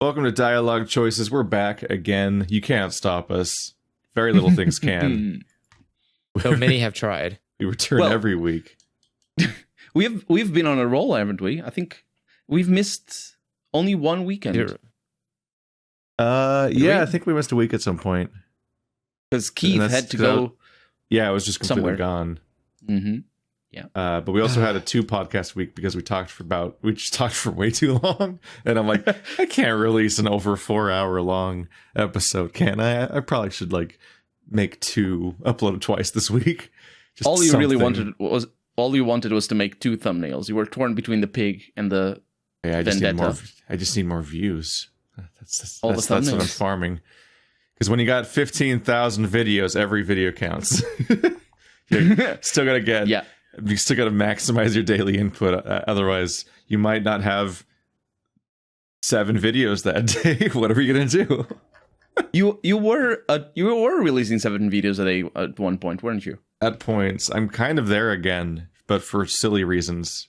Welcome to Dialog Choices. We're back again. You can't stop us. Very little things can. Though many have tried. We return every week. We've been on a roll, haven't we? I think we've missed only one weekend. I think we missed a week at some point. Because Keith had to go. Yeah, it was just completely somewhere. gone. Mm-hmm. Yeah. But we also had a 2-podcast week because we just talked for way too long. And I'm like, I can't release an over 4-hour long episode, can I? I probably should make 2 uploaded twice this week. Just all you something. really wanted was to make 2 thumbnails. You were torn between the pig and the Vendetta. I just need more views. That's All the what I'm thumbnails. farming. Because when you got 15,000 videos, every video counts. You still gotta get. Yeah. You still got to maximize your daily input. Otherwise, you might not have 7 videos that day. What are we gonna do? You were releasing 7 videos a day at one point, weren't you? At points, I'm kind of there again, but for silly reasons.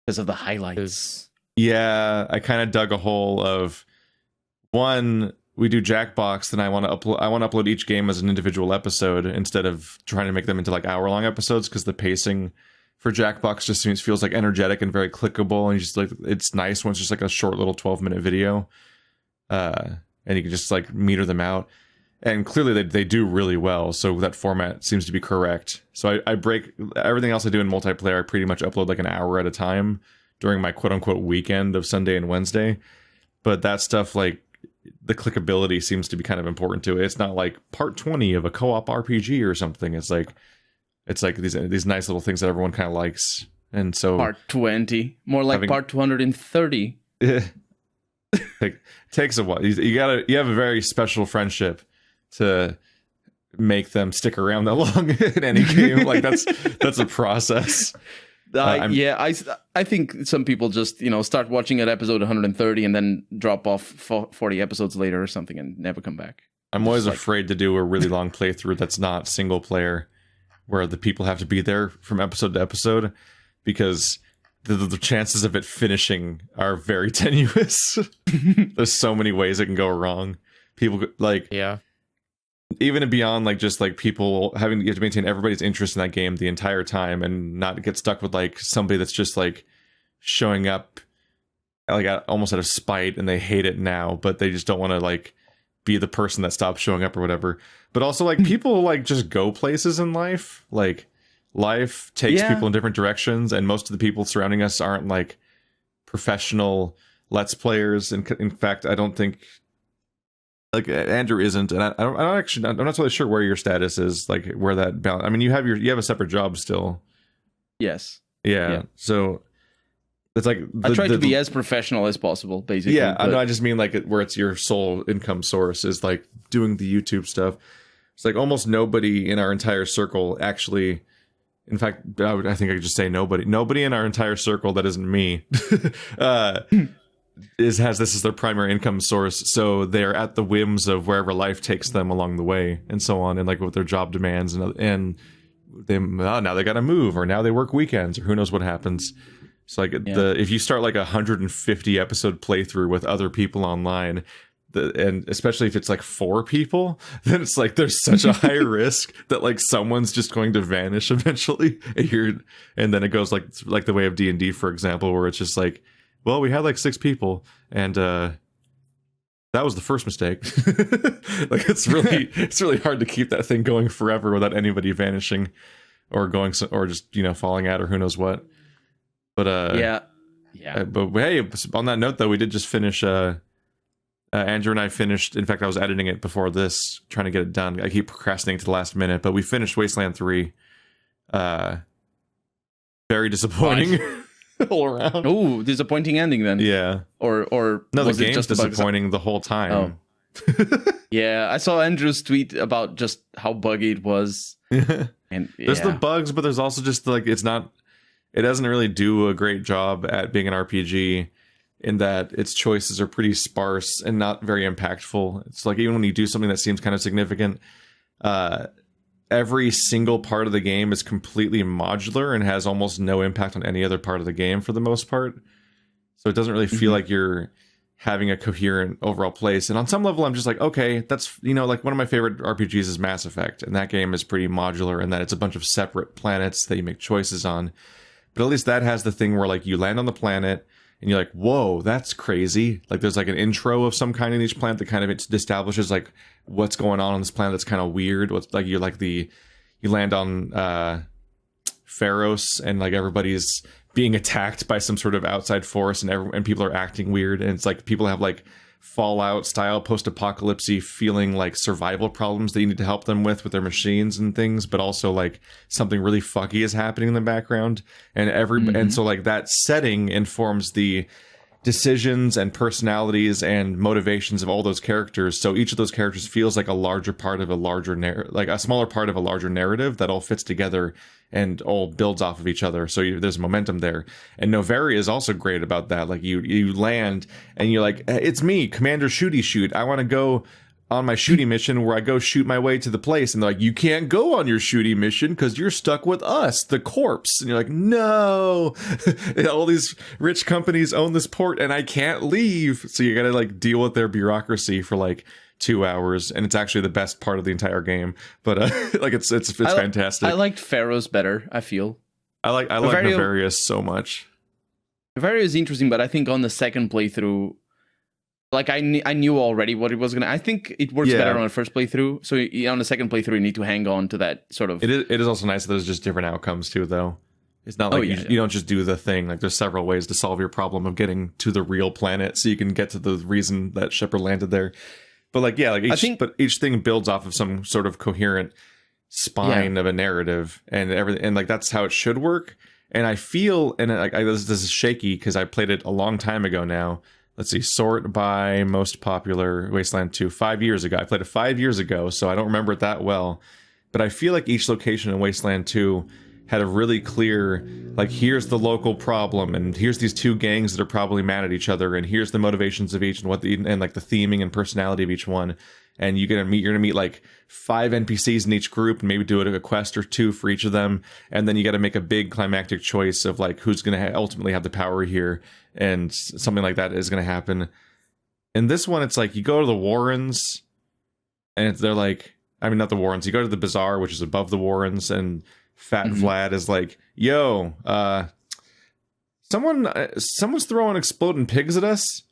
Because of the highlights. Yeah, I kind of dug a hole of one. We do Jackbox, then I want to upload each game as an individual episode instead of trying to make them into hour-long episodes, because the pacing for Jackbox just feels energetic and very clickable, and just it's nice when it's just a short little 12-minute video, and you can just meter them out. And clearly they do really well, so that format seems to be correct. So I break everything else I do in multiplayer. I pretty much upload an hour at a time during my quote-unquote weekend of Sunday and Wednesday. But that stuff, the clickability seems to be kind of important to it. It's not part 20 of a co-op RPG or something. It's these nice little things that everyone kind of likes. And so part 20, more like part 230. Takes a while. You have a very special friendship to make them stick around that long in any game. That's a process. I think some people just start watching at episode 130 and then drop off 40 episodes later or something and never come back. I'm always afraid to do a really long playthrough that's not single player, where the people have to be there from episode to episode, because the chances of it finishing are very tenuous. There's so many ways it can go wrong. People even beyond people you have to maintain everybody's interest in that game the entire time and not get stuck with somebody that's just showing up almost out of spite, and they hate it now, but they just don't want to be the person that stops showing up or whatever. But also people just go places in life. Life takes people in different directions, and most of the people surrounding us aren't professional Let's Players. And in fact, I don't think Andrew isn't, and I'm not totally sure where your status is, where that balance. I mean, you have a separate job still. Yes. Yeah. So it's I try to be as professional as possible, basically. Yeah, I just mean where it's your sole income source is doing the YouTube stuff. It's almost nobody in our entire circle actually. In fact, I think I could just say nobody. Nobody in our entire circle that isn't me. Has this as their primary income source, so they're at the whims of wherever life takes them along the way, and so on, and what their job demands, and they now they gotta move, or now they work weekends, or who knows what happens. So if you start 150 episode playthrough with other people online, and especially if it's 4 people, then it's there's such a high risk that someone's just going to vanish eventually, and then it goes like the way of D&D, for example, where it's just well, we had 6 people, and that was the first mistake. It's really hard to keep that thing going forever without anybody vanishing or just falling out, or who knows what. But but hey, on that note though, we did just finish. Andrew and I finished. In fact, I was editing it before this, trying to get it done. I keep procrastinating to the last minute, but we finished Wasteland 3. Very disappointing. All around. Oh, disappointing ending then. Yeah. Or no, was the it game's just disappointing the whole time. Oh. Yeah, I saw Andrew's tweet about just how buggy it was. And there's the bugs, but there's also just it's not. It doesn't really do a great job at being an RPG, in that its choices are pretty sparse and not very impactful. It's even when you do something that seems kind of significant, every single part of the game is completely modular and has almost no impact on any other part of the game for the most part. So it doesn't really feel like you're having a coherent overall place. And on some level, I'm just like, okay, that's, like one of my favorite RPGs is Mass Effect, and that game is pretty modular in that it's a bunch of separate planets that you make choices on. But at least that has the thing where like you land on the planet and you're like, whoa, that's crazy. Like there's like an intro of some kind in each planet that kind of establishes like what's going on this planet that's kind of weird. What's like you land on Pharos, and like everybody's being attacked by some sort of outside force, and people are acting weird, and it's like people have like Fallout style post-apocalypse feeling like survival problems that you need to help them with their machines and things, but also like something really fucky is happening in the background, and and so like that setting informs the decisions and personalities and motivations of all those characters. So each of those characters feels like a larger part of a larger like a smaller part of a larger narrative that all fits together and all builds off of each other. So there's momentum there. And Noveria is also great about that. Like you land and you're like, it's me, Commander Shooty Shoot. I want to go on my shooty mission where I go shoot my way to the place, and they're like, you can't go on your shooty mission because you're stuck with us, the corpse. And you're like, no. All these rich companies own this port and I can't leave. So you gotta like deal with their bureaucracy for like 2 hours, and it's actually the best part of the entire game. But like it's fantastic. I liked Pharaoh's better, I feel. I like Noveria so much. Noveria is interesting, but I think on the second playthrough, like I knew already what it was gonna. I think it works better on the first playthrough. So on the second playthrough, you need to hang on to that sort of. It is also nice that there's just different outcomes too, though. It's not like you don't just do the thing. Like there's several ways to solve your problem of getting to the real planet, so you can get to the reason that Shepard landed there. But like each thing builds off of some sort of coherent spine of a narrative and everything, and like that's how it should work. And I feel, and like this is shaky because I played it a long time ago now. Let's see, sort by most popular. Wasteland 2, 5 years ago. I played it 5 years ago, so I don't remember it that well. But I feel like each location in Wasteland 2 had a really clear, like, here's the local problem, and here's these two gangs that are probably mad at each other, and here's the motivations of each, and like the theming and personality of each one. And you're gonna meet like 5 NPCs in each group, and maybe do a quest or 2 for each of them, and then you got to make a big climactic choice of like who's gonna ultimately have the power here, and something like that is gonna happen. In this one, it's like you go to the Warrens, and they're like, I mean, not the Warrens. You go to the Bazaar, which is above the Warrens, and Fat Vlad is like, "Yo, someone's throwing exploding pigs at us."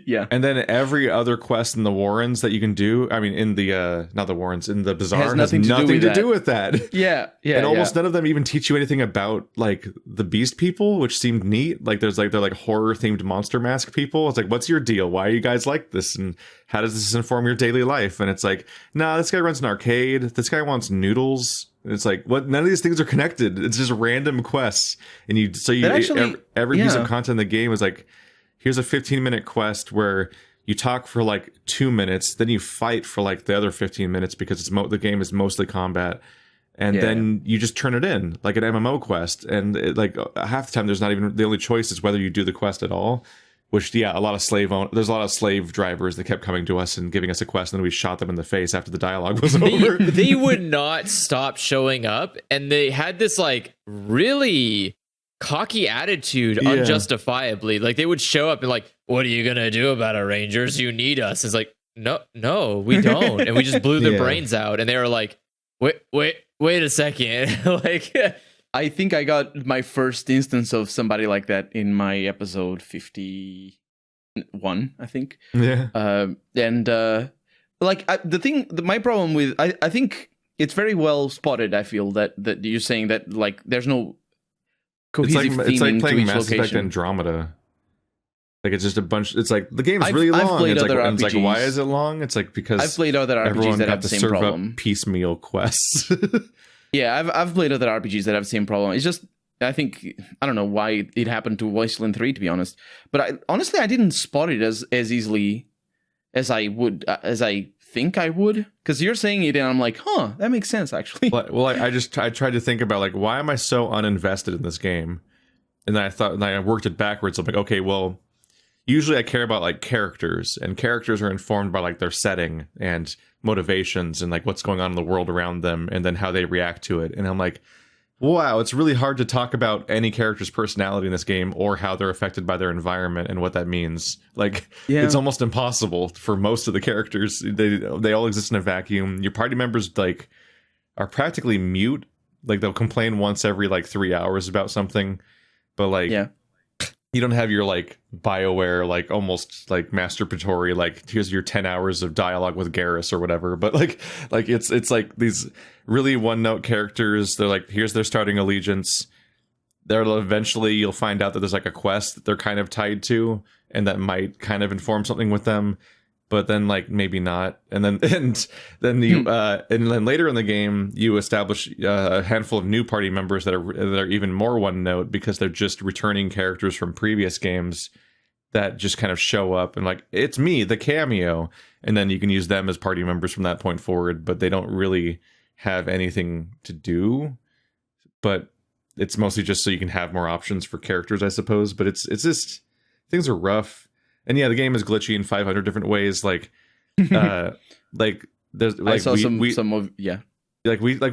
Yeah. And then every other quest in the Warrens that you can do, I mean, in the not the Warrens, in the Bazaar, has nothing to do with that. Yeah. And almost none of them even teach you anything about like the Beast People, which seemed neat. Like they're like horror themed monster mask people. It's like, what's your deal? Why are you guys like this? And how does this inform your daily life? And it's like, nah, this guy runs an arcade. This guy wants noodles. And it's like, what? None of these things are connected. It's just random quests. And every piece of content in the game is like, here's a 15-minute quest where you talk for like 2 minutes, then you fight for like the other 15 minutes because the game is mostly combat, and then you just turn it in like an MMO quest. And half the time, there's not even, the only choice is whether you do the quest at all. Which there's a lot of slave drivers that kept coming to us and giving us a quest, and then we shot them in the face after the dialogue was over. They would not stop showing up, and they had this like really cocky attitude unjustifiably. Like they would show up and like, what are you gonna do about it, Rangers? You need us. It's like, no, we don't. And we just blew their brains out, and they were like, wait a second. Like I think I got my first instance of somebody like that in my episode 51, I think. Yeah. My problem with I think it's very well spotted. I feel that you're saying that like there's no cohesive theming. It's like playing to each Mass Effect location. Andromeda. Like it's just a bunch. It's like the game's really long. Played it's other like, RPGs. It's like, why is it long? It's like because I've played other RPGs that have the same problem. Up piecemeal quests. Yeah, I've played other RPGs that have the same problem. It's just, I don't know why it happened to Wasteland 3, to be honest. But honestly, I didn't spot it as easily as I think I would. Because you're saying it, and I'm like, that makes sense, actually. Well, I tried to think about, like, why am I so uninvested in this game? And then I worked it backwards. I'm like, okay, well, usually I care about, like, characters. And characters are informed by, like, their setting and motivations and like what's going on in the world around them, and then how they react to it. And I'm like, Wow, it's really hard to talk about any character's personality in this game or how they're affected by their environment and what that means. Like, it's almost impossible for most of the characters. They all exist in a vacuum. Your party members like are practically mute. Like, they'll complain once every like 3 hours about something, but like you don't have your like BioWare like almost like masturbatory like here's your 10 hours of dialogue with Garrus or whatever. But like it's like these really one note characters. They're like, here's their starting allegiance. They'll eventually you'll find out that there's like a quest that they're kind of tied to, and that might kind of inform something with them. But then like maybe not, and then you and then later in the game you establish a handful of new party members that are even more one note because they're just returning characters from previous games that just kind of show up and like, it's me, the cameo, and then you can use them as party members from that point forward. But they don't really have anything to do. But it's mostly just so you can have more options for characters, I suppose. But it's just things are rough. And yeah, the game is glitchy in 500 different ways. Like, like there's like I saw we we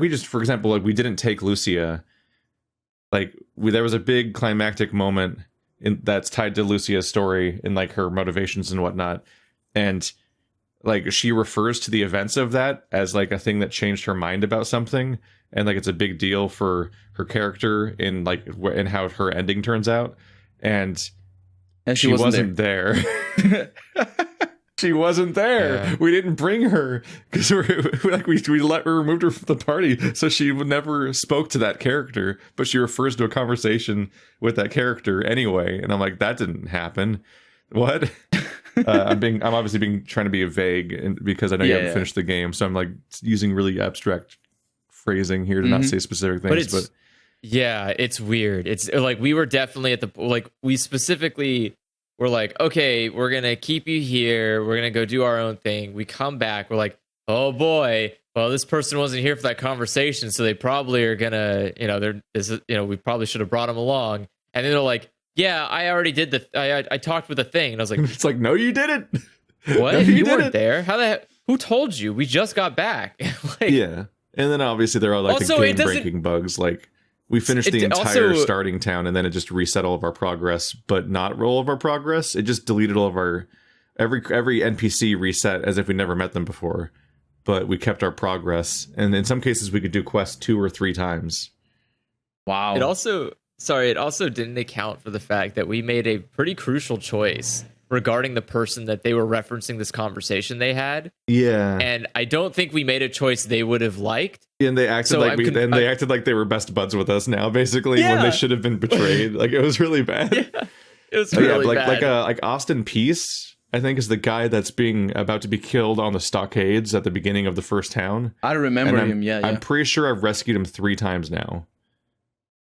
just, for example, like we didn't take Lucia. Like there was a big climactic moment that's tied to Lucia's story and like her motivations and whatnot, and like she refers to the events of that as like a thing that changed her mind about something, and like it's a big deal for her character in like and how her ending turns out, and she wasn't there. She wasn't there. Yeah. We didn't bring her because we removed her from the party, so she never spoke to that character. But she refers to a conversation with that character anyway, and I'm like, that didn't happen. What? I'm obviously trying to be vague, because I know you haven't finished the game, so I'm like using really abstract phrasing here to not say specific things. But yeah, it's weird. It's like we were definitely at the like we specifically. We're like, okay, we're going to keep you here. We're going to go do our own thing. We come back. We're like, oh, boy. Well, this person wasn't here for that conversation, so they probably are going to, we probably should have brought them along. And then they're like, yeah, I already did I talked with the thing. And I was like, it's like, no, you didn't. What? No, you weren't there. How the heck? Who told you? We just got back. Like, yeah. And then obviously there are like the game-breaking bugs, like, we finished the entire starting town, and then it just reset all of our progress, but not all of our progress. It just deleted all of our every NPC reset as if we never met them before, but we kept our progress. And in some cases, we could do quests 2 or 3 times. Wow! It also didn't account for the fact that we made a pretty crucial choice regarding the person that they were referencing this conversation they had. Yeah. And I don't think we made a choice they would have liked. And they acted they acted like they were best buds with us now, basically, when they should have been betrayed. Like, it was really bad. Yeah, it was really bad. Like Austin Peace, I think, is the guy that's about to be killed on the stockades at the beginning of the first town. I remember him, I'm pretty sure I've rescued him 3 times now.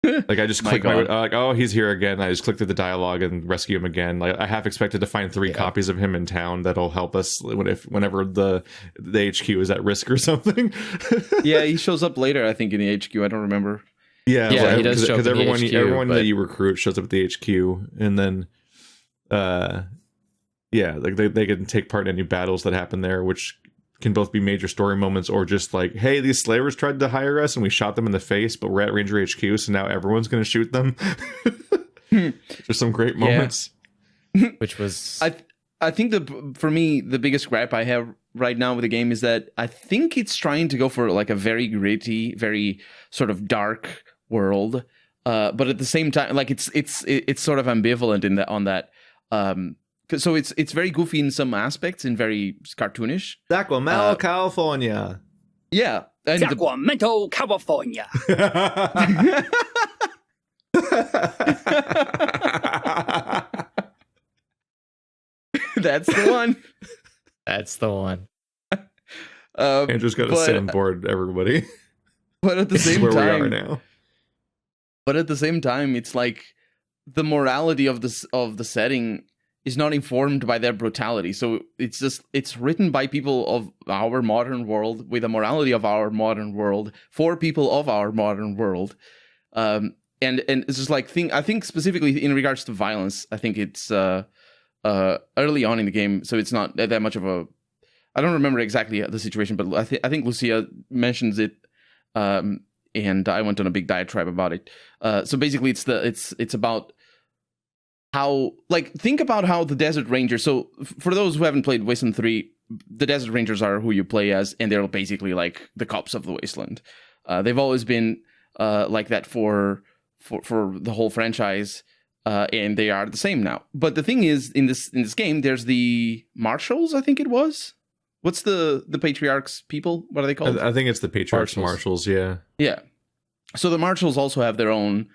Like, I just clicked like, oh, he's here again. I just clicked at the dialogue and rescue him again. Like, I half expected to find 3 copies of him in town that'll help us whenever the HQ is at risk or something. Yeah, he shows up later, I think, in the HQ. I don't remember. Yeah, he does show up in the HQ, everyone that you recruit shows up at the HQ, and then, like they can take part in any battles that happen there, which can both be major story moments or just like, hey, these slavers tried to hire us and we shot them in the face, but we're at Ranger HQ, so now everyone's going to shoot them. There's some great moments. Which was... I think for me, the biggest gripe I have right now with the game is that I think it's trying to go for like a very gritty, very sort of dark world. But at the same time, like it's sort of ambivalent on that. So it's very goofy in some aspects and very cartoonish. Sacramento, California. Yeah. And Sacramento, California. That's the one. That's the one. Andrew's got a soundboard, everybody. But at the same where time, we are now. But at the same time, it's like the morality of the setting is not informed by their brutality. So it's written by people of our modern world with the morality of our modern world for people of our modern world. And it's just like I think specifically in regards to violence, I think it's early on in the game, so it's not that much of a. I don't remember exactly the situation, but I think Lucia mentions it and I went on a big diatribe about it. So basically, it's about how, like, think about how the Desert Rangers. So for those who haven't played Wasteland 3, the Desert Rangers are who you play as, and they're basically like the cops of the Wasteland. They've always been like that for the whole franchise, and they are the same now. But the thing is, in this game, there's the Marshals, I think it was. What's the Patriarchs people? What are they called? I think it's the Patriarchs Marshals, yeah. Yeah. So the Marshals also have their own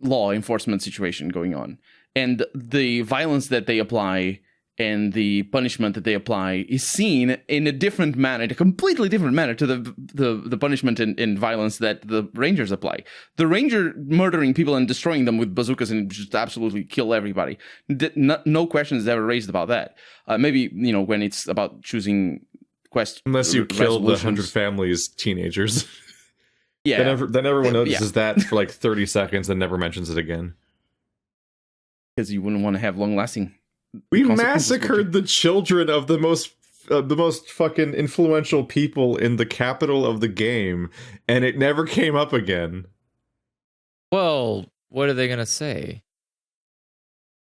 law enforcement situation going on. And the violence that they apply and the punishment that they apply is seen in a different manner, a completely different manner to the punishment and violence that the Rangers apply. The Ranger murdering people and destroying them with bazookas and just absolutely kill everybody. No questions ever raised about that. Maybe, when it's about choosing quest. Unless you kill the 100 families teenagers. Yeah. Then everyone notices that for like 30 seconds and never mentions it again. Because you wouldn't want to have long-lasting. We massacred the children of the most fucking influential people in the capital of the game, and it never came up again. Well, what are they gonna say?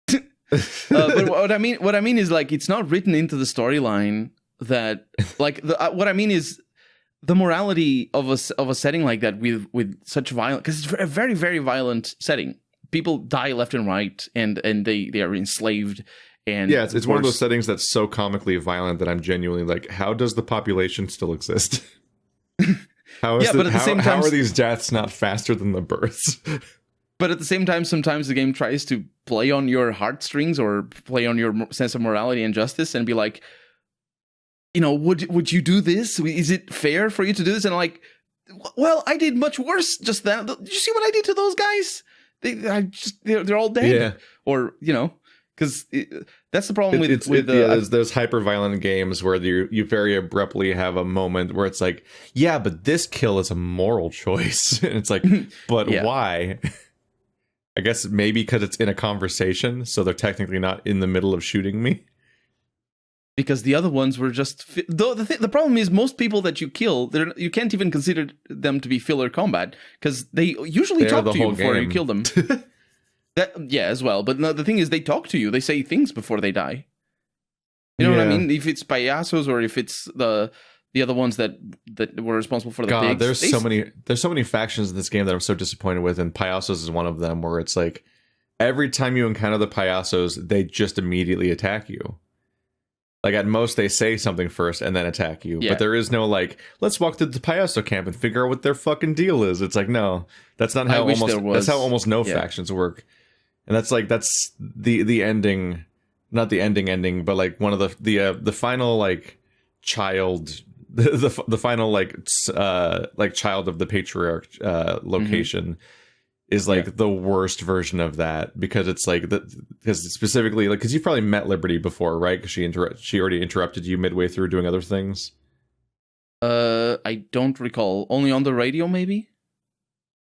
But what I mean is, like, it's not written into the storyline that, like, what I mean is the morality of a setting like that with such violence, because it's a very, very violent setting. People die left and right, and they are enslaved. And yeah, it's one of those settings that's so comically violent that I'm genuinely like, how does the population still exist? How are these deaths not faster than the births? But at the same time, sometimes the game tries to play on your heartstrings or play on your sense of morality and justice and be like, would you do this? Is it fair for you to do this? And I'm like, well, I did much worse just then. Did you see what I did to those guys? They're all dead. Yeah. Or, because that's the problem there's hyper violent games where you very abruptly have a moment where it's like, yeah, but this kill is a moral choice. And it's like, but why? I guess maybe because it's in a conversation, so they're technically not in the middle of shooting me. Because the other ones were just... The problem is most people that you kill, you can't even consider them to be filler combat, because they usually talk to you before you kill them. As well. But no, the thing is, they talk to you. They say things before they die. You know what I mean? If it's payasos or if it's the other ones that were responsible for the pigs. There's so many factions in this game that I'm so disappointed with, and payasos is one of them, where it's like, every time you encounter the payasos, they just immediately attack you. Like, at most, they say something first and then attack you. Yeah. But there is no, like, let's walk to the payaso camp and figure out what their fucking deal is. It's like, no, that's not how that's how almost no factions work. And that's the ending, not the ending, but like one of the final, like, child, the final, like child of the patriarch location is like the worst version of that, because it's like because specifically, like, because you've probably met Liberty before, right? Because she already interrupted you midway through doing other things. I don't recall. Only on the radio, maybe.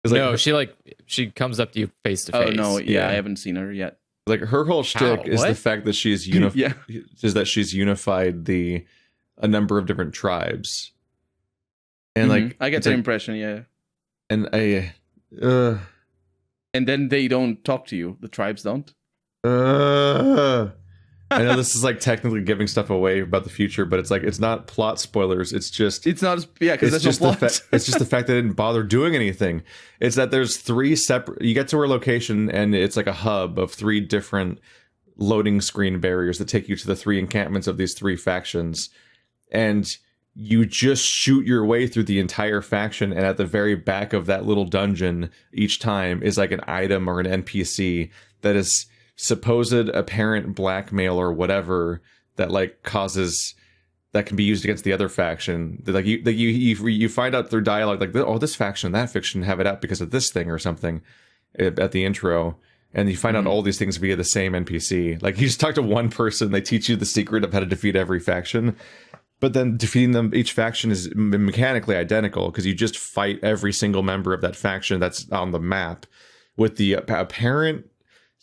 No, she comes up to you face to face. Oh no, yeah, I haven't seen her yet. Like, her whole shtick is the fact that she's is that she's unified a number of different tribes, and like I get the impression, yeah. And and then they don't talk to you. The tribes don't. I know this is like technically giving stuff away about the future, but it's like, it's not plot spoilers. It's not because there's no plot. It's just the fact that they didn't bother doing anything. It's that there's 3 separate. You get to her location and it's like a hub of 3 different loading screen barriers that take you to the 3 encampments of these 3 factions, and you just shoot your way through the entire faction, and at the very back of that little dungeon each time is like an item or an NPC that is supposed apparent blackmail or whatever that like causes that can be used against the other faction. Like you find out through dialogue, like, oh, this faction, that faction have it up because of this thing or something at the intro. And you find out all these things via the same NPC. Like, you just talk to one person, they teach you the secret of how to defeat every faction. But then defeating them, each faction is mechanically identical, because you just fight every single member of that faction that's on the map, with the apparent,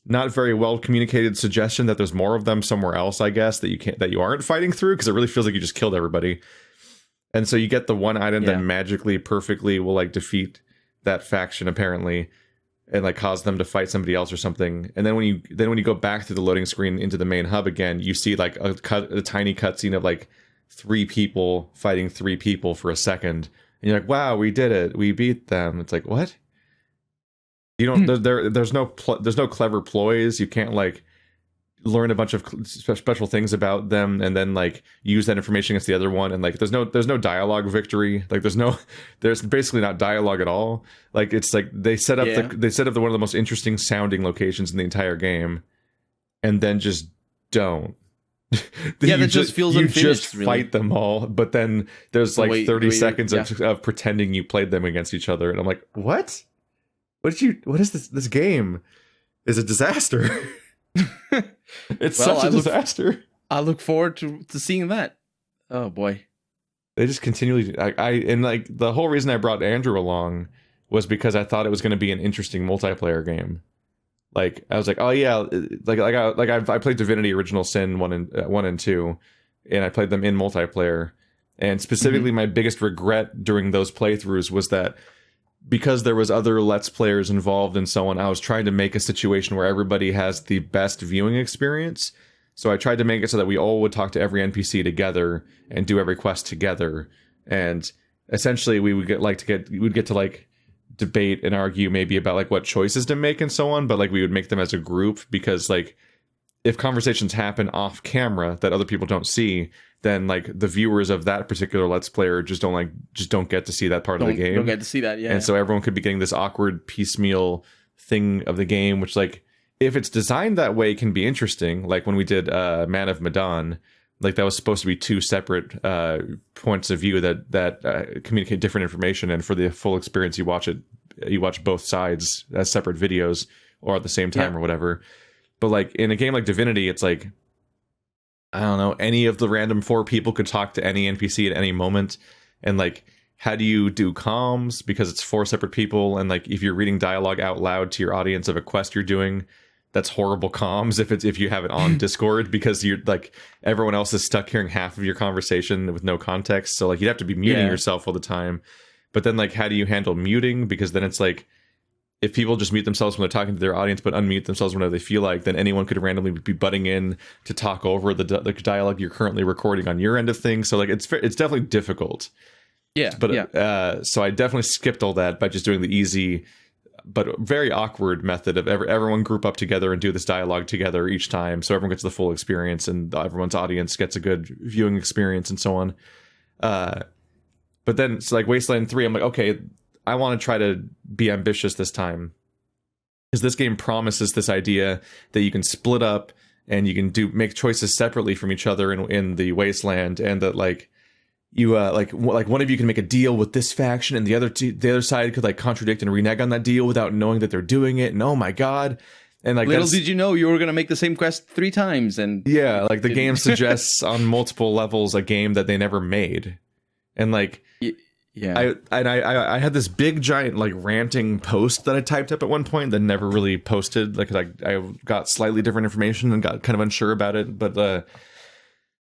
not very well communicated suggestion that there's more of them somewhere else, I guess, that you aren't fighting through, because it really feels like you just killed everybody. And so you get the one item Yeah. that magically, perfectly will like defeat that faction apparently, and like cause them to fight somebody else or something. And then when you go back through the loading screen into the main hub again, you see like a tiny cutscene of like 3 people fighting 3 people for a second, and you're like, wow, we did it, we beat them. It's like, what? You don't there's no clever ploys. You can't like learn a bunch of special things about them and then like use that information against the other one, and like there's no dialogue victory. Like there's basically not dialogue at all. Like it's like they set up one of the most interesting sounding locations in the entire game, and then just don't. That just feels unfinished. You just really. fight them all, but then there's like 30 seconds of pretending you played them against each other, and I'm like, what? What is this game is a disaster. It's such a disaster. I look forward to seeing that. Oh boy. They just continually and like the whole reason I brought Andrew along was because I thought it was going to be an interesting multiplayer game. Like I was like, oh yeah, I played Divinity Original Sin 1 and 2, and I played them in multiplayer. And specifically my biggest regret during those playthroughs was that because there was other Let's Players involved and so on, I was trying to make a situation where everybody has the best viewing experience. So I tried to make it so that we all would talk to every NPC together and do every quest together. And essentially we'd get to like debate and argue maybe about like what choices to make and so on, but like we would make them as a group, because like if conversations happen off camera that other people don't see, then like the viewers of that particular Let's Player just don't get to see that part of the game. Don't get to see that, yeah. And so everyone could be getting this awkward piecemeal thing of the game, which like if it's designed that way can be interesting. Like when we did Man of Medan, like that was supposed to be 2 separate points of view that communicate different information, and for the full experience you watch both sides as separate videos or at the same time or whatever. But like in a game like Divinity, it's like, I don't know, any of the random 4 people could talk to any NPC at any moment. And like, how do you do comms? Because it's 4 separate people. And like, if you're reading dialogue out loud to your audience of a quest you're doing, that's horrible comms if you have it on Discord, because you're like, everyone else is stuck hearing half of your conversation with no context. So like, you'd have to be muting yourself all the time. But then like, how do you handle muting? Because then it's like, if people just mute themselves when they're talking to their audience, but unmute themselves whenever they feel like, then anyone could randomly be butting in to talk over the dialogue you're currently recording on your end of things. So like, it's definitely difficult. Yeah. But so I definitely skipped all that by just doing the easy but very awkward method of everyone group up together and do this dialogue together each time, so everyone gets the full experience and everyone's audience gets a good viewing experience and so on. But then it's like Wasteland 3, I'm like, okay, I want to try to be ambitious this time, because this game promises this idea that you can split up and you can make choices separately from each other in the Wasteland, and that like you like one of you can make a deal with this faction and the other side could like contradict and renege on that deal without knowing that they're doing it. And oh my god. And like, little did you know you were going to make the same quest 3 times. And yeah, like the game suggests on multiple levels a game that they never made. And like, yeah, I had this big giant like ranting post that I typed up at one point that never really posted, like I got slightly different information and got kind of unsure about it. But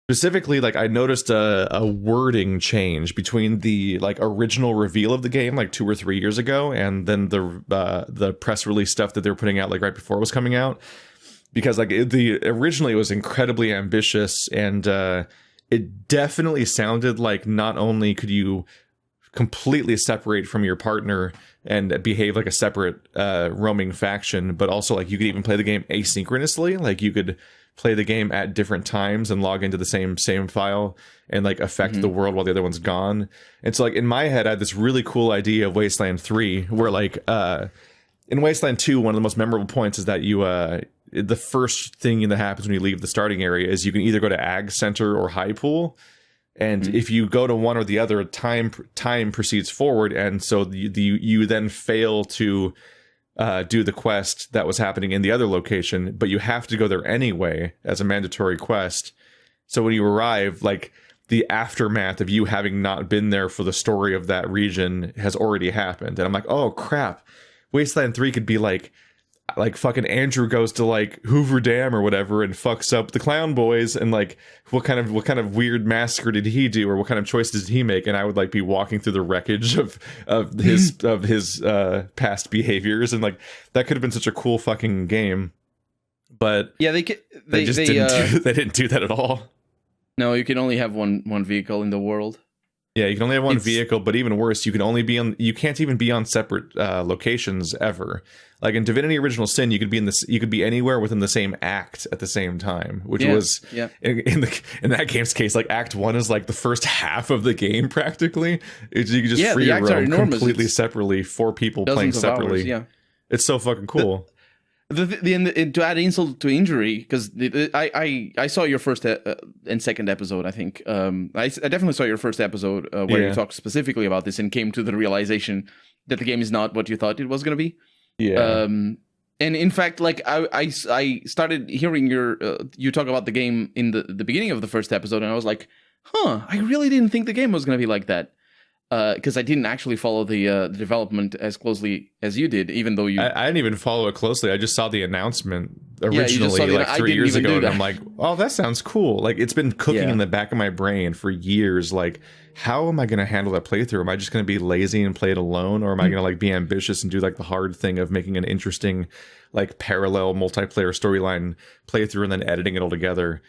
specifically, like I noticed a wording change between the like original reveal of the game like 2 or 3 years ago, and then the press release stuff that they were putting out like right before it was coming out. Because like originally it was incredibly ambitious, and it definitely sounded like not only could you completely separate from your partner and behave like a separate roaming faction, but also like you could even play the game asynchronously. Like you could play the game at different times and log into the same file and like affect the world while the other one's gone. And so like in my head I had this really cool idea of Wasteland 3 where like in Wasteland 2 one of the most memorable points is that you the first thing that happens when you leave the starting area is you can either go to Ag Center or High Pool. And if you go to one or the other, time proceeds forward, and so you then fail to do the quest that was happening in the other location, but you have to go there anyway as a mandatory quest. So when you arrive, like the aftermath of you having not been there for the story of that region has already happened, and I'm like, oh crap, Wasteland 3 could be like, like fucking Andrew goes to like Hoover Dam or whatever and fucks up the clown boys, and like what kind of weird massacre did he do, or what kind of choices did he make? And I would like be walking through the wreckage of his past behaviors, and like that could have been such a cool fucking game. But yeah, they didn't do that at all. No, you can only have one vehicle in the world. Yeah, you can only have one vehicle, but even worse, you can't even be on separate locations ever. Like in Divinity Original Sin, you could be anywhere within the same act at the same time, which was in that game's case, like Act 1 is like the first half of the game practically. You could just free roam completely separately, 4 people playing separately. Hours, it's so fucking cool. To add insult to injury, because I saw your first and second episode, I think. I definitely saw your first episode where you talked specifically about this and came to the realization that the game is not what you thought it was going to be. Yeah. And in fact, like I started hearing you talk about the game in the beginning of the first episode, and I was like, I really didn't think the game was going to be like that. Because I didn't actually follow the development as closely as you did, even though I didn't even follow it closely. I just saw the announcement originally, like 3 years ago, and I'm like, oh, that sounds cool. Like, it's been cooking in the back of my brain for years. Like, how am I going to handle that playthrough? Am I just going to be lazy and play it alone, or am I going to like be ambitious and do like the hard thing of making an interesting, like parallel multiplayer storyline playthrough and then editing it all together?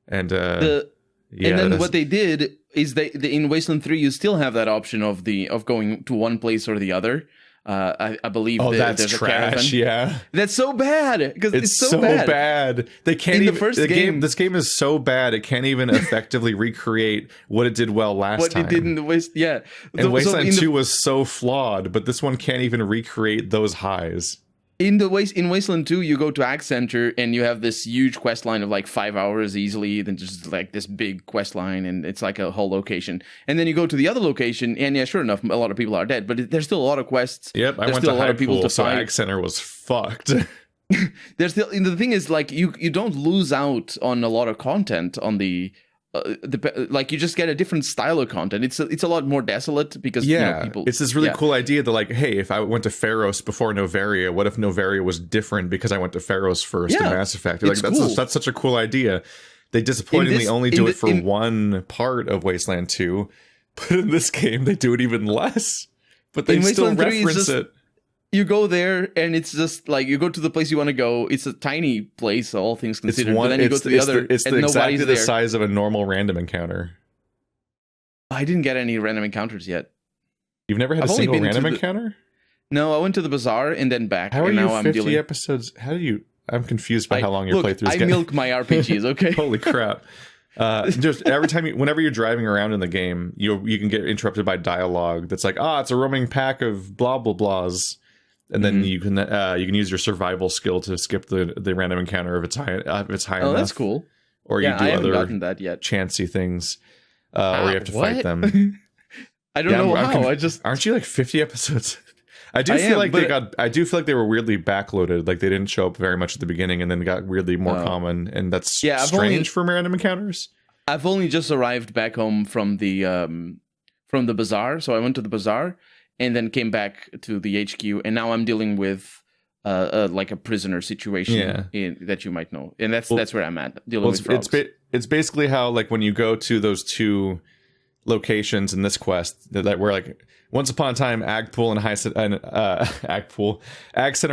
And and then what they did is in Wasteland 3 you still have that option of going to one place or the other. I believe. Oh, that's trash. Yeah, that's so bad because it's so bad. They can't in even. The first game, this game is so bad it can't even effectively recreate what it did well last time. What it did in the And Wasteland 2 was so flawed, but this one can't even recreate those highs. In Wasteland 2, you go to Act Center and you have this huge quest line of like 5 hours easily, then just like this big quest line, and it's like a whole location. And then you go to the other location, and yeah, sure enough, a lot of people are dead, but there's still a lot of quests. Yep, I went to High Pool, so Act Center was fucked. There's still, the thing is, like, you don't lose out on a lot of content on the like you just get a different style of content. It's a lot more desolate because people. It's this really cool idea that like, hey, if I went to Pharos before Novaria, what if Novaria was different because I went to Pharos first in Mass Effect? Like that's such a cool idea. They disappointingly only do it for one part of Wasteland 2, but in this game they do it even less. But they still reference it. You go there and it's just like you go to the place you want to go. It's a tiny place, all things considered. But then you go to the other, it's and exactly nobody's the size of a normal random encounter. I didn't get any random encounters yet. You've never had a single random encounter? No, I went to the bazaar and then back. How are and you now 50 episodes? How do you? I'm confused by how long your playthroughs get. I milk my RPGs. Okay. Holy crap. Just every time whenever you're driving around in the game, you can get interrupted by dialogue that's like, it's a roaming pack of blah blah blahs. And then you can use your survival skill to skip the random encounter if it's high enough. Oh, that's cool. Or you do I haven't other gotten that yet. Chancy things, or you have to fight them. I don't know how. Aren't you like 50 episodes? I do feel like they were weirdly backloaded. Like they didn't show up very much at the beginning, and then got weirdly more common. And that's strange for random encounters. I've only just arrived back home from the bazaar, so I went to the bazaar. And then came back to the HQ, and now I'm dealing with like a prisoner situation that you might know, and that's where I'm at dealing with frogs. It's basically how like when you go to those two locations in this quest that were like once upon a time Ag Center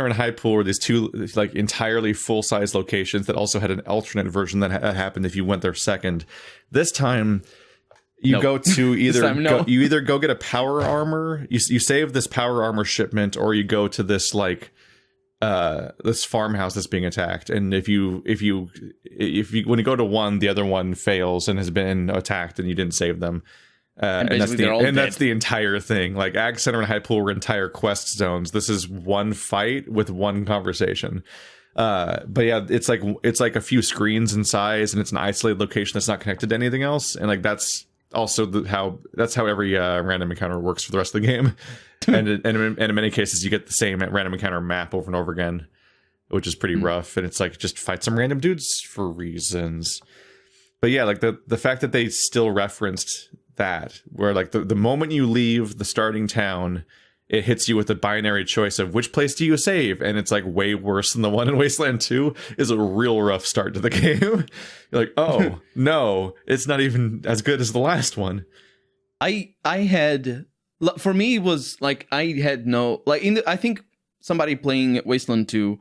and High Pool were these two like entirely full size locations that also had an alternate version that happened if you went there second. This time. You go to you either go get a power armor, you save this power armor shipment, or you go to this like this farmhouse that's being attacked. And if you when you go to one, the other one fails and has been attacked, and you didn't save them. And that's the entire thing. Like Ag Center and High Pool were entire quest zones. This is one fight with one conversation. But yeah, it's like a few screens in size, and it's an isolated location that's not connected to anything else. And like that's also how every random encounter works for the rest of the game. and in many cases you get the same random encounter map over and over again, which is pretty rough. And it's like just fight some random dudes for reasons. But yeah, like the fact that they still referenced that, where like the moment you leave the starting town it hits you with a binary choice of which place do you save, and it's like way worse than the one in Wasteland 2 is a real rough start to the game. You're like, oh no, it's not even as good as the last one. I had, for me, it was like I had no, like I think somebody playing Wasteland 2,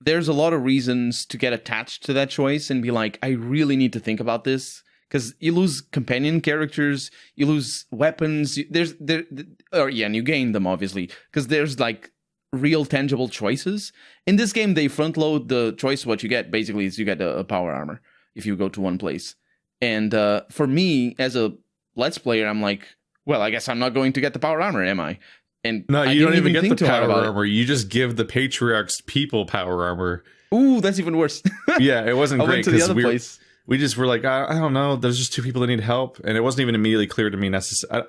there's a lot of reasons to get attached to that choice and be like, I really need to think about this. Because you lose companion characters, you lose weapons. And you gain them obviously. Because there's like real tangible choices in this game. They front load the choice. What you get basically is you get a power armor if you go to one place. And for me as a Let's Player, I'm like, well, I guess I'm not going to get the power armor, am I? And no, you don't even get the power armor. It. You just give the Patriarch's people power armor. Ooh, that's even worse. Yeah, it wasn't great because we just were like, I don't know. There's just two people that need help, and it wasn't even immediately clear to me.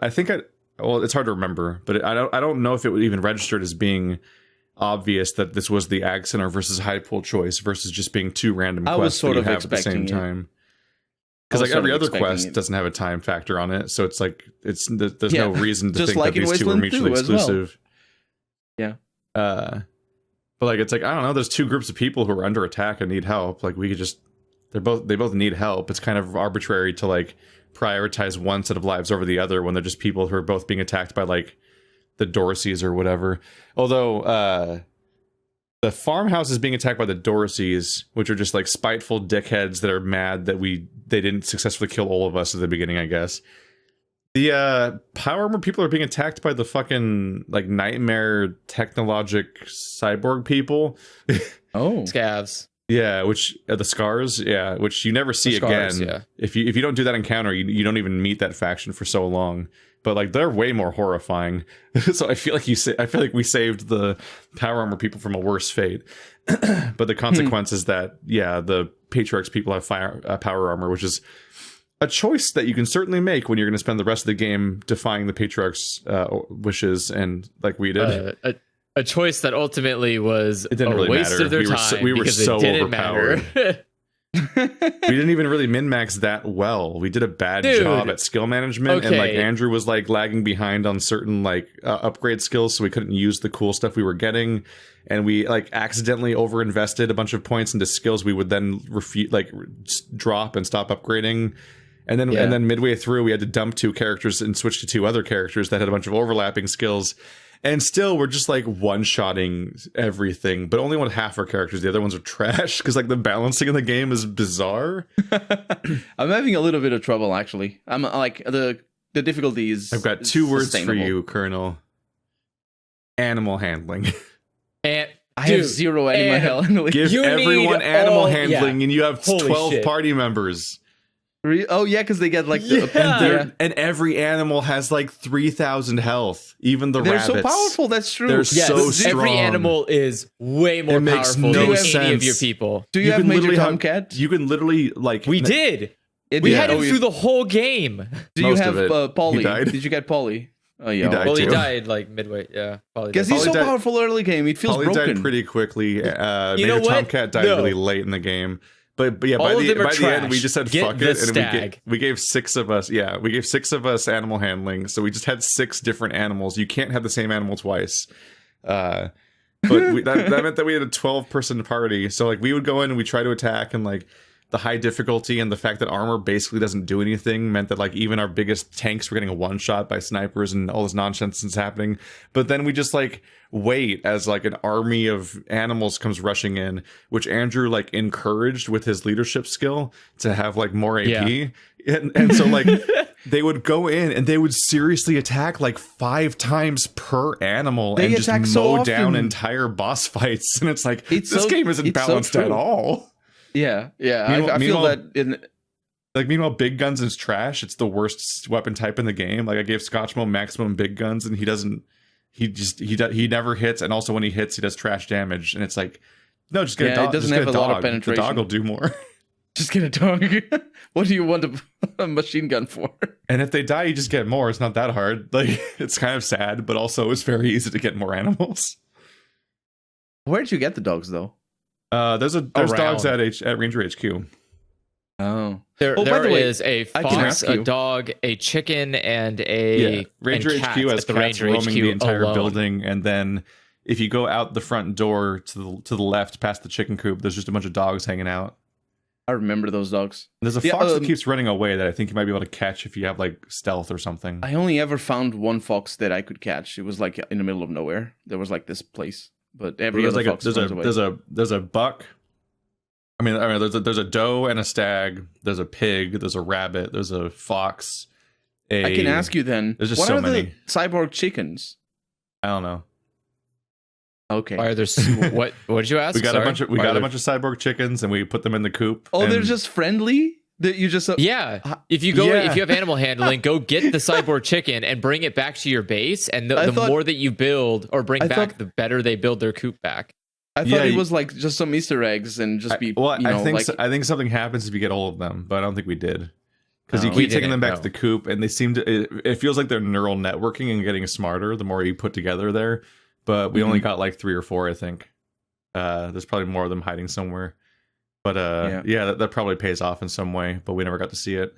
I think well, it's hard to remember, but I don't know if it would even registered as being obvious that this was the Ag Center versus High Pool choice versus just being two random quests that you have at the same time. Because like every other quest doesn't have a time factor on it, so it's like there's no reason to think that these two are mutually exclusive. Well. Yeah. But like it's like I don't know. There's two groups of people who are under attack and need help. Like we could just. They both need help. It's kind of arbitrary to like prioritize one set of lives over the other when they're just people who are both being attacked by like the Dorseys or whatever. Although the farmhouse is being attacked by the Dorseys, which are just like spiteful dickheads that are mad that they didn't successfully kill all of us at the beginning, I guess. The power armor people are being attacked by the fucking like nightmare technologic cyborg people. Oh, scavs. Yeah, which the scars, yeah, which you never see again. Yeah. If you don't do that encounter, you don't even meet that faction for so long. But like they're way more horrifying. So I feel like we saved the power armor people from a worse fate. But the consequence is that the Patriarch's people have power armor, which is a choice that you can certainly make when you're going to spend the rest of the game defying the Patriarch's wishes, and like we did. A choice that ultimately was it didn't really waste matter. of their time. We were so overpowered. Matter. We didn't even really min-max that well. We did a bad job at skill management, and like Andrew was like lagging behind on certain like upgrade skills, so we couldn't use the cool stuff we were getting, and we like accidentally overinvested a bunch of points into skills we would then drop and stop upgrading. And then midway through, we had to dump two characters and switch to two other characters that had a bunch of overlapping skills. And still, we're just like one-shotting everything, but only with half our characters. The other ones are trash because like the balancing in the game is bizarre. I'm having a little bit of trouble actually. I'm like the difficulty is. I've got two words for you, Colonel. Animal handling. I have zero animal handling. Give everyone animal handling, and you have 12 party members. Oh yeah, because they get like and every animal has like 3,000 health. Even the rabbits. They're so powerful. That's true. They're so strong. Every animal is way more powerful than any of your people. Do you have Major Tomcat? You can literally like we did. We had him through the whole game. Do you have Polly? Did you get Polly? Oh yeah. He died like midway. Yeah, because he's so powerful early game. It feels broken. Polly died pretty quickly. Major Tomcat died really late in the game. But yeah, by the end, we just said fuck it, and we gave six of us. Yeah, we gave six of us animal handling, so we just had six different animals. You can't have the same animal twice. But that meant that we had a 12-person party. So like we would go in and we try to attack, and like the high difficulty and the fact that armor basically doesn't do anything meant that like even our biggest tanks were getting a one shot by snipers and all this nonsense is happening. But then we just like wait as like an army of animals comes rushing in, which Andrew like encouraged with his leadership skill to have like more AP. Yeah. And so like they would go in and they would seriously attack like 5 times per animal and just mow down entire boss fights. And it's like this game isn't balanced at all. Yeah. I feel that meanwhile, big guns is trash. It's the worst weapon type in the game. Like I gave Scotchmo maximum big guns, and he never hits, and also when he hits, he does trash damage. And it's like, no, just get a dog. It doesn't have a lot of penetration. The dog will do more. Just get a dog. What do you want a machine gun for? And if they die, you just get more. It's not that hard. Like it's kind of sad, but also it's very easy to get more animals. Where'd you get the dogs though? There's dogs at Ranger HQ. Oh. There by the way, is a I can fox, ask a you. dog, a chicken, and a Ranger and HQ cat has at the cats Ranger roaming HQ the entire alone. building, and then if you go out the front door to the left past the chicken coop, there's just a bunch of dogs hanging out. I remember those dogs. There's a fox that keeps running away that I think you might be able to catch if you have like stealth or something. I only ever found one fox that I could catch. It was like in the middle of nowhere. There was like this place, but every there's other like fox runs away. there's a buck. I mean, there's a doe and a stag. There's a pig. There's a rabbit. There's a fox. I can ask you then. There's just what so are many. the cyborg chickens? I don't know. Okay. Why are there? What did you ask? We got Sorry? a bunch of cyborg chickens, and we put them in the coop. Oh, and they're just friendly. That you just Yeah. If you have animal handling, go get the cyborg chicken and bring it back to your base. And the more that you build or bring back, the better they build their coop back. I thought it was like just some Easter eggs and just be. I think something happens if you get all of them, but I don't think we did because you we keep taking them didn't, back to the coop, and they seem to. It feels like they're neural networking and getting smarter the more you put together there. But we only got like 3 or 4, I think. There's probably more of them hiding somewhere. But that probably pays off in some way, but we never got to see it.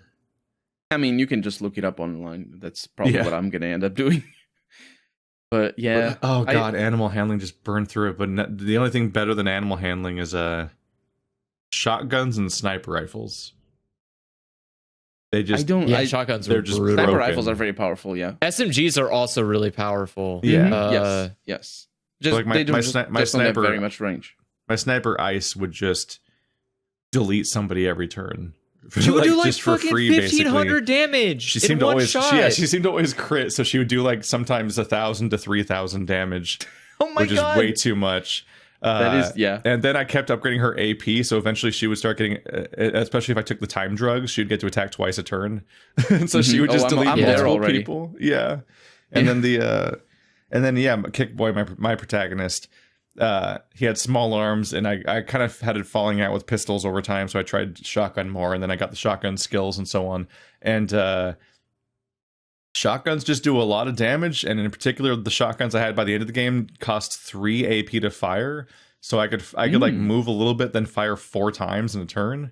I mean, you can just look it up online. That's probably what I'm going to end up doing. But yeah. Oh god, animal handling just burned through it. But the only thing better than animal handling is shotguns and sniper rifles. They just shotguns. They're just brutal. Sniper broken. rifles are very powerful. Yeah. SMGs are also really powerful. Yeah. Yes. Just like they don't my don't have sniper very much range. My sniper ice would just delete somebody every turn. She would do like just for fucking free, 1,500 damage. She seemed to always she seemed to always crit, so she would do like sometimes 1,000 to 3,000 damage. Oh my which god, is way too much. That is And then I kept upgrading her AP, so eventually she would start getting, especially if I took the time drugs, she'd get to attack twice a turn. And so she would just delete multiple people. Yeah. And then Kick Boy, my protagonist, he had small arms, and I kind of had it falling out with pistols over time, so I tried shotgun more, and then I got the shotgun skills and so on. And shotguns just do a lot of damage, and in particular, the shotguns I had by the end of the game cost 3 AP to fire, so I could like move a little bit, then fire 4 times in a turn.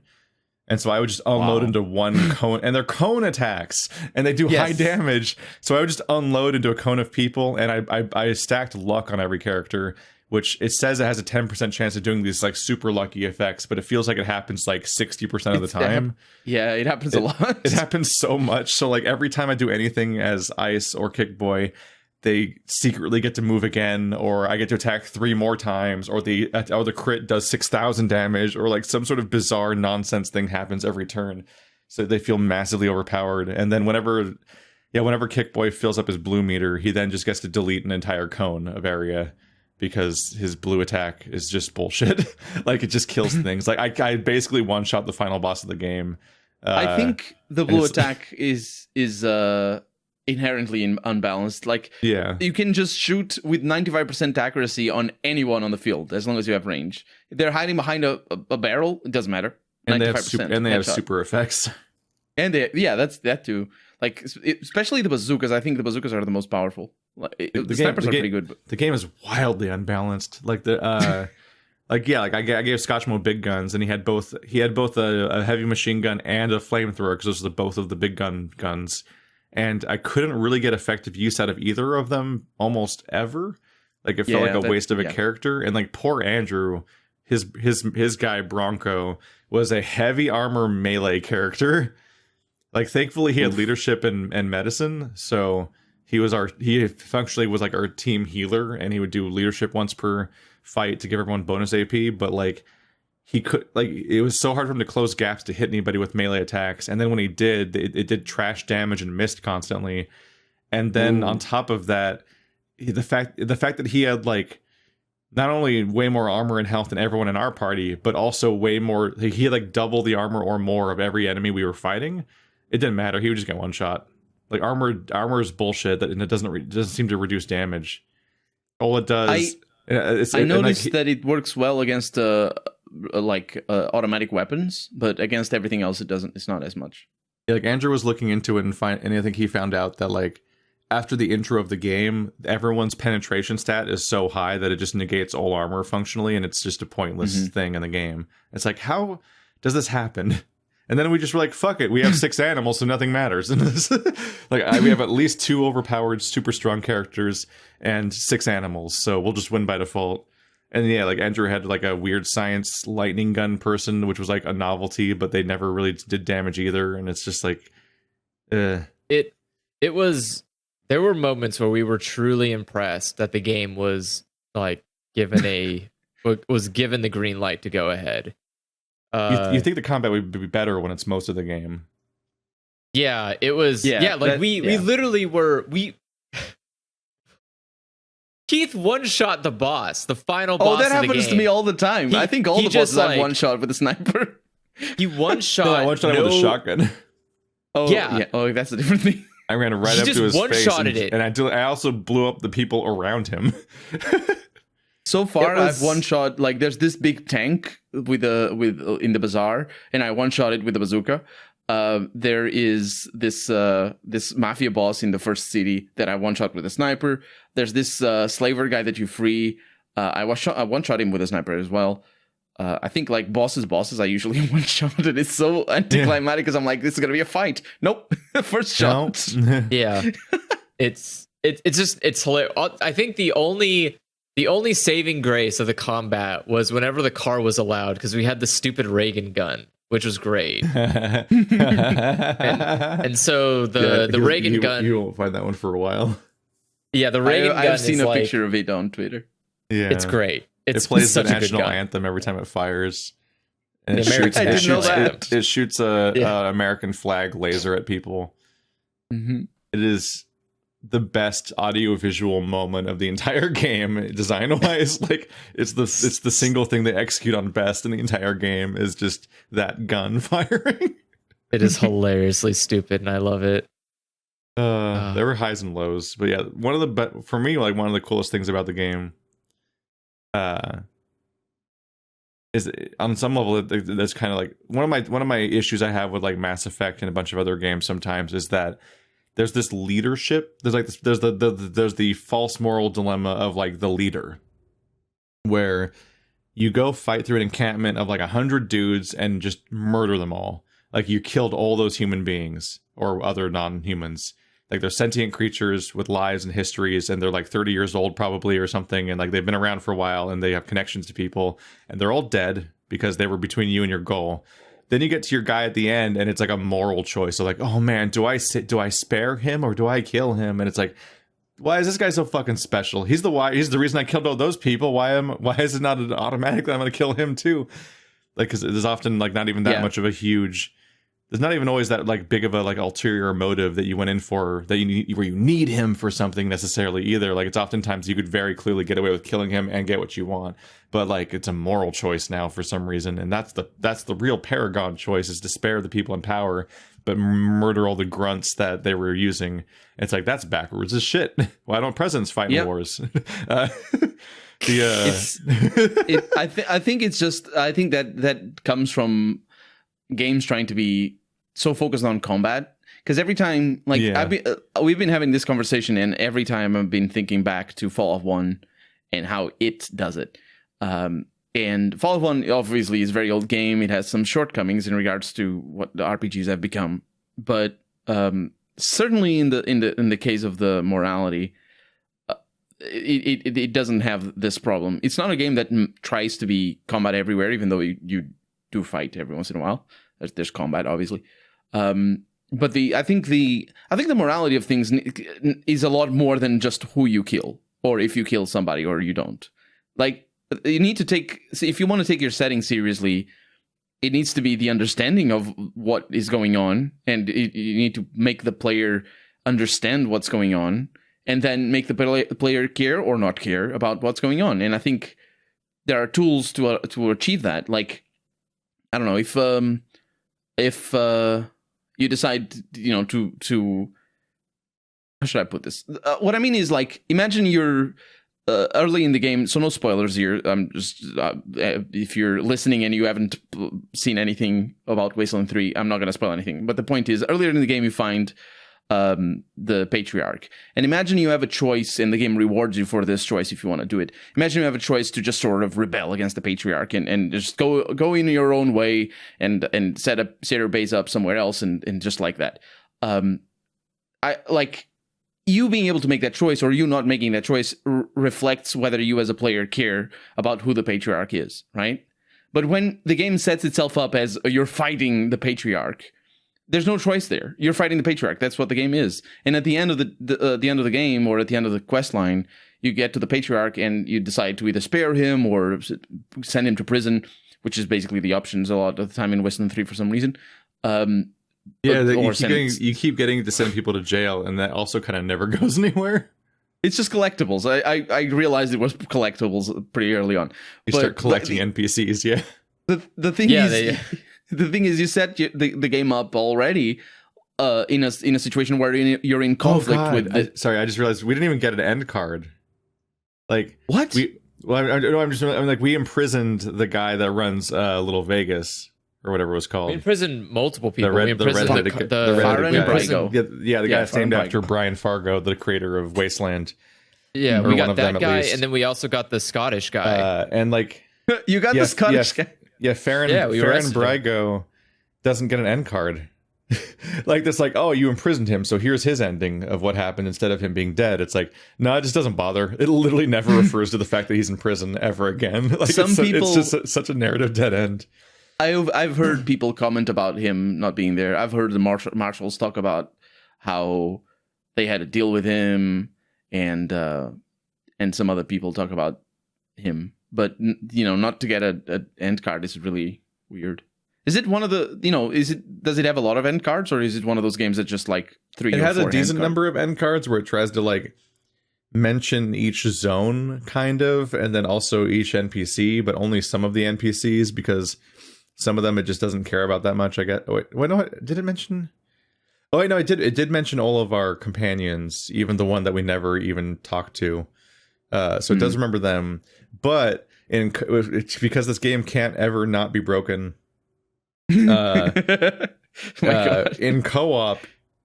And so I would just unload into one cone, and they're cone attacks, and they do high damage. So I would just unload into a cone of people, and I stacked luck on every character, which it says it has a 10% chance of doing these like super lucky effects, but it feels like it happens like 60% of the time. Yeah, it happens a lot. It happens so much. So like every time I do anything as Ice or Kick Boy, they secretly get to move again, or I get to attack 3 more times, or the crit does 6,000 damage, or like some sort of bizarre nonsense thing happens every turn. So they feel massively overpowered. And then whenever Kick Boy fills up his blue meter, he then just gets to delete an entire cone of area, because his blue attack is just bullshit. Like it just kills things. Like I basically one-shot the final boss of the game. I think the blue attack is inherently unbalanced. Like you can just shoot with 95% accuracy on anyone on the field as long as you have range. If they're hiding behind a barrel, it doesn't matter. 95%. And they have super effects. And that's that too. Like especially the bazookas. I think the bazookas are the most powerful. The snipers are pretty good. But the game is wildly unbalanced. Like I gave Scotchmo big guns, and he had both a heavy machine gun and a flamethrower, because those are both of the big guns. And I couldn't really get effective use out of either of them almost ever. Like it felt like a waste of a character. And like poor Andrew, his guy Bronco was a heavy armor melee character. Like thankfully he had leadership and medicine, so he functionally was like our team healer, and he would do leadership once per fight to give everyone bonus AP. But like he could, like, it was so hard for him to close gaps to hit anybody with melee attacks. And then when he did, it did trash damage and missed constantly. And then on top of that, the fact that he had like not only way more armor and health than everyone in our party, but also way more, he had like double the armor or more of every enemy we were fighting. It didn't matter. He would just get one shot. Like armor is bullshit, and it doesn't seem to reduce damage. All it does. I noticed that it works well against automatic weapons, but against everything else it doesn't. It's not as much. Yeah, like Andrew was looking into it and I think he found out that like after the intro of the game, everyone's penetration stat is so high that it just negates all armor functionally, and it's just a pointless thing in the game. It's like, how does this happen? And then we just were like, fuck it, we have 6 animals, so nothing matters. We have at least 2 overpowered, super strong characters and 6 animals, so we'll just win by default. And yeah, like Andrew had like a weird science lightning gun person, which was like a novelty, but they never really did damage either. And it's just like, It was. There were moments where we were truly impressed that the game was like given the green light to go ahead. You think the combat would be better when it's most of the game? Yeah, it was. We literally were. Keith one-shot the boss, the final boss. Oh, that of the happens game. to me all the time. I think all the bosses have one shot with a sniper. He one-shot. I one-shot him with a shotgun. Oh, yeah. Oh, that's a different thing. I ran right up to his face, and I also blew up the people around him. So far, I've one-shot, like, there's this big tank in the bazaar, and I one-shot it with a bazooka. There is this mafia boss in the first city that I one-shot with a sniper. There's this slaver guy that you free. I one-shot him with a sniper as well. I think like bosses, I usually one-shot, and it's so anticlimactic because I'm like, this is gonna be a fight. Nope, first shot. Yeah, it's hilarious. I think the only saving grace of the combat was whenever the car was allowed, because we had the stupid Reagan gun, which was great. and so the Reagan gun, you won't find that one for a while. Yeah, the Reagan gun. I've seen a picture of it on Twitter. Yeah, it's great. It plays the national anthem every time it fires. And it shoots a American flag laser at people. Mm-hmm. It is the best audio-visual moment of the entire game, design-wise. Like it's the single thing they execute on best in the entire game is just that gun firing. It is hilariously stupid, and I love it. There were highs and lows, but yeah, for me, like one of the coolest things about the game. Is on some level that's kind of like one of my issues I have with like Mass Effect and a bunch of other games sometimes is that there's this leadership. There's the false moral dilemma of like the leader, where you go fight through an encampment of like 100 dudes and just murder them all. Like you killed all those human beings or other non-humans. Like they're sentient creatures with lives and histories, and they're like 30 years old probably or something, and like they've been around for a while and they have connections to people, and they're all dead because they were between you and your goal. Then you get to your guy at the end, and it's like a moral choice. So like, oh man, do I spare him or do I kill him? And it's like, why is this guy so fucking special? He's the reason I killed all those people. Why is it not an automatic that I'm gonna kill him too? Like, because there's often like not even that much of a huge. There's not even always that like big of a like ulterior motive that you went in for that you need him for something necessarily either. Like it's oftentimes you could very clearly get away with killing him and get what you want, but like it's a moral choice now for some reason, and that's the real Paragon choice, is to spare the people in power but murder all the grunts that they were using. It's like that's backwards as shit. Why don't presidents fight in wars? I think that comes from games trying to be so focused on combat, because every time like we've been having this conversation, and every time I've been thinking back to Fallout 1 and how it does it. And Fallout 1 obviously is a very old game. It has some shortcomings in regards to what the RPGs have become, but certainly in the case of the morality, it doesn't have this problem. It's not a game that tries to be combat everywhere, even though you do fight every once in a while. There's combat, obviously, but I think the morality of things is a lot more than just who you kill, or if you kill somebody or you don't. Like you need to if you want to take your setting seriously, it needs to be the understanding of what is going on, and you need to make the player understand what's going on, and then make the player care or not care about what's going on. And I think there are tools to achieve that. Like, I don't know, if you decide, to how should I put this? What I mean is, like, imagine you're early in the game, so no spoilers here. Just if you're listening and you haven't seen anything about Wasteland 3, I'm not going to spoil anything. But the point is, earlier in the game, you find the patriarch. And imagine you have a choice, and the game rewards you for this choice if you want to do it. Imagine you have a choice to just sort of rebel against the patriarch and just go in your own way and set your base up somewhere else and just like that. I like you being able to make that choice or you not making that choice reflects whether you as a player care about who the patriarch is, right? But when the game sets itself up as you're fighting the patriarch, there's no choice there. You're fighting the patriarch. That's what the game is. And at the end of the end of the game or at the end of the quest line, you get to the patriarch and you decide to either spare him or send him to prison, which is basically the options a lot of the time in Wasteland 3 for some reason. You keep getting to send people to jail, and that also kind of never goes anywhere. It's just collectibles. I realized it was collectibles pretty early on. You start collecting NPCs, yeah. The thing is, the thing is, you set the game up already in a situation where you're in conflict with. Sorry, I just realized we didn't even get an end card. Like what? We imprisoned the guy that runs Little Vegas. Or whatever it was called. We imprisoned multiple people. The guy that's named after Brian Fargo, the creator of Wasteland. Yeah, we got that guy, and then we also got the Scottish guy. And like you got the Scottish guy. Yeah, Farron Brygo doesn't get an end card. Like this, like, oh, you imprisoned him, so here's his ending of what happened instead of him being dead. It's like, no, it just doesn't bother. It literally never refers to the fact that he's in prison ever again. Like it's just such a narrative dead end. I've heard people comment about him not being there. I've heard the marshals talk about how they had to deal with him, and some other people talk about him. But not to get an end card is really weird. Is it one of the does it have a lot of end cards, or is it one of those games that just like 3 or 4? It has a decent number of end cards where it tries to like mention each zone kind of, and then also each NPC, but only some of the NPCs because some of them it just doesn't care about that much. I get. Wait, no, did it mention? Oh, wait, no, it did. It did mention all of our companions, even the one that we never even talked to. So it does remember them. But it's because this game can't ever not be broken. In co-op,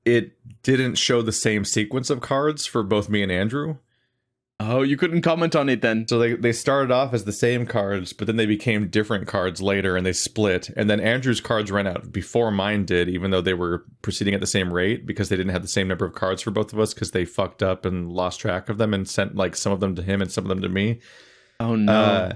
it didn't show the same sequence of cards for both me and Andrew. Oh, you couldn't comment on it then. So they started off as the same cards, but then they became different cards later and they split. And then Andrew's cards ran out before mine did, even though they were proceeding at the same rate because they didn't have the same number of cards for both of us because they fucked up and lost track of them and sent like some of them to him and some of them to me. Oh no.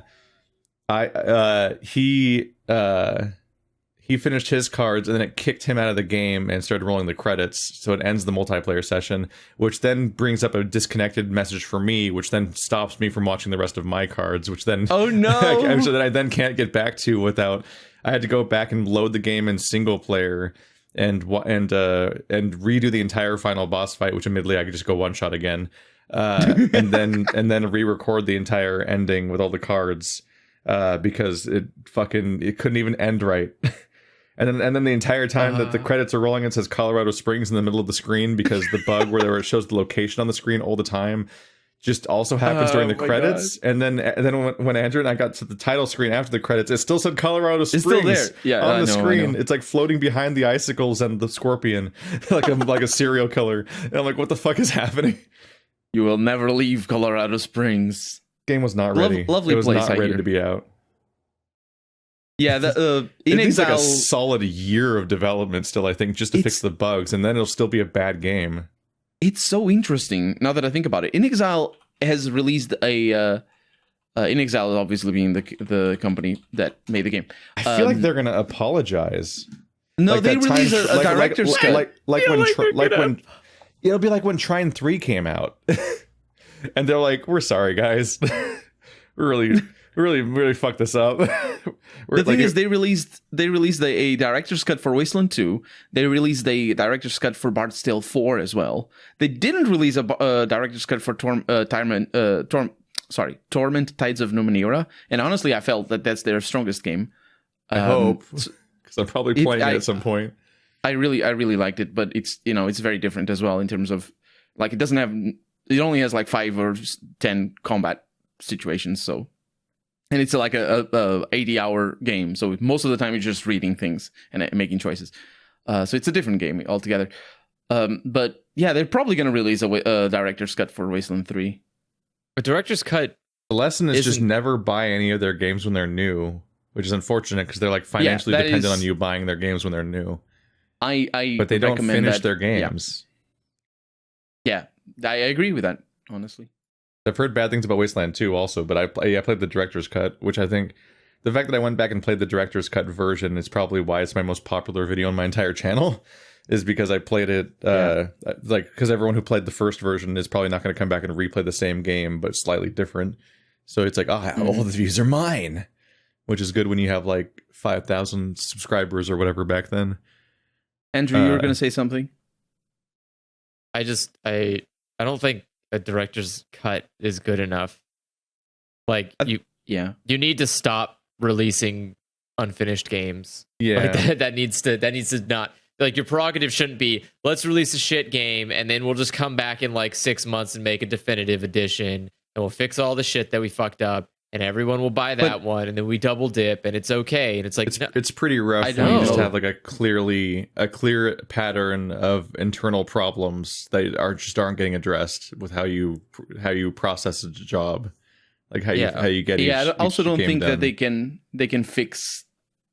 He finished his cards and then it kicked him out of the game and started rolling the credits. So it ends the multiplayer session, which then brings up a disconnected message for me, which then stops me from watching the rest of my cards, which then oh no, so that I then can't get back to without. I had to go back and load the game in single player and redo the entire final boss fight, which admittedly I could just go one shot again, and then re-record the entire ending with all the cards because it couldn't even end right. And then the entire time that the credits are rolling, it says Colorado Springs in the middle of the screen because the bug where it shows the location on the screen all the time just also happens during the credits. God. And then when Andrew and I got to the title screen after the credits, it still said Colorado Springs still there. on the screen. It's like floating behind the icicles and the scorpion, like a serial killer. And I'm like, what the fuck is happening? You will never leave Colorado Springs. Game was not ready. Lovely it was place. Not ready to be out. Yeah, In Exile, like a solid year of development still, I think, just to fix the bugs, and then it'll still be a bad game. It's so interesting now that I think about it. In Exile has released In Exile, obviously being the company that made the game. I feel like they're gonna apologize. No, they released a director's cut. It'll be like when Trine 3 came out, and they're like, "We're sorry, guys. We really fucked this up." The thing is, they released a director's cut for Wasteland 2. They released a director's cut for Bard's Tale 4 as well. They didn't release a director's cut for Torment Tides of Numenera. And honestly, I felt that that's their strongest game. I hope, because I'm probably playing it at some point. I really liked it, but it's it's very different as well in terms of like it only has like 5 or 10 combat situations, so. And it's like a 80-hour game, so most of the time you're just reading things and making choices. So it's a different game altogether. But yeah, they're probably going to release a director's cut for Wasteland 3. A director's cut. The lesson is just Isn't- never buy any of their games when they're new, which is unfortunate because they're like financially that dependent is- on you buying their games when they're new. I But they don't recommend finish that- their games. Yeah, I agree with that, honestly. I've heard bad things about Wasteland 2 also, but I played the director's cut, which I think the fact that I went back and played the director's cut version is probably why it's my most popular video on my entire channel, is because I played it because everyone who played the first version is probably not going to come back and replay the same game, but slightly different. So it's like, all the views are mine, which is good when you have like 5,000 subscribers or whatever back then. Andrew, you were going to say something? I don't think a director's cut is good enough. Like you need to stop releasing unfinished games. Yeah. Like that needs to not, like, your prerogative shouldn't be, let's release a shit game and then we'll just come back in like 6 months and make a definitive edition and we'll fix all the shit that we fucked up and everyone will buy that one and then we double dip and it's okay. And it's like, it's pretty rough when you just have like a clear pattern of internal problems that aren't getting addressed with how you process a job, like how you get I also don't think done. that they can fix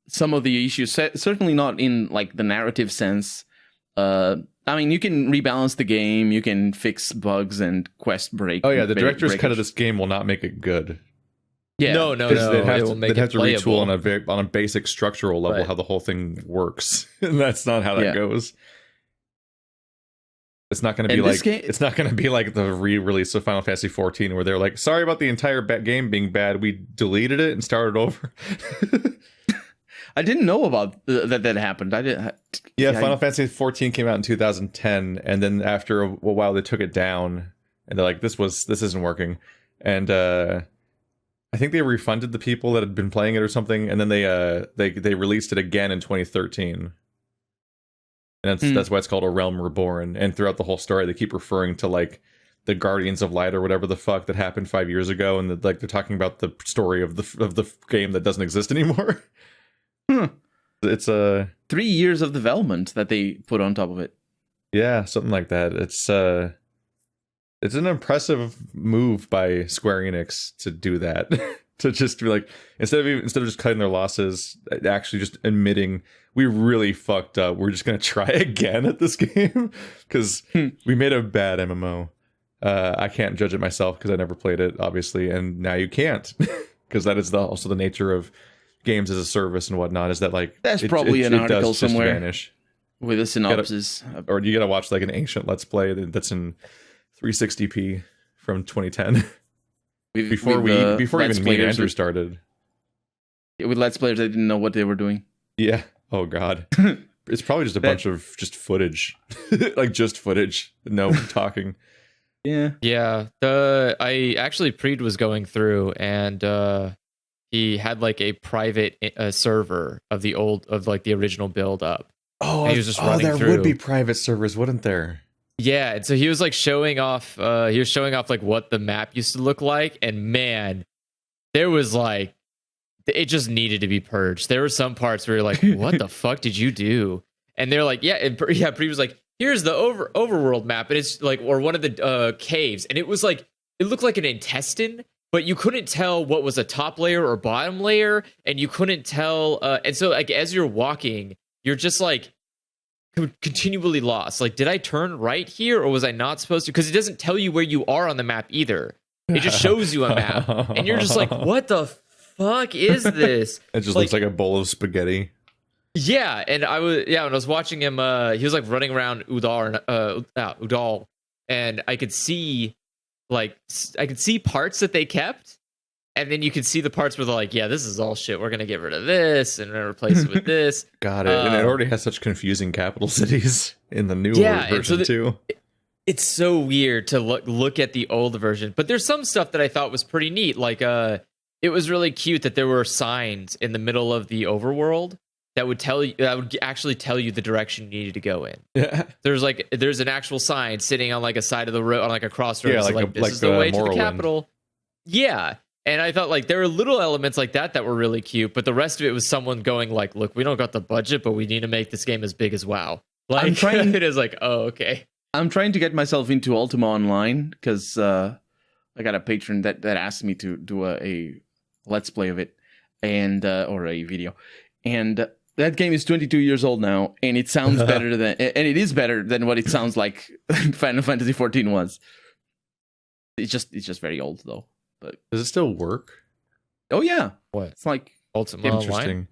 some of the issues. Certainly not in like the narrative sense. I mean, you can rebalance the game, you can fix bugs and quest break. Oh yeah, the director's cut of this game will not make it good. Yeah, no. They'd have to retool playable. on a basic structural level how the whole thing works, and that's not how that goes. It's not going to be like it's not going to be like the re-release of Final Fantasy 14 where they're like, sorry about the entire game being bad, we deleted it and started over. I didn't know about that happened. Final Fantasy 14 came out in 2010, and then after a while they took it down, and they're like, this isn't working, and I think they refunded the people that had been playing it or something, and then they released it again in 2013. And that's why it's called A Realm Reborn. And throughout the whole story, they keep referring to like the Guardians of Light or whatever the fuck that happened 5 years ago, and they're talking about the story of the game that doesn't exist anymore. It's 3 years of development that they put on top of it. Yeah, something like that. It's an impressive move by Square Enix to do that. To just be like, instead of just cutting their losses, actually just admitting we really fucked up. We're just gonna try again at this game because we made a bad MMO. I can't judge it myself because I never played it, obviously, and now you can't because that is also the nature of games as a service and whatnot. Is that like that's probably an article somewhere vanish with a synopsis, or you gotta watch like an ancient Let's Play that's in 360p from 2010. Before even me and Andrew started. With Let's Players, they didn't know what they were doing. Yeah. Oh, God. It's probably just a bunch of just footage. Like, just footage. No talking. Yeah. Yeah. Preed was going through and he had like a private server of the original build up. Oh, and he was just running there through. Would be private servers, wouldn't there? Yeah, and so he was like showing off like what the map used to look like, and man, there was like, it just needed to be purged. There were some parts where you're like, what the fuck did you do? And they're like, Pre was like, here's the overworld map, and it's like, or one of the caves, and it was like, it looked like an intestine, but you couldn't tell what was a top layer or bottom layer, and you couldn't tell, and so like as you're walking, you're just like continually lost. Like, did I turn right here or was I not supposed to? Because it doesn't tell you where you are on the map either. It just shows you a map, and you're just like, what the fuck is this? It just looks like a bowl of spaghetti. Yeah, and when I was watching him, he was like running around Udal, and I could see parts that they kept. And then you can see the parts where they're like, yeah, this is all shit. We're going to get rid of this and replace it with this. Got it. And it already has such confusing capital cities in the new version, too. It's so weird to look at the old version. But there's some stuff that I thought was pretty neat. Like, it was really cute that there were signs in the middle of the overworld that would actually tell you the direction you needed to go in. Yeah. There's an actual sign sitting on like a side of the road, on like a crossroads. Yeah, this is the way to the capital. Yeah. And I thought like there were little elements like that were really cute, but the rest of it was someone going like, look, we don't got the budget, but we need to make this game as big as WoW. Like, I'm trying- it is like, oh, okay. I'm trying to get myself into Ultima Online because I got a patron that asked me to do a let's play of it and or a video, and that game is 22 years old now, and it sounds better than, and it is better than what it sounds like Final Fantasy 14 was. It's just very old though. But Does it still work? oh yeah, What? it's like Ultima Online? Interesting.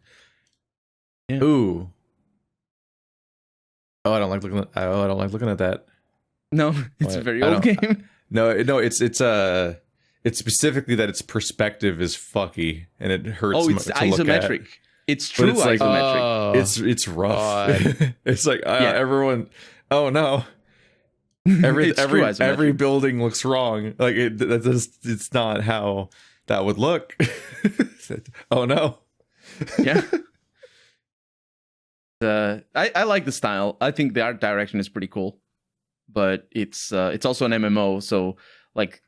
Yeah. Ooh. Oh, I don't like looking at that. no, it's a What? very I old don't- game. No, it's specifically that its perspective is fucky and it hurts. Oh, it's to look at. isometric. It's true it's like- isometric. Oh, It's rough. God. It's like Yeah. everyone. Oh no! Every It's true isometric. every building looks wrong. Like it's not how that would look. Oh no! Yeah. I like the style. I think the art direction is pretty cool, but it's also an MMO, so like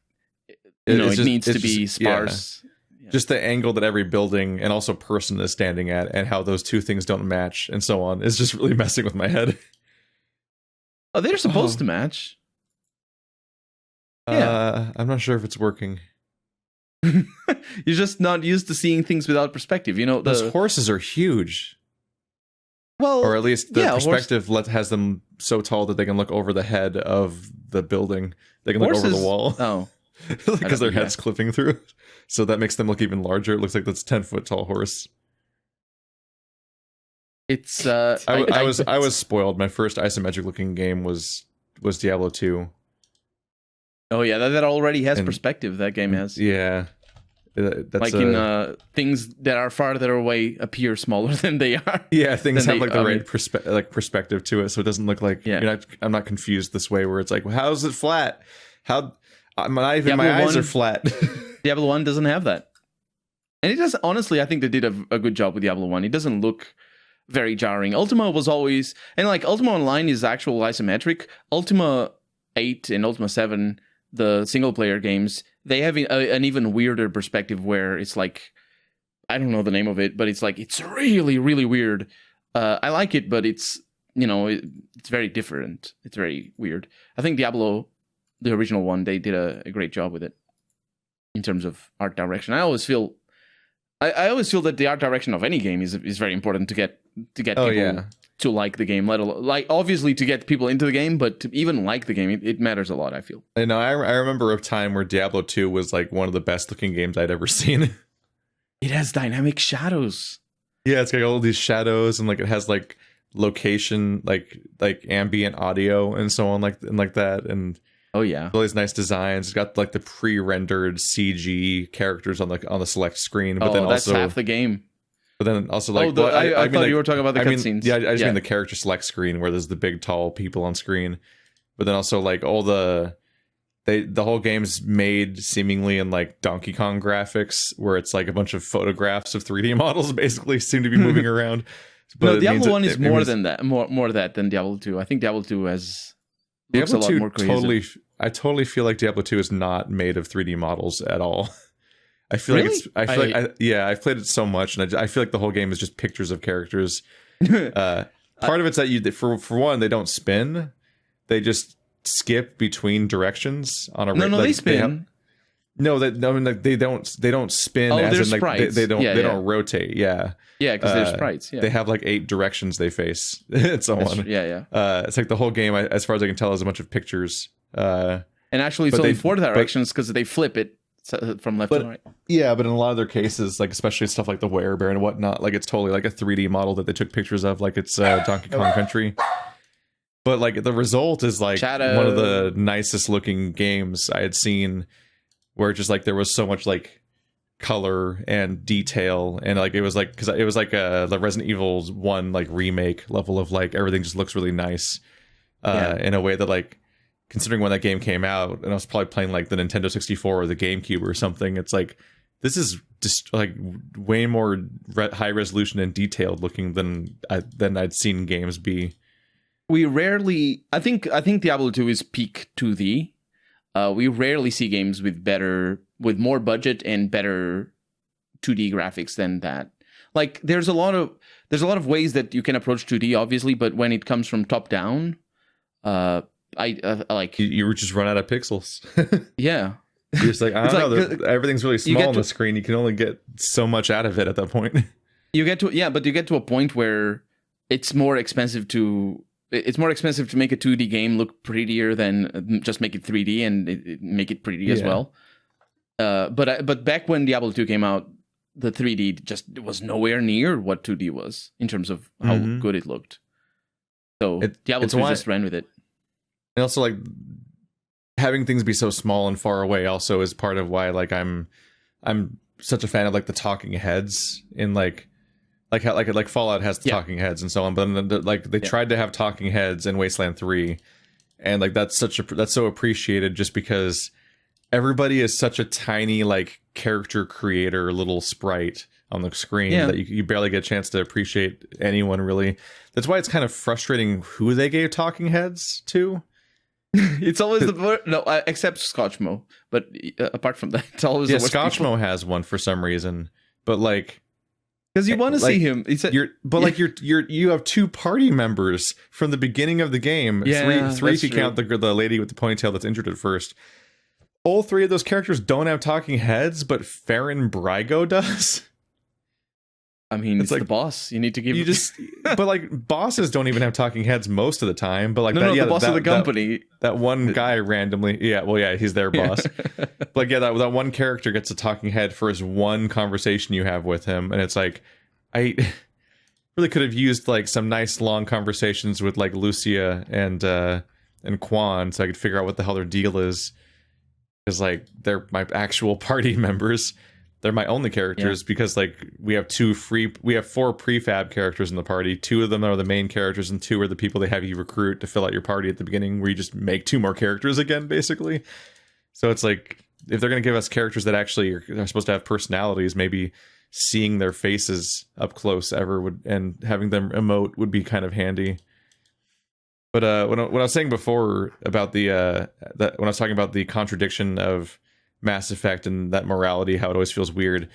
It's it just- needs to it's be just- yeah. sparse. Just the angle that every building and also person is standing at, and how those two things don't match, and so on, is just really messing with my head. Oh, they're supposed to match. I'm not sure if it's working. You're just not used to seeing things without perspective. You know, Those horses are huge, well, or at least the yeah, perspective has them so tall that they can look over the head of the building. They can look over the horses- wall Oh, because their yeah. head's clipping through. So that makes them look even larger. It looks like that's 10-foot tall horse. it's I was spoiled. My first isometric looking game was Diablo 2. Oh yeah, that already has And- perspective. That game has. Yeah, that's Like in things that are farther away appear smaller than they are. yeah, things then have they- like the I right mean- perspective to it, so it doesn't look like Yeah. I'm not confused this way where it's like, well, how is it flat? How not even Diablo my eyes 1 are flat. Diablo 1 doesn't have that. And it does, honestly, I think they did a good job with Diablo 1. It doesn't look very jarring. Ultima was always, and like Ultima Online is actual isometric. Ultima 8 and Ultima 7, the single player games, they have an even weirder perspective where it's like, I don't know the name of it, but it's like, it's really, really weird. I like it, but it's, it's very different. It's very weird. I think Diablo, the original one, they did a great job with it in terms of art direction. I always feel that the art direction of any game is very important to get Oh, people yeah. to like the game. Let alone, like, obviously to get people into the game, but to even like the game, it matters a lot, I feel. I know. I remember a time where Diablo 2 was like one of the best looking games I'd ever seen. It has dynamic shadows. Yeah, it's got all these shadows and like it has like location, like ambient audio and so on, like that, and Oh yeah. all these nice designs. It's got like the pre-rendered CG characters on the select screen, but then that's also half the game. but then also like I mean, thought like, you were talking about the I mean, cutscenes. yeah, I just mean the character select screen where there's the big tall people on screen, but then also like all the whole game's made seemingly in like Donkey Kong graphics, where it's like a bunch of photographs of 3D models basically seem to be moving around. But No, it means Diablo 1 is it more means- than that. More that than Diablo 2. I think Diablo 2 looks a Diablo lot 2 more cohesive. I totally feel like Diablo 2 is not made of 3D models at all. I feel Really? like I've played it so much, and I feel like the whole game is just pictures of characters. Part of it's that for one, they don't spin; they just skip between directions on a. No, like, they spin. They don't spin. Oh, as they're in, like sprites. they don't Yeah, they yeah. don't rotate. Yeah, Yeah, because they're sprites. Yeah. they have like 8 directions they face, and so That's on. true. Yeah. It's like the whole game, as far as I can tell, is a bunch of pictures. And actually, it's But only they- 4 directions because they flip it from left But- to right. Yeah, but in a lot of their cases, like especially stuff like the werebear and whatnot, like it's totally like a 3D model that they took pictures of, like it's Donkey Kong Country. But like the result is like Shadow. one of the nicest looking games I had seen, where just like there was so much like color and detail, and like it was like because it was like the Resident Evil 1 like remake level of like everything just looks really nice in a way that like. Considering when that game came out, and I was probably playing like the Nintendo 64 or the GameCube or something, it's like this is just like way more high resolution and detailed looking than I'd seen games be. We rarely. I think Diablo 2 is peak 2D. We rarely see games with more budget and better 2D graphics than that. Like there's a lot of there's a lot of ways that you can approach 2D, obviously, but when it comes from top down, I like you just run out of pixels. yeah. You're just like, I It's don't like, know, everything's really small on to- the screen. You can only get so much out of it at that point. You get to a point where it's more expensive to make a 2D game look prettier than just make it 3D and make it pretty as well. But back when Diablo 2 came out, the 3D just was nowhere near what 2D was in terms of how good it looked. So Diablo 2 just ran with it. And also, like, having things be so small and far away also is part of why, like, I'm such a fan of, like, the talking heads in how Fallout has the talking heads and so on, but then they tried to have talking heads in Wasteland 3, and like that's so appreciated just because everybody is such a tiny like character creator little sprite on the screen that you barely get a chance to appreciate anyone really. That's why it's kind of frustrating who they gave talking heads to. It's always except Scotchmo, but apart from that, it's always Scotchmo has one for some reason, but like. Because you want to see him. You have two party members from the beginning of the game. Three if you count the lady with the ponytail that's injured at first. All three of those characters don't have talking heads, but Farron Brygo does. I mean, it's like the boss. You need to give. But like bosses don't even have talking heads most of the time. But like the boss of the company. That one guy randomly, he's their boss. Like that one character gets a talking head for his one conversation you have with him, and it's like, I really could have used like some nice long conversations with like Lucia and Quan, so I could figure out what the hell their deal is, because like they're my actual party members. They're my only characters because like we have four prefab characters in the party. 2 of them are the main characters and 2 are the people they have you recruit to fill out your party at the beginning, where you just make 2 more characters again, basically. So it's like, if they're going to give us characters that actually are supposed to have personalities, maybe seeing their faces up close and having them emote would be kind of handy. But when I was saying before about when I was talking about the contradiction of Mass Effect and that morality, how it always feels weird,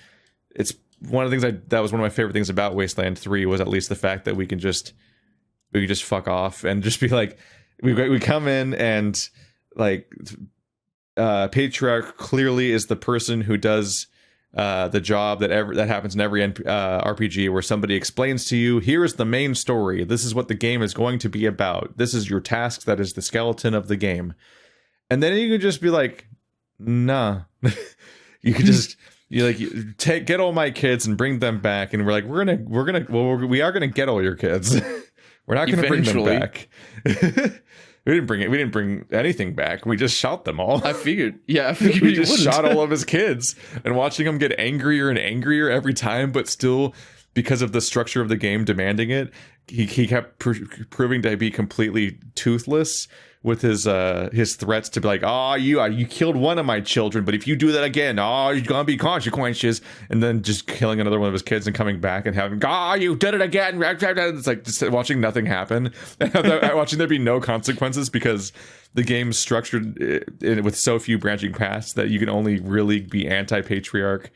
it's one of the things that was one of my favorite things about Wasteland 3 was at least the fact that we could just fuck off and just be like, we come in and like Patriarch clearly is the person who does the job that happens in every RPG, where somebody explains to you, here is the main story, this is what the game is going to be about, this is your task, that is the skeleton of the game. And then you can just be like, nah. You could just get all my kids and bring them back, and we are gonna get all your kids. We're not gonna bring them back. We didn't bring anything back. We just shot them all. I figured we just shot all of his kids, and watching him get angrier and angrier every time, but still, because of the structure of the game demanding it, he kept proving to be completely toothless with his threats to be like, you killed one of my children, but if you do that again, you're gonna be consequences, and then just killing another one of his kids and coming back and having, you did it again. It's like just watching nothing happen, watching there be no consequences, because the game's structured with so few branching paths that you can only really be anti-patriarch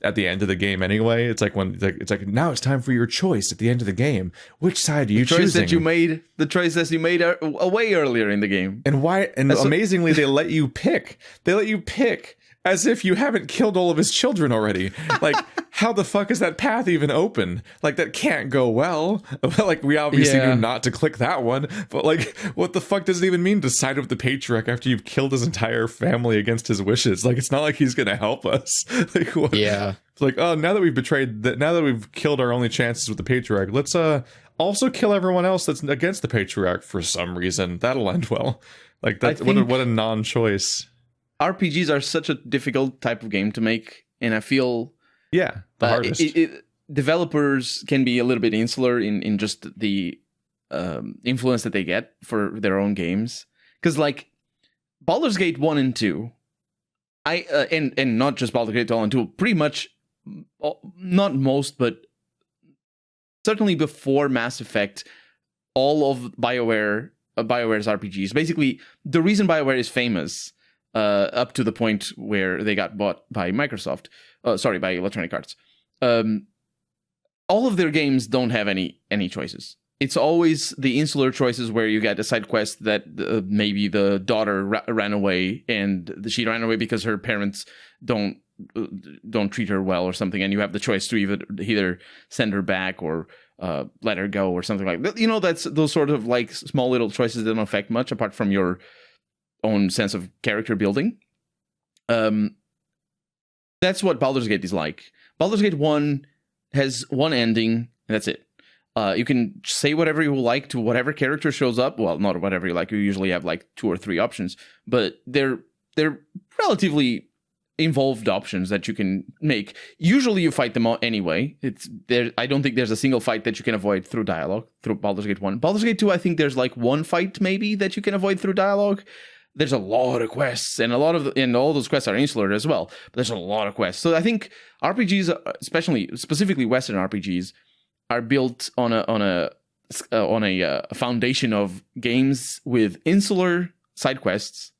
at the end of the game anyway. It's like now it's time for your choice at the end of the game. Which side are you choosing? The choice that you made way earlier in the game. And why? And amazingly, they let you pick. They let you pick as if you haven't killed all of his children already. Like, how the fuck is that path even open? Like, that can't go well. Like, we obviously knew not to click that one, but like, what the fuck does it even mean to side with the Patriarch after you've killed his entire family against his wishes? Like, it's not like he's gonna help us. Like, what? Yeah. It's like, now that we've killed our only chances with the Patriarch, let's also kill everyone else that's against the Patriarch for some reason. That'll end well. Like, that's what a non-choice. RPGs are such a difficult type of game to make, and I feel the hardest. Developers can be a little bit insular in just the influence that they get for their own games, because like Baldur's Gate 1 and 2, and not just Baldur's Gate 1 and 2, pretty much, not most, but certainly before Mass Effect, all of BioWare's RPGs, basically the reason BioWare is famous, up to the point where they got bought by Microsoft, by Electronic Arts, all of their games don't have any choices. It's always the insular choices where you get a side quest that maybe the daughter ran away, and she ran away because her parents don't treat her well or something, and you have the choice to either send her back or let her go or something like that. That's those sort of like small little choices that don't affect much apart from your own sense of character building. That's what Baldur's Gate is like. Baldur's Gate 1 has one ending, and that's it. You can say whatever you like to whatever character shows up. Well, not whatever you like. You usually have like 2 or 3 options, but they're relatively involved options that you can make. Usually you fight them all anyway. I don't think there's a single fight that you can avoid through dialogue through Baldur's Gate 1. Baldur's Gate 2, I think there's like one fight maybe that you can avoid through dialogue. There's a lot of quests, and and all those quests are insular as well. But there's a lot of quests. So I think RPGs, specifically Western RPGs, are built on a foundation of games with insular side quests,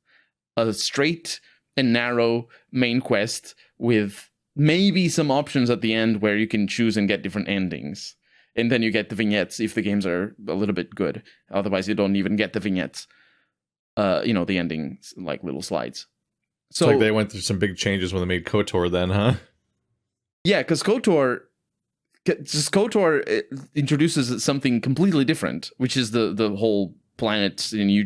a straight and narrow main quest with maybe some options at the end where you can choose and get different endings. And then you get the vignettes if the games are a little bit good. Otherwise, you don't even get the vignettes. The endings, like little slides. So it's like they went through some big changes when they made KOTOR then, huh? Yeah, because KOTOR introduces something completely different, which is the whole planet, and you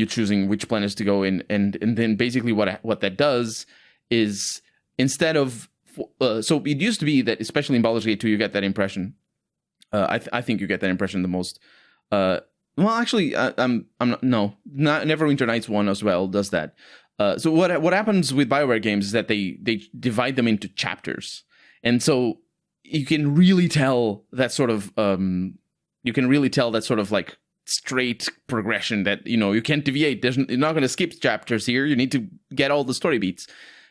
choosing which planets to go in, and then basically what that does is instead of so it used to be that, especially in Baldur's Gate 2, you get that impression. I think you get that impression the most. Well, actually, I'm not. No, Neverwinter Nights 1 as well does that. So what happens with BioWare games is that they divide them into chapters, and so you can really tell that sort of like straight progression that you can't deviate. You're not going to skip chapters here. You need to get all the story beats,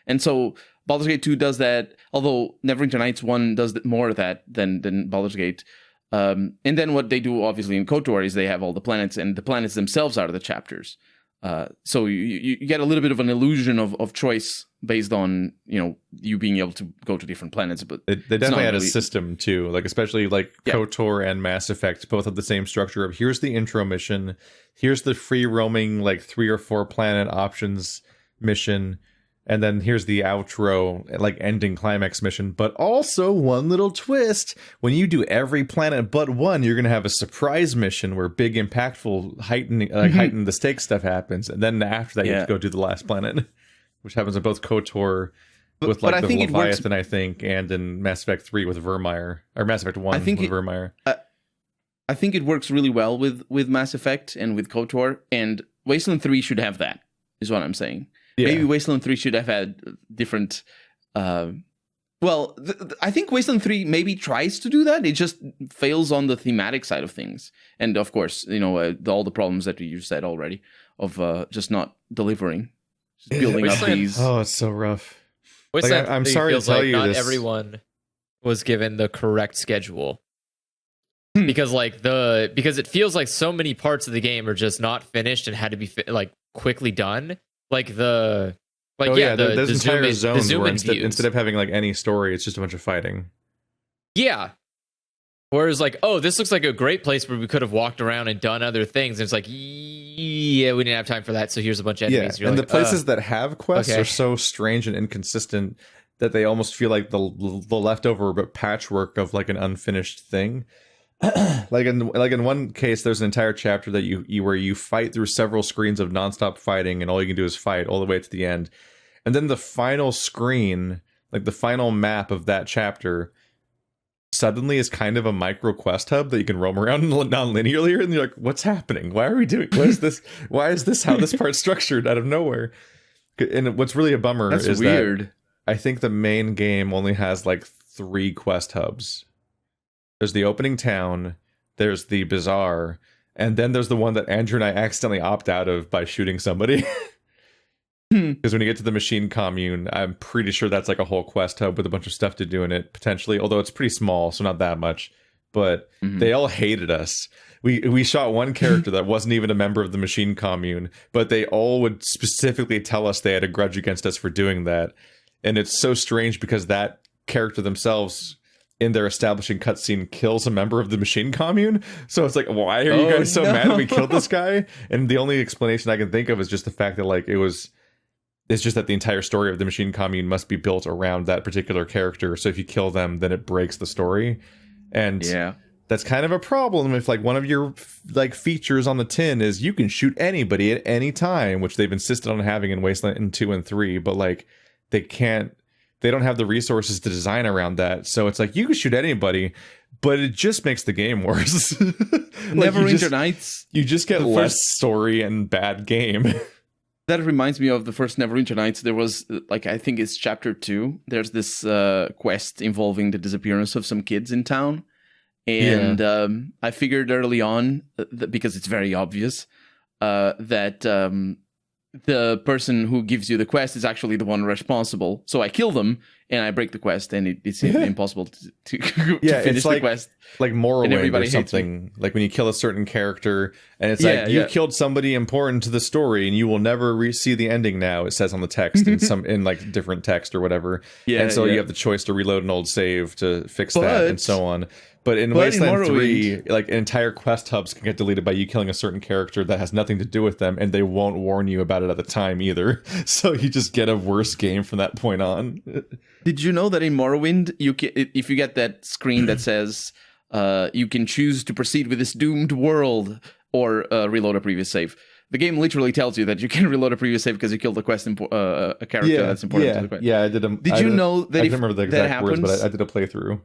and so Baldur's Gate 2 does that. Although Neverwinter Nights 1 does more of that than Baldur's Gate. And then what they do, obviously, in KOTOR is they have all the planets, and the planets themselves are the chapters. So you get a little bit of an illusion of choice based on you being able to go to different planets. But they definitely had a system too, like especially like KOTOR and Mass Effect both have the same structure of here's the intro mission, here's the free roaming like 3 or 4 planet options mission. And then here's the outro, like ending climax mission. But also one little twist: when you do every planet but one, you're gonna have a surprise mission where big, impactful, heighten the stakes stuff happens. And then after that, you have to go do the last planet, which happens in both KOTOR with like the Leviathan, I think, and in Mass Effect 3 with Vermeer, or Mass Effect 1 with Vermeer. I think it works really well with Mass Effect and with KOTOR, and Wasteland 3 should have that. Is what I'm saying. Yeah. Maybe Wasteland 3 should have had different... I think Wasteland 3 maybe tries to do that. It just fails on the thematic side of things. And of course, all the problems that you said already of just not delivering. Just building up these... Oh, it's so rough. Wasteland I'm sorry to tell you not this. everyone was given the correct schedule. Because because it feels like so many parts of the game are just not finished and had to be quickly done. There's entire zones where instead of having like any story, it's just a bunch of fighting. Yeah. Whereas this looks like a great place where we could have walked around and done other things. And it's like, yeah, we didn't have time for that. So here's a bunch of enemies. Yeah, and the places that have quests are so strange and inconsistent that they almost feel like the leftover but patchwork of like an unfinished thing. like in one case, there's an entire chapter that where you fight through several screens of nonstop fighting, and all you can do is fight all the way to the end. And then the final screen, like the final map of that chapter, suddenly is kind of a micro quest hub that you can roam around non-linearly, and you're like, what's happening? Why are we doing? What is this? Why is this how this part's structured out of nowhere? And what's really a bummer is weird. That I think the main game only has like 3 quest hubs. There's the opening town, there's the bazaar, and then there's the one that Andrew and I accidentally opt out of by shooting somebody. Because when you get to the machine commune, I'm pretty sure that's like a whole quest hub with a bunch of stuff to do in it, potentially. Although it's pretty small, so not that much. But they all hated us. We shot one character that wasn't even a member of the machine commune, but they all would specifically tell us they had a grudge against us for doing that. And it's so strange because that character themselves in their establishing cutscene kills a member of the machine commune. So it's like, why are you guys so mad that we killed this guy? And the only explanation I can think of is just the fact that like it's just that the entire story of the machine commune must be built around that particular character. So if you kill them, then it breaks the story. And that's kind of a problem if like one of your like features on the tin is you can shoot anybody at any time, which they've insisted on having in Wasteland in 2 and 3, but like they don't have the resources to design around that. So it's like you can shoot anybody, but it just makes the game worse. Like Neverwinter Nights. You just get less story and bad game. That reminds me of the first Neverwinter Nights. There was, like, I think it's chapter 2. There's this quest involving the disappearance of some kids in town. And I figured early on, because it's very obvious, that the person who gives you the quest is actually the one responsible. So I kill them and I break the quest, and it's impossible to finish the quest. Like Morrowind or something. Like when you kill a certain character, and it's like you killed somebody important to the story, and you will never see the ending now. It says on the text in like different text or whatever. And so you have the choice to reload an old save to fix that and so on. But in Wasteland 3, like entire quest hubs can get deleted by you killing a certain character that has nothing to do with them, and they won't warn you about it at the time either. So you just get a worse game from that point on. Did you know that in Morrowind, if you get that screen that says you can choose to proceed with this doomed world or reload a previous save, the game literally tells you that you can reload a previous save because you killed a character that's important to the quest. Yeah, I did. Did you know that I don't remember the exact words, but I did a playthrough.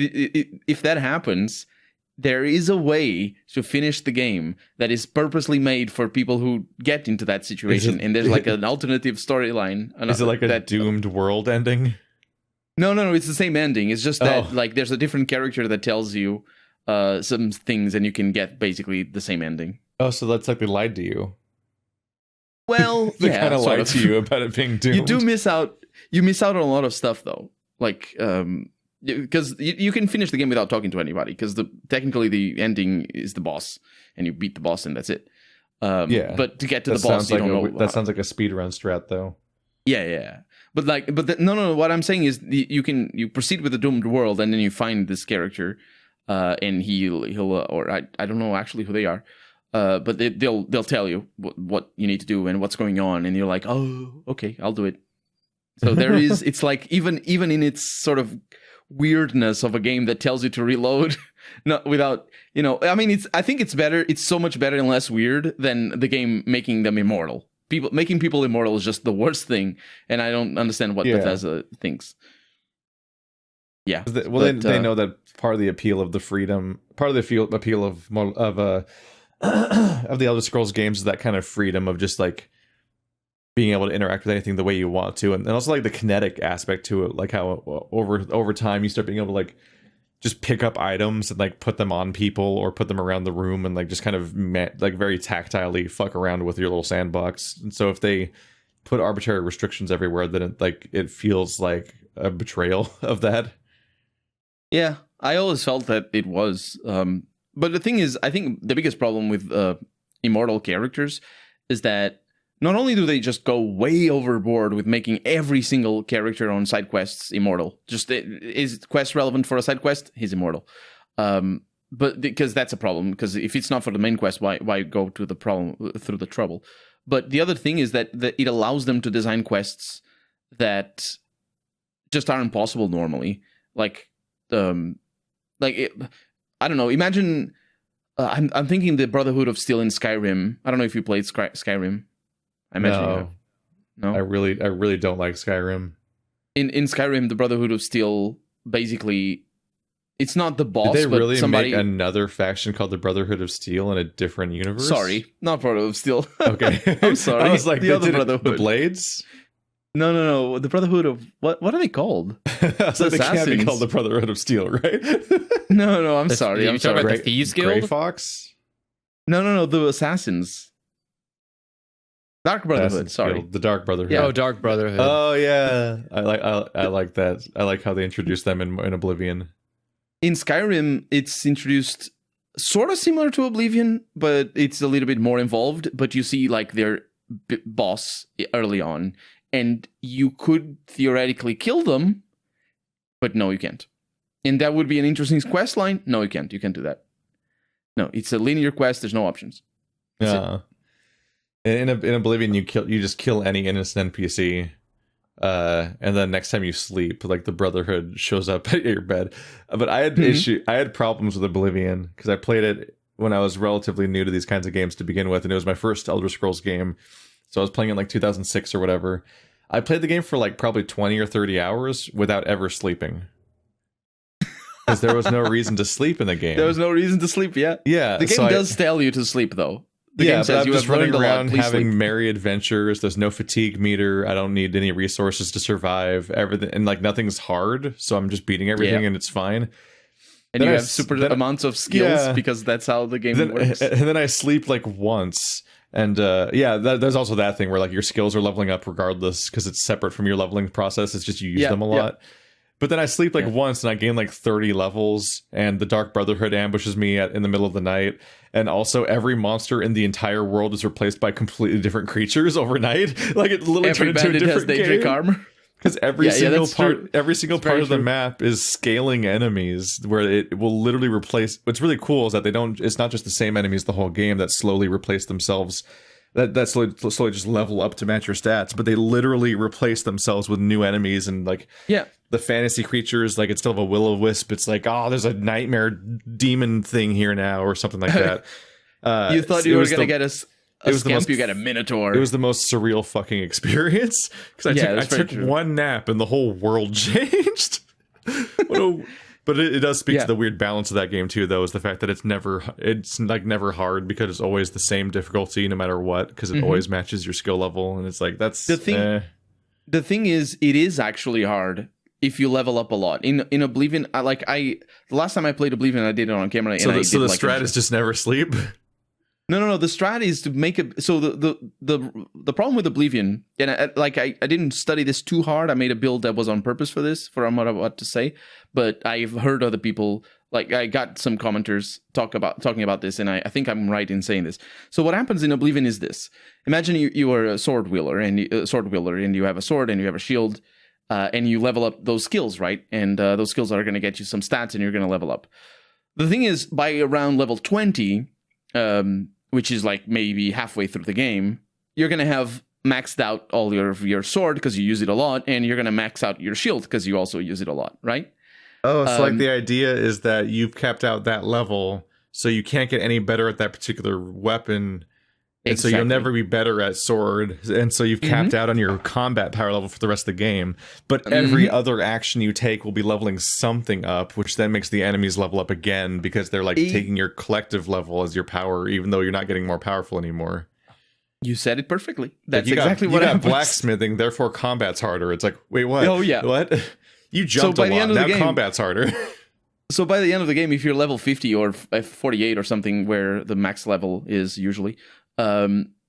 If that happens, there is a way to finish the game that is purposely made for people who get into that situation, and there's like an alternative storyline. Is it like a doomed world ending? No, it's the same ending. It's just that like there's a different character that tells you some things, and you can get basically the same ending. Oh, so that's like they lied to you. Well, they kind of lied to you about it being doomed. You do miss out. You miss out on a lot of stuff, though. Like, because you can finish the game without talking to anybody, because technically the ending is the boss, and you beat the boss, and that's it. But to get to the boss, you don't know. That sounds like a speedrun strat, though. Yeah. But no. What I'm saying is you proceed with the doomed world, and then you find this character, and he'll or I don't know actually who they are. But they'll tell you what you need to do and what's going on, and you're like, oh, okay, I'll do it. So there is, it's like even in its sort of weirdness of a game that tells you to reload, not without, I mean, I think it's better. It's so much better and less weird than the game making them immortal. Making people immortal is just the worst thing, and I don't understand what Bethesda thinks. Yeah, they know that part of the appeal of the freedom, part of the appeal of the Elder Scrolls games is that kind of freedom of just like being able to interact with anything the way you want to, and also like the kinetic aspect to it, like how over time you start being able to like just pick up items and like put them on people or put them around the room and like just kind of like very tactilely fuck around with your little sandbox. And so if they put arbitrary restrictions everywhere, then it feels like a betrayal of that. Yeah, I always felt that it was. But the thing is, I think the biggest problem with immortal characters is that not only do they just go way overboard with making every single character on side quests immortal, just is quest relevant for a side quest? He's immortal. But because that's a problem, because if it's not for the main quest, why go to the problem through the trouble? But the other thing is that it allows them to design quests that just aren't possible normally. I don't know. Imagine I'm thinking the Brotherhood of Steel in Skyrim. I don't know if you played Skyrim. I imagine you have. No, I really don't like Skyrim. In Skyrim, the Brotherhood of Steel basically, it's not the boss. Did they really but somebody make another faction called the Brotherhood of Steel in a different universe? Sorry, not Brotherhood of Steel. Okay, I'm sorry. I was like, the other Brotherhood. The Blades. No. The Brotherhood of what are they called? So they can't be called the Brotherhood of Steel, right? No. I'm sorry. I'm sorry. About the Thieves Guild? Grey Fox. No. The Assassins. Dark Brotherhood. Sorry, Guild, the Dark Brotherhood. Yeah. Oh, Dark Brotherhood. Oh yeah, I like that. I like how they introduced them in Oblivion. In Skyrim, it's introduced sort of similar to Oblivion, but it's a little bit more involved. But you see like their boss early on, and you could theoretically kill them, but no, you can't. And that would be an interesting quest line. No, you can't. You can't do that. No, it's a linear quest. There's no options. Yeah. In Oblivion, you just kill any innocent NPC, and then next time you sleep, like the Brotherhood shows up at your bed. But I had problems with Oblivion because I played it when I was relatively new to these kinds of games to begin with, and it was my first Elder Scrolls game. So I was playing in like 2006 or whatever. I played the game for like probably 20 or 30 hours without ever sleeping. Because there was no reason to sleep in the game. There was no reason to sleep, yeah. Yeah. The game does tell you to sleep, though. The game says but I'm you just have running around having sleep. merry adventures. There's no fatigue meter. I don't need any resources to survive. Everything, and like nothing's hard, so I'm just beating everything and it's fine. And then you have super amounts of skills because that's how the game works. And then I sleep like once. And there's also that thing where like your skills are leveling up regardless because it's separate from your leveling process. It's just you use them a lot. But then I sleep like once and I gain like 30 levels, and the Dark Brotherhood ambushes me in the middle of the night. And also every monster in the entire world is replaced by completely different creatures overnight. Like it literally turned into a different game. Armor. Because every single part of the map is scaling enemies where it will literally replace. What's really cool is that it's not just the same enemies the whole game that slowly replace themselves. That slowly just level up to match your stats, but they literally replace themselves with new enemies and like the fantasy creatures. Like instead of a will-o-wisp, it's like, oh, there's a nightmare demon thing here now or something like that. You thought you were gonna get a scamp, you get a minotaur. It was the most surreal fucking experience because I took one nap and the whole world changed. But it does speak to the weird balance of that game too, though, is the fact that it's never hard because it's always the same difficulty no matter what, because it always matches your skill level, and it's like that's the thing. The thing is, it is actually hard if you level up a lot. In Oblivion, the last time I played Oblivion, I did it on camera. So the strat is just never sleep. No. The strat is to make it. So the problem with Oblivion, and I didn't study this too hard. I made a build that was on purpose for this, for what I'm about to say. But I've heard other people, like I got some commenters talking about this, and I think I'm right in saying this. So what happens in Oblivion is this: imagine you are a sword wielder, and you have a sword and you have a shield, and you level up those skills, right? And those skills are going to get you some stats, and you're going to level up. The thing is, by around level 20. Which is like maybe halfway through the game, you're going to have maxed out all your sword because you use it a lot, and you're going to max out your shield because you also use it a lot, right? Oh, so like the idea is that you've capped out that level, so you can't get any better at that particular weapon, and so you'll never be better at sword, and so you've capped out on your combat power level for the rest of the game. But every other action you take will be leveling something up, which then makes the enemies level up again because they're like taking your collective level as your power, even though you're not getting more powerful anymore. You said it perfectly. That's like exactly what happens. Blacksmithing, therefore combat's harder. It's like, wait, what? Oh yeah, what? You jumped a lot. Now combat's harder. So by the end of the game, if you're level 50 or 48 or something, where the max level is usually.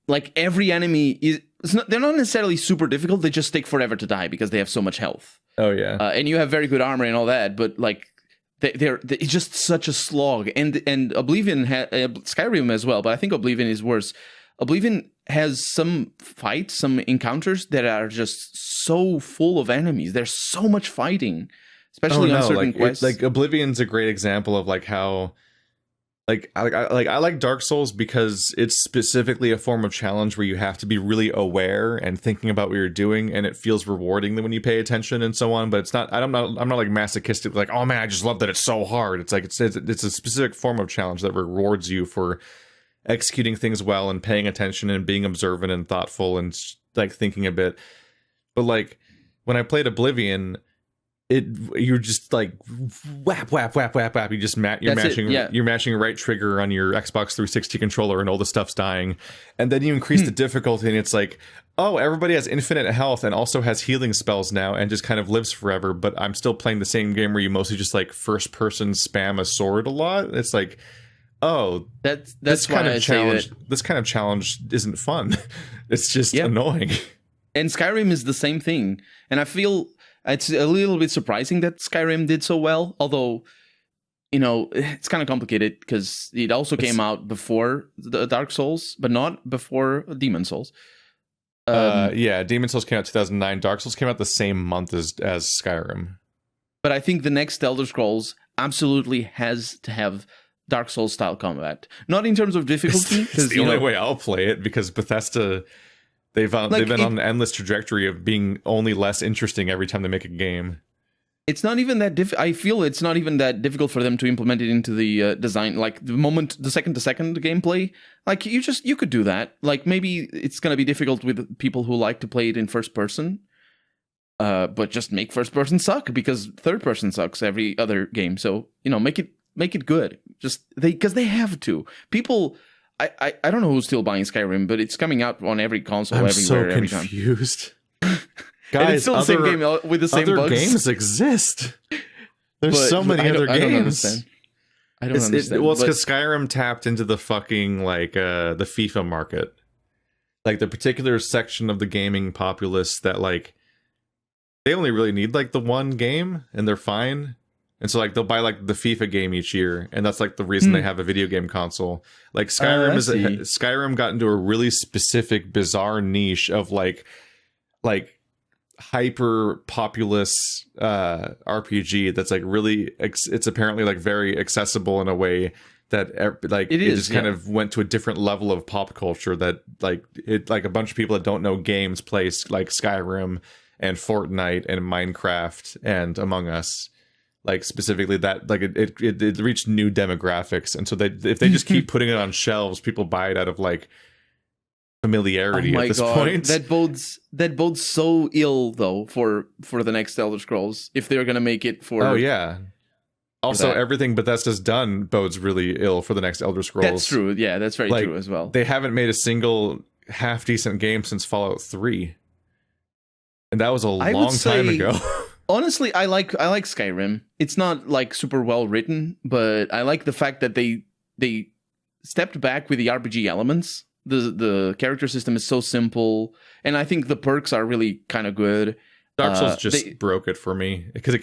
Like every enemy they're not necessarily super difficult. They just take forever to die because they have so much health. Oh yeah, and you have very good armor and all that. But like it's just such a slog. And Oblivion Skyrim as well. But I think Oblivion is worse. Oblivion has some fights, some encounters that are just so full of enemies. There's so much fighting, especially on certain quests. Like Oblivion's a great example of like how. I like Dark Souls because it's specifically a form of challenge where you have to be really aware and thinking about what you're doing, and it feels rewarding when you pay attention and so on. But it's not. I'm not like masochistic. Like, oh man, I just love that it's so hard. It's like it's a specific form of challenge that rewards you for executing things well and paying attention and being observant and thoughtful and like thinking a bit. But like when I played Oblivion. You're just like whap. You just you're mashing right trigger on your Xbox 360 controller, and all the stuff's dying. And then you increase the difficulty, and it's like, oh, everybody has infinite health and also has healing spells now, and just kind of lives forever. But I'm still playing the same game where you mostly just like first person spam a sword a lot. It's like, oh, that's this kind of challenge. This kind of challenge isn't fun. It's just annoying. And Skyrim is the same thing, and I feel. It's a little bit surprising that Skyrim did so well, although, it's kind of complicated because it also came out before the Dark Souls, but not before Demon Souls. Demon Souls came out 2009. Dark Souls came out the same month as Skyrim. But I think the next Elder Scrolls absolutely has to have Dark Souls style combat. Not in terms of difficulty, It's the only way I'll play it, because Bethesda, they've been on an endless trajectory of being only less interesting every time they make a game. It's not even that I feel it's not even that difficult for them to implement it into the design. Like the second to second gameplay, like you could do that. Like maybe it's gonna be difficult with people who like to play it in first person, but just make first person suck, because third person sucks every other game. So make it good. Just because they have to. People, I don't know who's still buying Skyrim, but it's coming out on every console everywhere every time. I'm so confused. Guys, and it's still the same game with the same other bugs. games exist. There's so many other games. I don't understand. Well, it's because Skyrim tapped into the fucking like the FIFA market, like the particular section of the gaming populace that like they only really need like the one game and they're fine. And so like they'll buy like the FIFA game each year, and that's like the reason they have a video game console. Like Skyrim got into a really specific, bizarre niche of like hyper populous RPG that's like really it's apparently like very accessible in a way that like it just kind of went to a different level of pop culture that like a bunch of people that don't know games play like Skyrim and Fortnite and Minecraft and Among Us. Like specifically that like it reached new demographics, and so if they just keep putting it on shelves, people buy it out of like familiarity at this point. That bodes so ill though for the next Elder Scrolls if they're gonna make it for. Oh yeah. Also, everything Bethesda's done bodes really ill for the next Elder Scrolls. That's true. Yeah, that's very true as well. They haven't made a single half decent game since Fallout 3, and that was a long time ago. Honestly, I like Skyrim. It's not like super well written, but I like the fact that they stepped back with the RPG elements. The character system is so simple, and I think the perks are really kind of good. Dark Souls just broke it for me because it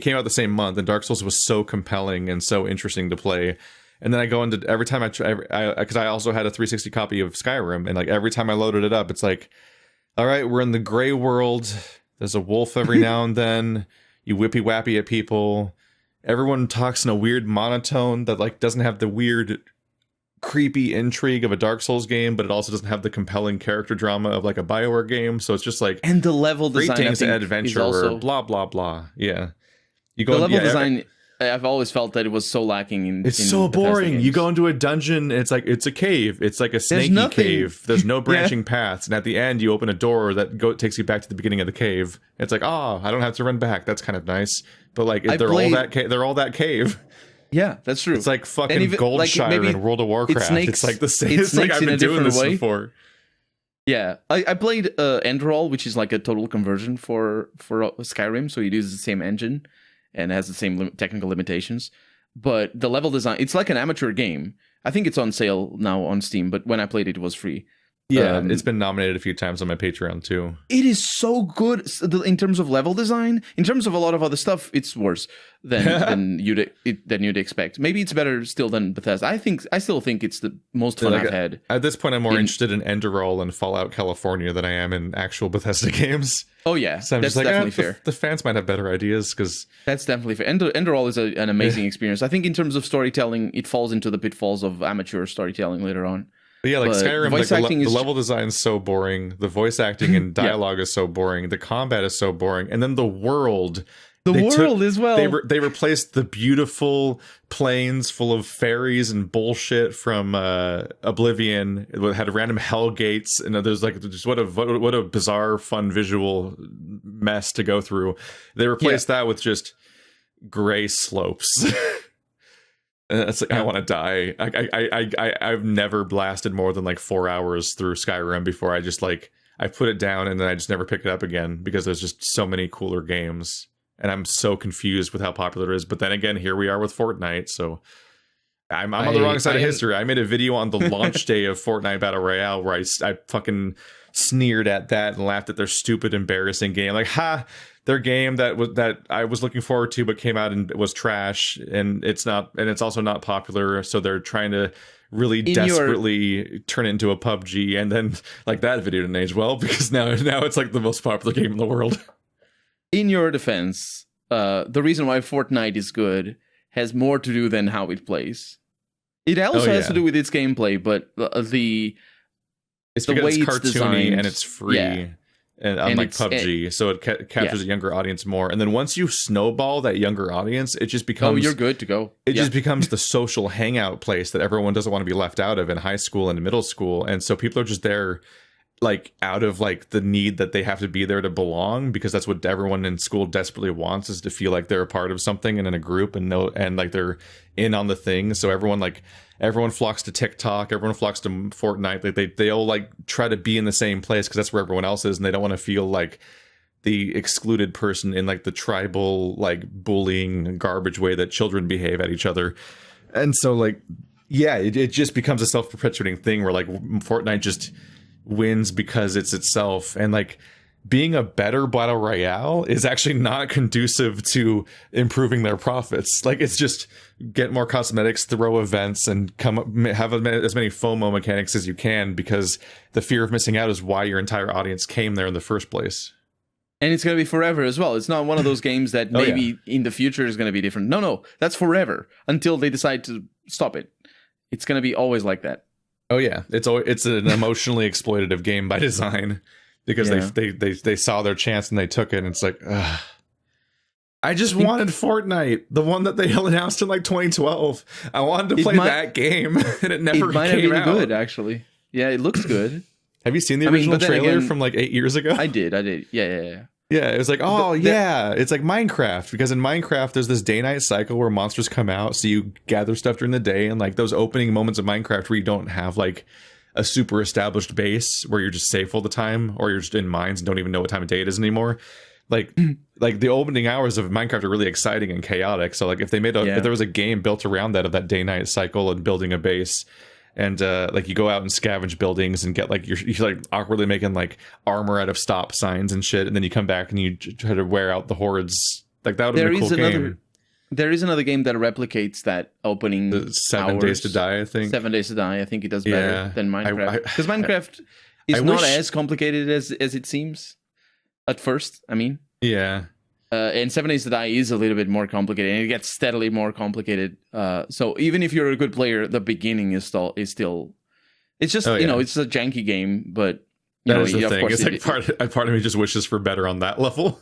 came out the same month, and Dark Souls was so compelling and so interesting to play. And then I go into every time because I also had a 360 copy of Skyrim, and like every time I loaded it up, it's like, all right, we're in the gray world. There's a wolf every now and then. You whippy wappy at people. Everyone talks in a weird monotone that like doesn't have the weird, creepy intrigue of a Dark Souls game, but it also doesn't have the compelling character drama of like a BioWare game. So it's just like, and the level design, greetings adventure, also, blah blah blah. Yeah, you go. The level design. I've always felt that it was so lacking it's so boring. You go into a dungeon, it's like it's a cave. It's like a snaky cave. There's no branching paths, and at the end you open a door that takes you back to the beginning of the cave. It's like, oh, I don't have to run back. That's kind of nice. But like they're all that cave. Yeah, that's true. It's like fucking Goldshire in World of Warcraft. It's like the same. It's like I've been doing this before. Yeah, I played Enderall, which is like a total conversion for Skyrim. So it uses the same engine and has the same technical limitations. But the level design, it's like an amateur game. I think it's on sale now on Steam, but when I played it, it was free. Yeah, it's been nominated a few times on my Patreon too. It is so good in terms of level design. In terms of a lot of other stuff, it's worse than you'd expect. Maybe it's better still than Bethesda. I still think it's the most fun I've had. At this point, I'm more interested in Enderall and Fallout California than I am in actual Bethesda games. Oh yeah, so that's definitely fair. The fans might have better ideas because that's definitely fair. Enderall is an amazing experience. I think in terms of storytelling, it falls into the pitfalls of amateur storytelling later on. But yeah, like Skyrim, the level design is so boring. The voice acting and dialogue is so boring. The combat is so boring, and then the world. As well. They replaced the beautiful plains full of fairies and bullshit from Oblivion. It had random hell gates, and there's like just what a bizarre, fun visual mess to go through. They replaced that with just gray slopes. And it's like, I want to die. I've never blasted more than like 4 hours through Skyrim before I just like I put it down and then I just never pick it up again because there's just so many cooler games. And I'm so confused with how popular it is. But then again, here we are with Fortnite. So I'm on the wrong side of history. I made a video on the launch day of Fortnite Battle Royale where I fucking sneered at that and laughed at their stupid, embarrassing game. Like, their game that I was looking forward to but came out and was trash, and it's also not popular. So they're trying to really desperately turn it into a PUBG, and then like that video didn't age well because now it's like the most popular game in the world. In your defense, the reason why Fortnite is good has more to do than how it plays. It also has to do with its gameplay, but it's the because way it's it's cartoony designed, and it's free. Yeah. And unlike PUBG, so it captures a younger audience more. And then once you snowball that younger audience, it just becomes... you're good to go. It just becomes the social hangout place that everyone doesn't want to be left out of in high school and middle school. And so people are just there, like, out of, like, the need that they have to be there to belong, because that's what everyone in school desperately wants, is to feel like they're a part of something and in a group and like they're in on the thing. So everyone flocks to TikTok, everyone flocks to Fortnite. Like they all like try to be in the same place because that's where everyone else is, and they don't want to feel like the excluded person in like the tribal, like, bullying garbage way that children behave at each other. And so, like, yeah, it just becomes a self-perpetuating thing where, like, Fortnite just wins because it's itself. And, like, being a better battle royale is actually not conducive to improving their profits. Like, it's just get more cosmetics, throw events, and have as many FOMO mechanics as you can, because the fear of missing out is why your entire audience came there in the first place. And it's going to be forever as well. It's not one of those games that maybe in the future is going to be different. No, that's forever until they decide to stop it. It's going to be always like that. Oh yeah, it's an emotionally exploitative game by design, because they saw their chance and they took it. And it's like, ugh. I just wanted Fortnite, the one that they announced in like 2012. I wanted to play that game, and it never might came have been out. Good, actually. Yeah, it looks good. Have you seen the original trailer from like 8 years ago? I did. Yeah. Yeah, it was like, it's like Minecraft, because in Minecraft there's this day-night cycle where monsters come out, so you gather stuff during the day, and like those opening moments of Minecraft where you don't have like a super established base where you're just safe all the time, or you're just in mines and don't even know what time of day it is anymore. Like the opening hours of Minecraft are really exciting and chaotic. So like if they made if there was a game built around that, of that day-night cycle and building a base, and like you go out and scavenge buildings and get like you're like awkwardly making like armor out of stop signs and shit, and then you come back and you try to wear out the hordes, like that would be a cool game. There is another game that replicates that opening. The 7 Days to Die, I think. 7 Days to Die. I think it does better than Minecraft, because Minecraft is not as complicated as it seems at first. I mean, and 7 Days to Die is a little bit more complicated, and it gets steadily more complicated. So even if you're a good player, the beginning is still it's just it's a janky game, but that is the thing. It's like part of me just wishes for better on that level.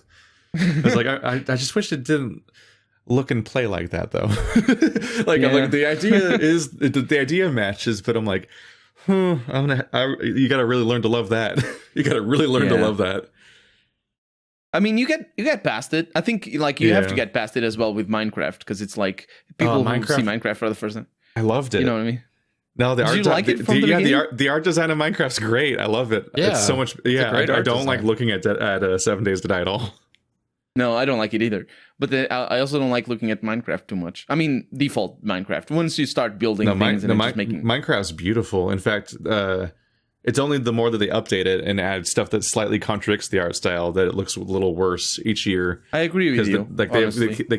It's like I just wish it didn't look and play like that, though. I'm like, the idea matches, but I'm like, you got to really learn to love that. You got to really learn to love that. I mean, you get past it. I think like you have to get past it as well with Minecraft, because it's like people who see Minecraft for the first time. I loved it. You know what I mean? No, the Did art. you like it from the beginning? The art design of Minecraft's great. I love it. Yeah, it's so much. Yeah, I don't like looking at 7 Days to Die at all. No, I don't like it either. But I also don't like looking at Minecraft too much. I mean, default Minecraft. Once you start building things and just making... Minecraft's beautiful. In fact, it's only the more that they update it and add stuff that slightly contradicts the art style that it looks a little worse each year. I agree with you. They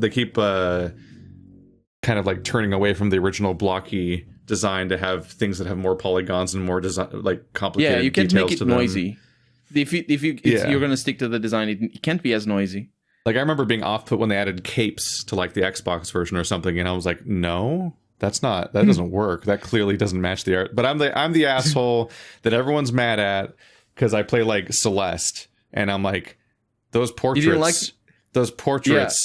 keep kind of like turning away from the original blocky design to have things that have more polygons and more like complicated. Yeah, you can details make it to them. Noisy. If you're going to stick to the design, it can't be as noisy. Like I remember being off-put when they added capes to like the Xbox version or something, and I was like, no, that doesn't work. That clearly doesn't match the art. But I'm the asshole that everyone's mad at because I play like Celeste, and I'm like, those portraits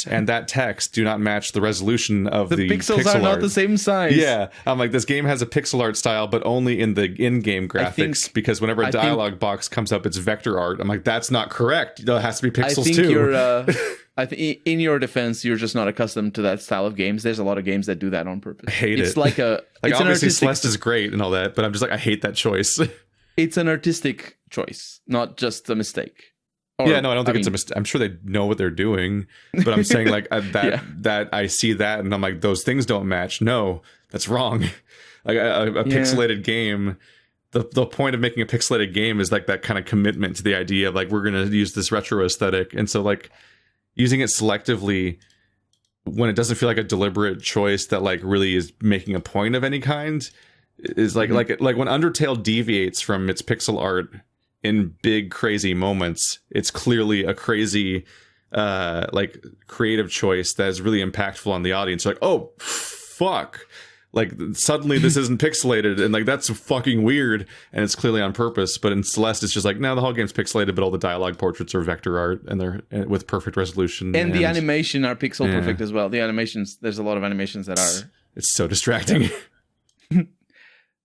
and that text do not match the resolution of the pixels pixel are not art. the same size. Yeah, I'm like, this game has a pixel art style, but only in the in-game graphics, because whenever a dialogue box comes up, it's vector art. I'm like, that's not correct. It has to be pixels too. I think in your defense, you're just not accustomed to that style of games. There's a lot of games that do that on purpose. I hate it. It's like obviously Celeste is great and all that, but I'm just like, I hate that choice. It's an artistic choice, not just a mistake. I don't think it's a mistake. I'm sure they know what they're doing, but I'm saying like that I see that and I'm like, those things don't match. No, that's wrong. Like a pixelated game. The point of making a pixelated game is like that kind of commitment to the idea of like, we're going to use this retro aesthetic. And so like using it selectively when it doesn't feel like a deliberate choice that like really is making a point of any kind is like when Undertale deviates from its pixel art in big crazy moments, it's clearly a crazy like creative choice that is really impactful on the audience. Like, oh fuck, like suddenly this isn't pixelated, and like that's fucking weird, and it's clearly on purpose. But in Celeste, it's just like, no, the whole game's pixelated, but all the dialogue portraits are vector art, and they're with perfect resolution, and the animation are pixel perfect as well. The animations, there's a lot of animations that are. It's so distracting.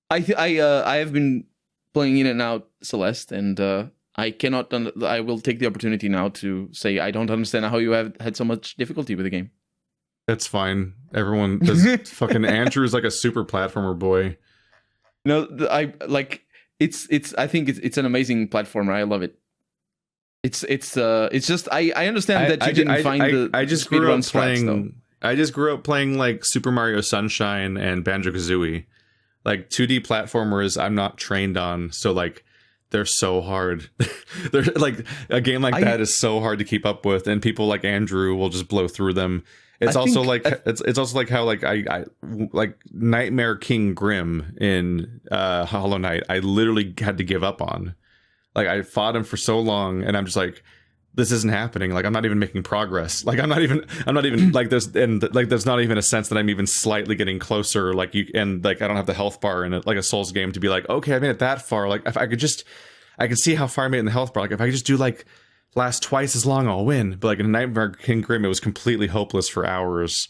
I have been playing in and out Celeste, and I cannot. I will take the opportunity now to say I don't understand how you have had so much difficulty with the game. That's fine. Everyone does. Fucking Andrew is like a super platformer boy. No, I like it's. I think it's an amazing platformer. I love it. It's just I understand that you didn't find the. I just grew up playing. I just grew up playing like Super Mario Sunshine and Banjo-Kazooie. Like 2D platformers I'm not trained on, so like they're so hard. They're like a game like that is so hard to keep up with, and people like Andrew will just blow through them. It's also like it's also like how like I like Nightmare King Grim in Hollow Knight. I literally had to give up on. Like I fought him for so long, and I'm just like, this isn't happening. Like I'm not even making progress. Like I'm not even like there's not even a sense that I'm even slightly getting closer. Like and like I don't have the health bar in it, like a Souls game to be like, okay, I made it that far. Like if I can see how far I made in the health bar. Like if I could just do like last twice as long, I'll win. But like in Nightmare King Grim, it was completely hopeless for hours.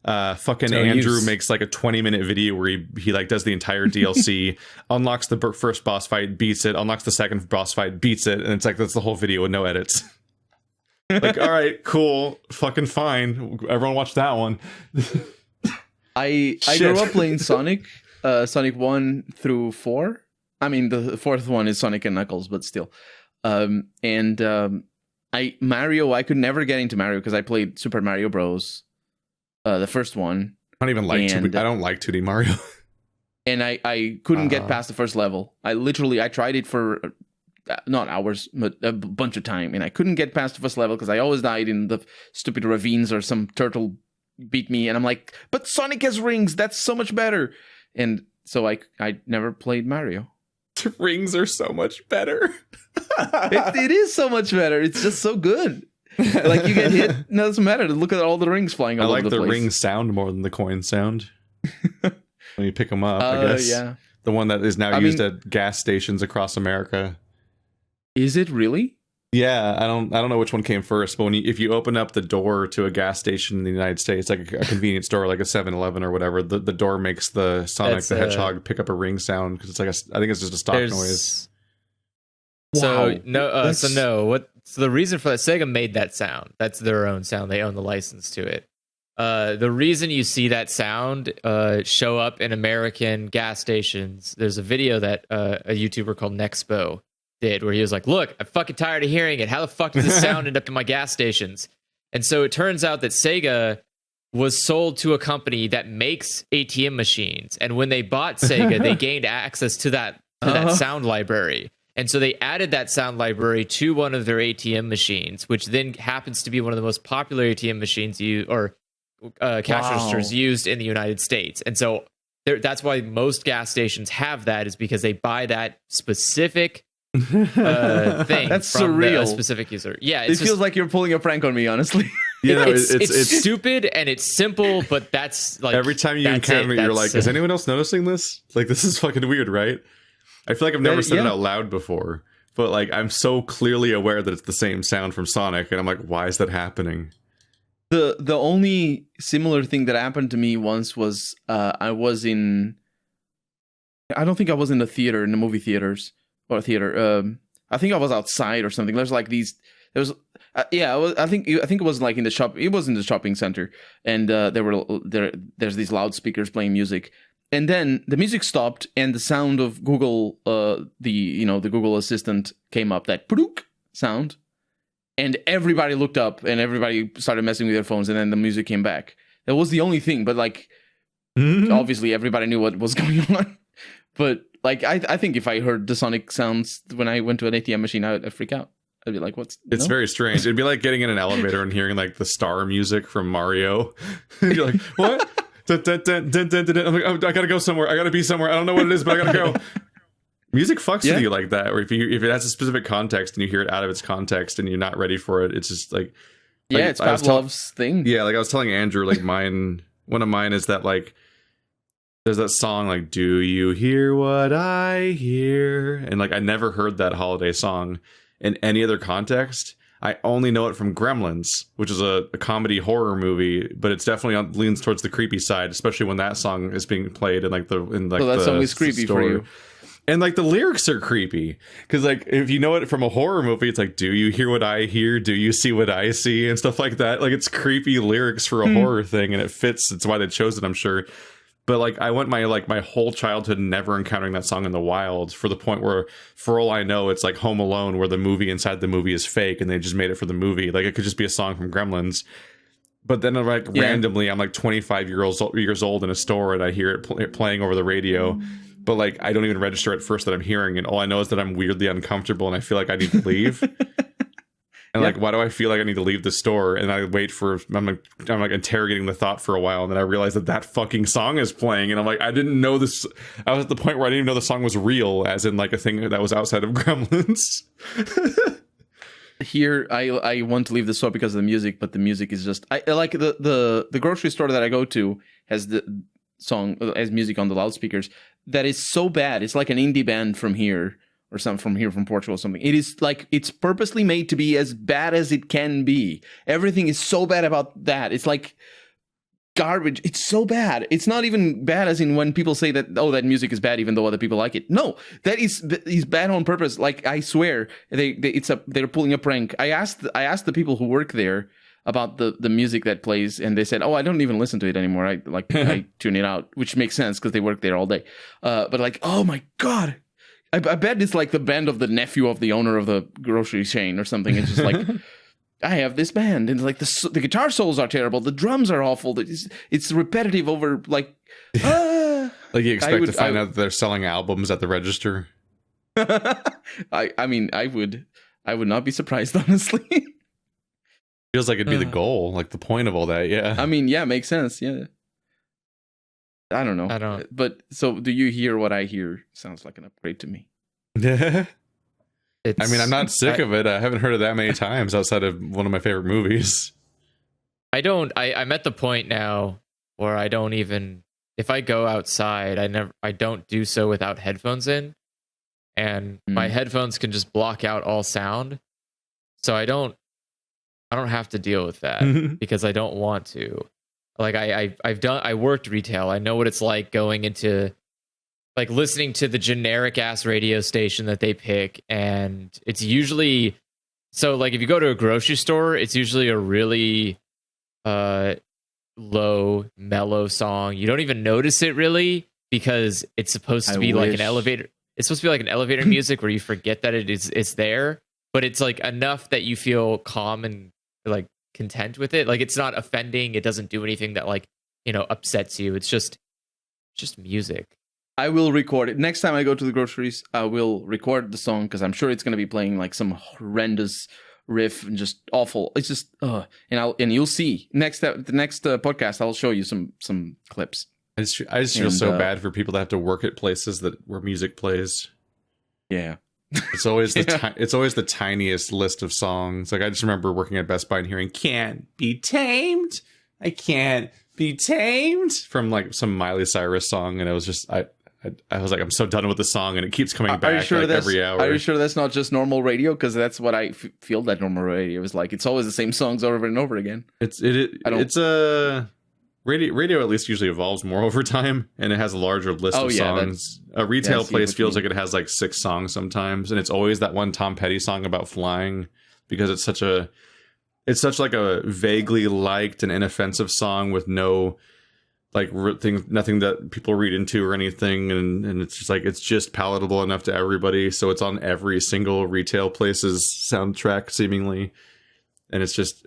Fucking Andrew makes like a 20-minute video where he like does the entire DLC, unlocks the first boss fight, beats it, unlocks the second boss fight, beats it, and it's like that's the whole video with no edits. Like, all right, cool, fucking fine. Everyone watch that one. I grew up playing Sonic 1 through 4. I mean, the fourth one is Sonic and Knuckles, but still. Mario, I could never get into Mario because I played Super Mario Bros. The first one. I don't even like 2D. I don't like 2D Mario. And I couldn't get past the first level. I tried it for not hours, but a bunch of time, and I couldn't get past the first level because I always died in the stupid ravines or some turtle beat me, and I'm like, but Sonic has rings, that's so much better. And so I never played Mario. Rings are so much better. It is so much better. It's just so good. Like you get hit, no, it doesn't matter. Look at all the rings flying all over the place. I like the ring sound more than the coin sound. When you pick them up, I guess. Yeah. The one that is now used at gas stations across America. Is it really? Yeah, I don't know which one came first, but if you open up the door to a gas station in the United States, like a convenience store, like a 7-Eleven or whatever, the door makes the Sonic the Hedgehog pick up a ring sound because it's like I think it's just a stock noise. So wow. So the reason for that, Sega made that sound. That's their own sound. They own the license to it. The reason you see that sound show up in American gas stations, there's a video that a YouTuber called Nexpo did where he was like, look, I'm fucking tired of hearing it. How the fuck does this sound end up in my gas stations? And so it turns out that Sega was sold to a company that makes ATM machines. And when they bought Sega, they gained access to that sound library. And so they added that sound library to one of their ATM machines, which then happens to be one of the most popular ATM machines cash registers used in the United States. And so that's why most gas stations have that, is because they buy that specific thing. That's from surreal. A specific user. Yeah, it feels like you're pulling a prank on me, honestly. It's stupid and it's simple, but that's like every time you encounter it, you're like, is anyone else noticing this? Like, this is fucking weird, right? I feel like I've never said it out loud before, but like I'm so clearly aware that it's the same sound from Sonic, and I'm like, why is that happening? The only similar thing that happened to me once was I don't think I was in the theater, in the movie theaters or theater. I think I was outside or something. There's like these. There's I think it was like in the shop. It was in the shopping center, and there's these loudspeakers playing music. And then the music stopped, and the sound of Google, the Google Assistant came up, that plook sound, and everybody looked up, and everybody started messing with their phones, and then the music came back. That was the only thing, but like, obviously everybody knew what was going on. But like, I think if I heard the Sonic sounds when I went to an ATM machine, I'd freak out. I'd be like, "What's?" It's very strange. It'd be like getting in an elevator and hearing like the star music from Mario. You're like, what? Dun, dun, dun, dun, dun, dun, dun. I'm like, oh, I gotta go somewhere. I gotta be somewhere. I don't know what it is, but I gotta go. Music fucks with you like that. Or if it has a specific context and you hear it out of its context and you're not ready for it, it's just like Yeah, Like, it's I was tell- Pavlov's thing. Yeah, like I was telling Andrew, like one of mine is that like there's that song like "Do you hear what I hear?" and like I never heard that holiday song in any other context. I only know it from Gremlins, which is a comedy horror movie, but it's definitely leans towards the creepy side, especially when that song is being played in like So that song is creepy store. for you. And like the lyrics are creepy because like if you know it from a horror movie, it's like, do you hear what I hear? Do you see what I see? And stuff like that. Like it's creepy lyrics for a horror thing, and it fits. It's why they chose it, I'm sure. But like I went my whole childhood never encountering that song in the wild, for the point where, for all I know, it's like Home Alone, where the movie inside the movie is fake and they just made it for the movie. Like it could just be a song from Gremlins. But then like randomly, I'm like 25 years old in a store and I hear it playing over the radio. But like I don't even register at first that I'm hearing, and all I know is that I'm weirdly uncomfortable and I feel like I need to leave. And like, why do I feel like I need to leave the store? And I wait for I'm like interrogating the thought for a while, and then I realize that fucking song is playing, and I'm like, I didn't know this. I was at the point where I didn't even know the song was real, as in like a thing that was outside of Gremlins. Here, I want to leave the store because of the music, but the music is just I like the grocery store that I go to has the song as music on the loudspeakers that is so bad. It's like an indie band from here or something from Portugal or something. It is like it's purposely made to be as bad as it can be. Everything is so bad about that. It's like garbage. It's so bad. It's not even bad as in when people say that, oh, that music is bad even though other people like it. No, that is bad on purpose. Like I swear they're pulling a prank. I asked the people who work there about the music that plays, and they said, oh, I don't even listen to it anymore. I tune it out, which makes sense because they work there all day. But like, oh my God, I bet it's like the band of the nephew of the owner of the grocery chain or something. It's just like, I have this band, and like the guitar solos are terrible, the drums are awful. It's repetitive over like. Like you expect to find out that they're selling albums at the register. I mean, I would not be surprised, honestly. Feels like it'd be the goal, like the point of all that. Yeah. I mean, yeah, makes sense. Yeah. I don't know. I don't. But so, do you hear what I hear? Sounds like an upgrade to me. Yeah. It's, I mean, I'm not sick of it. I haven't heard it that many times outside of one of my favorite movies. I'm at the point now where I don't even, if I go outside, I don't do so without headphones in, and my headphones can just block out all sound. So I don't have to deal with that because I don't want to. Like I worked retail. I know what it's like going into like listening to the generic ass radio station that they pick, and it's usually so like if you go to a grocery store, it's usually a really low mellow song. You don't even notice it really because it's supposed to be like an elevator. It's supposed to be like an elevator music where you forget that it's there, but it's like enough that you feel calm and like content with it. Like it's not offending. It doesn't do anything that like, upsets you. It's just music. I will record it. Next time I go to the groceries, I will record the song because I'm sure it's going to be playing like some horrendous riff and just awful. It's just, and you'll see the next podcast. I'll show you some clips. I just feel so bad for people that have to work at places where music plays. Yeah. It's always it's always the tiniest list of songs. Like I just remember working at Best Buy and hearing "Can't Be Tamed," I can't be tamed from like some Miley Cyrus song, and it was just I was like, I'm so done with the song, and it keeps coming back every hour. Are you sure that's not just normal radio? Because that's what I feel that normal radio is like. It's always the same songs over and over again. It's a radio at least usually evolves more over time, and it has a larger list of songs. A retail place feels like it has like 6 songs sometimes, and it's always that one Tom Petty song about flying because it's such like a vaguely liked and inoffensive song with no like nothing that people read into or anything, and it's just like it's just palatable enough to everybody, so it's on every single retail place's soundtrack seemingly, and it's just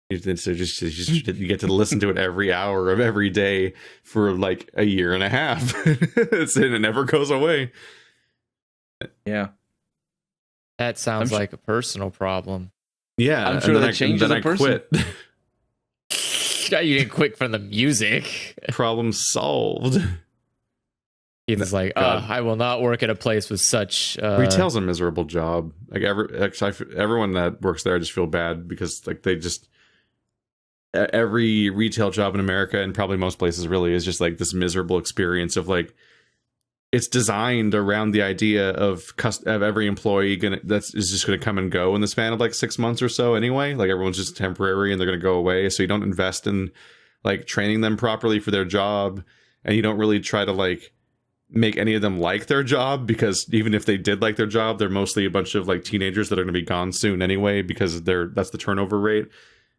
you get to listen to it every hour of every day for like a year and a half. And it never goes away. Yeah, that sounds like a personal problem. Yeah, I'm sure that changes a person. Quit. You didn't quit from the music. Problem solved. He's like, I will not work at a place with such. Retail's a miserable job. Like everyone that works there, I just feel bad because like they just every retail job in America and probably most places really is just like this miserable experience of like it's designed around the idea of every employee is just gonna come and go in the span of like 6 months or so anyway. Like everyone's just temporary and they're gonna go away. So you don't invest in like training them properly for their job, and you don't really try to like make any of them like their job, because even if they did like their job, they're mostly a bunch of like teenagers that are going to be gone soon anyway, because that's the turnover rate.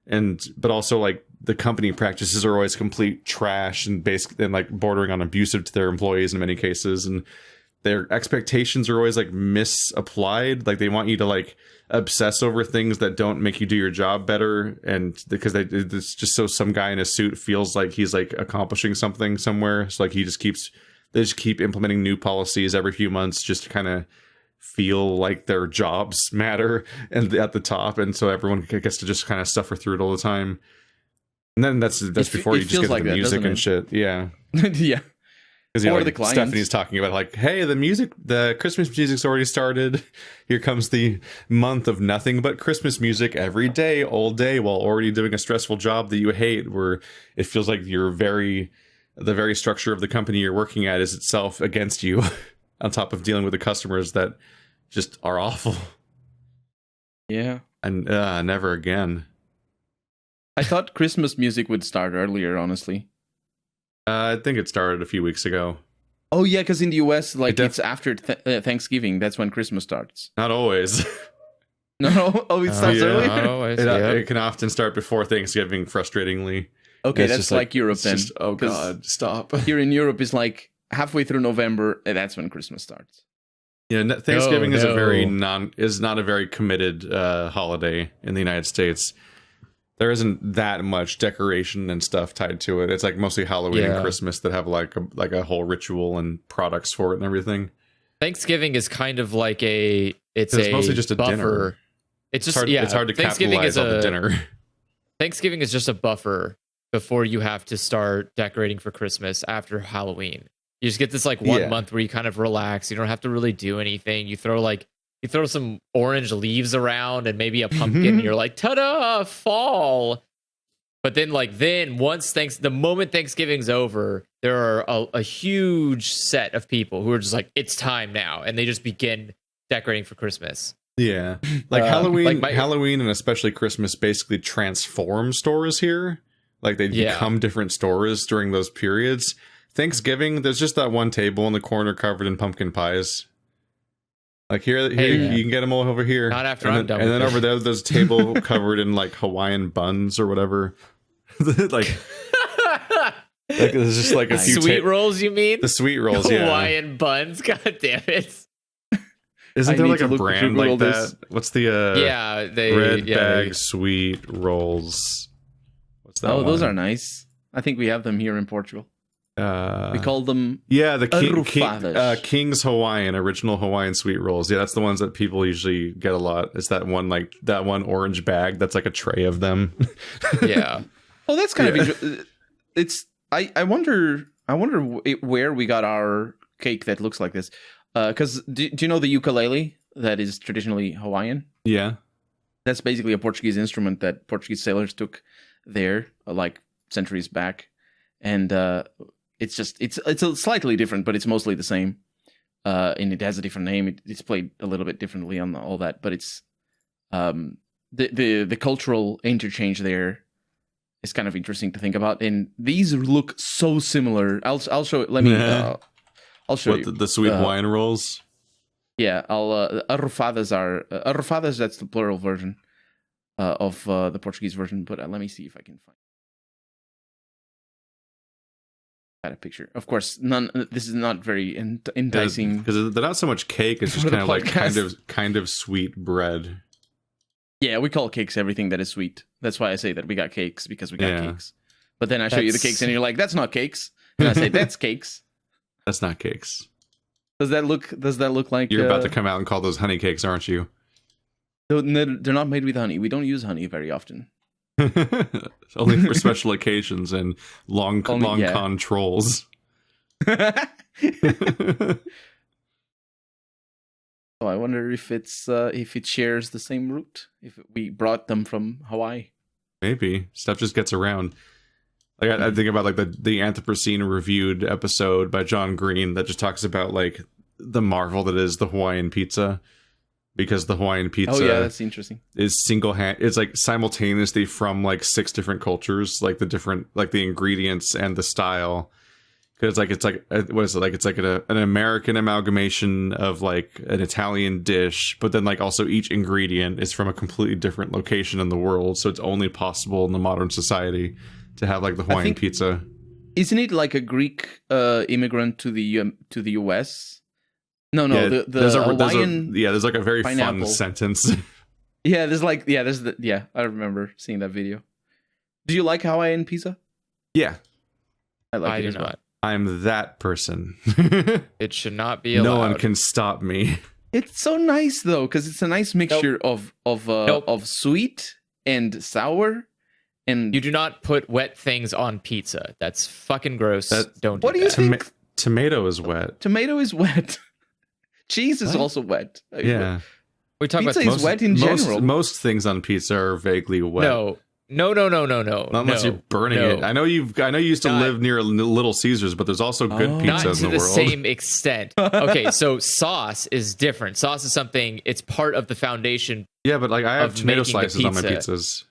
But also like the company practices are always complete trash and like bordering on abusive to their employees in many cases, and their expectations are always like misapplied. Like they want you to like obsess over things that don't make you do your job better, and because it's just so some guy in a suit feels like he's like accomplishing something somewhere, so like they just keep implementing new policies every few months just to kind of feel like their jobs matter and at the top, and so everyone gets to just kind of suffer through it all the time. And then that's before you just get like the music and shit. Yeah. Yeah. Because like Stephanie's talking about like, hey, the Christmas music's already started. Here comes the month of nothing but Christmas music every day, all day, while already doing a stressful job that you hate, where it feels like the very structure of the company you're working at is itself against you, on top of dealing with the customers that just are awful. Yeah. And never again. I thought Christmas music would start earlier, honestly. I think it started a few weeks ago. Oh, yeah, because in the US, like, it's after Thanksgiving. That's when Christmas starts. Not always. No? Oh, it starts earlier? Not always, it can often start before Thanksgiving, frustratingly. Okay, that's like Europe then. Oh God, stop. Here in Europe is like halfway through November, and that's when Christmas starts. Yeah, Thanksgiving is not a very committed holiday in the United States. There isn't that much decoration and stuff tied to it. It's like mostly Halloween and Christmas that have like a whole ritual and products for it and everything. Thanksgiving is kind of like it's mostly just a buffer. Dinner. It's just it's hard to capitalize on the dinner. Thanksgiving is just a buffer before you have to start decorating for Christmas after Halloween. You just get this like 1 month where you kind of relax. You don't have to really do anything. You throw some orange leaves around and maybe a pumpkin and you're like, ta-da, fall. But then the moment Thanksgiving's over, there are a huge set of people who are just like, it's time now. And they just begin decorating for Christmas. Yeah. Like Halloween and especially Christmas basically transform stores here. Like they become different stores during those periods. Thanksgiving, there's just that one table in the corner covered in pumpkin pies. Like here you can get them all over here. Not after I'm done. And then over there's a table covered in like Hawaiian buns or whatever. like there's just like a few sweet rolls. You mean the sweet rolls? Yeah, Hawaiian buns. God damn it! Isn't there like a brand like that? What's the red bag sweet rolls? What's that? Oh, those are nice. I think we have them here in Portugal. We call them the King's Hawaiian, original Hawaiian sweet rolls. Yeah, that's the ones that people usually get a lot. It's that one orange bag that's like a tray of them. Yeah. Oh, that's kind of interesting. I wonder where we got our cake that looks like this. Because do you know the ukulele that is traditionally Hawaiian? Yeah. That's basically a Portuguese instrument that Portuguese sailors took there like centuries back, and it's a slightly different, but it's mostly the same. And it has a different name. It's played a little bit differently on all that, but it's the cultural interchange there is kind of interesting to think about. And these look so similar. I'll show it. I'll show you the sweet wine rolls. Yeah, arrofadas are arrofadas. That's the plural version of the Portuguese version. But let me see if I can find a picture. Of course, this is not very enticing because they're not so much cake. It's just kind of like kind of sweet bread. Yeah, we call cakes everything that is sweet. That's why I say that we got cakes, because we got cakes. But then I show you the cakes and you're like, that's not cakes. And I say, that's cakes. That's not cakes. Does that look like you're about to come out and call those honey cakes, aren't you? They're not made with honey. We don't use honey very often. Only for special occasions and long con trolls. So I wonder if it shares the same root. If we brought them from Hawaii. Maybe stuff just gets around. Like I think about like the Anthropocene reviewed episode by John Green that just talks about like the marvel that is the Hawaiian pizza, because the Hawaiian pizza that's interesting. is it's like simultaneously from like 6 different cultures, like the ingredients and the style. Because it's like what is it like? It's like an American amalgamation of like an Italian dish, but then like also each ingredient is from a completely different location in the world, so it's only possible in the modern society to have like the Hawaiian pizza. Isn't it like a Greek immigrant to the U.S.? No, Yeah, there's like a very pineapple. fun sentence. I remember seeing that video. Do you like Hawaiian pizza? Yeah, I like I it do as well. not. I'm that person. It should not be allowed. No one can stop me. It's so nice though, because it's a nice mixture of sweet and sour. And You do not put wet things on pizza. That's fucking gross. Don't do what do you that. think? Tomato is wet. Tomato is wet. Cheese is What? also wet. Yeah. We talk Pizza about is wet in general. Most things on pizza are vaguely wet. No. Not unless you're burning it. I know you used to live near Little Caesars, but there's also good not pizza to in the the world. same extent. Okay, so sauce is different. Sauce is something, it's part of the foundation. Yeah, but like I have of tomato making the slices on my pizza. pizzas.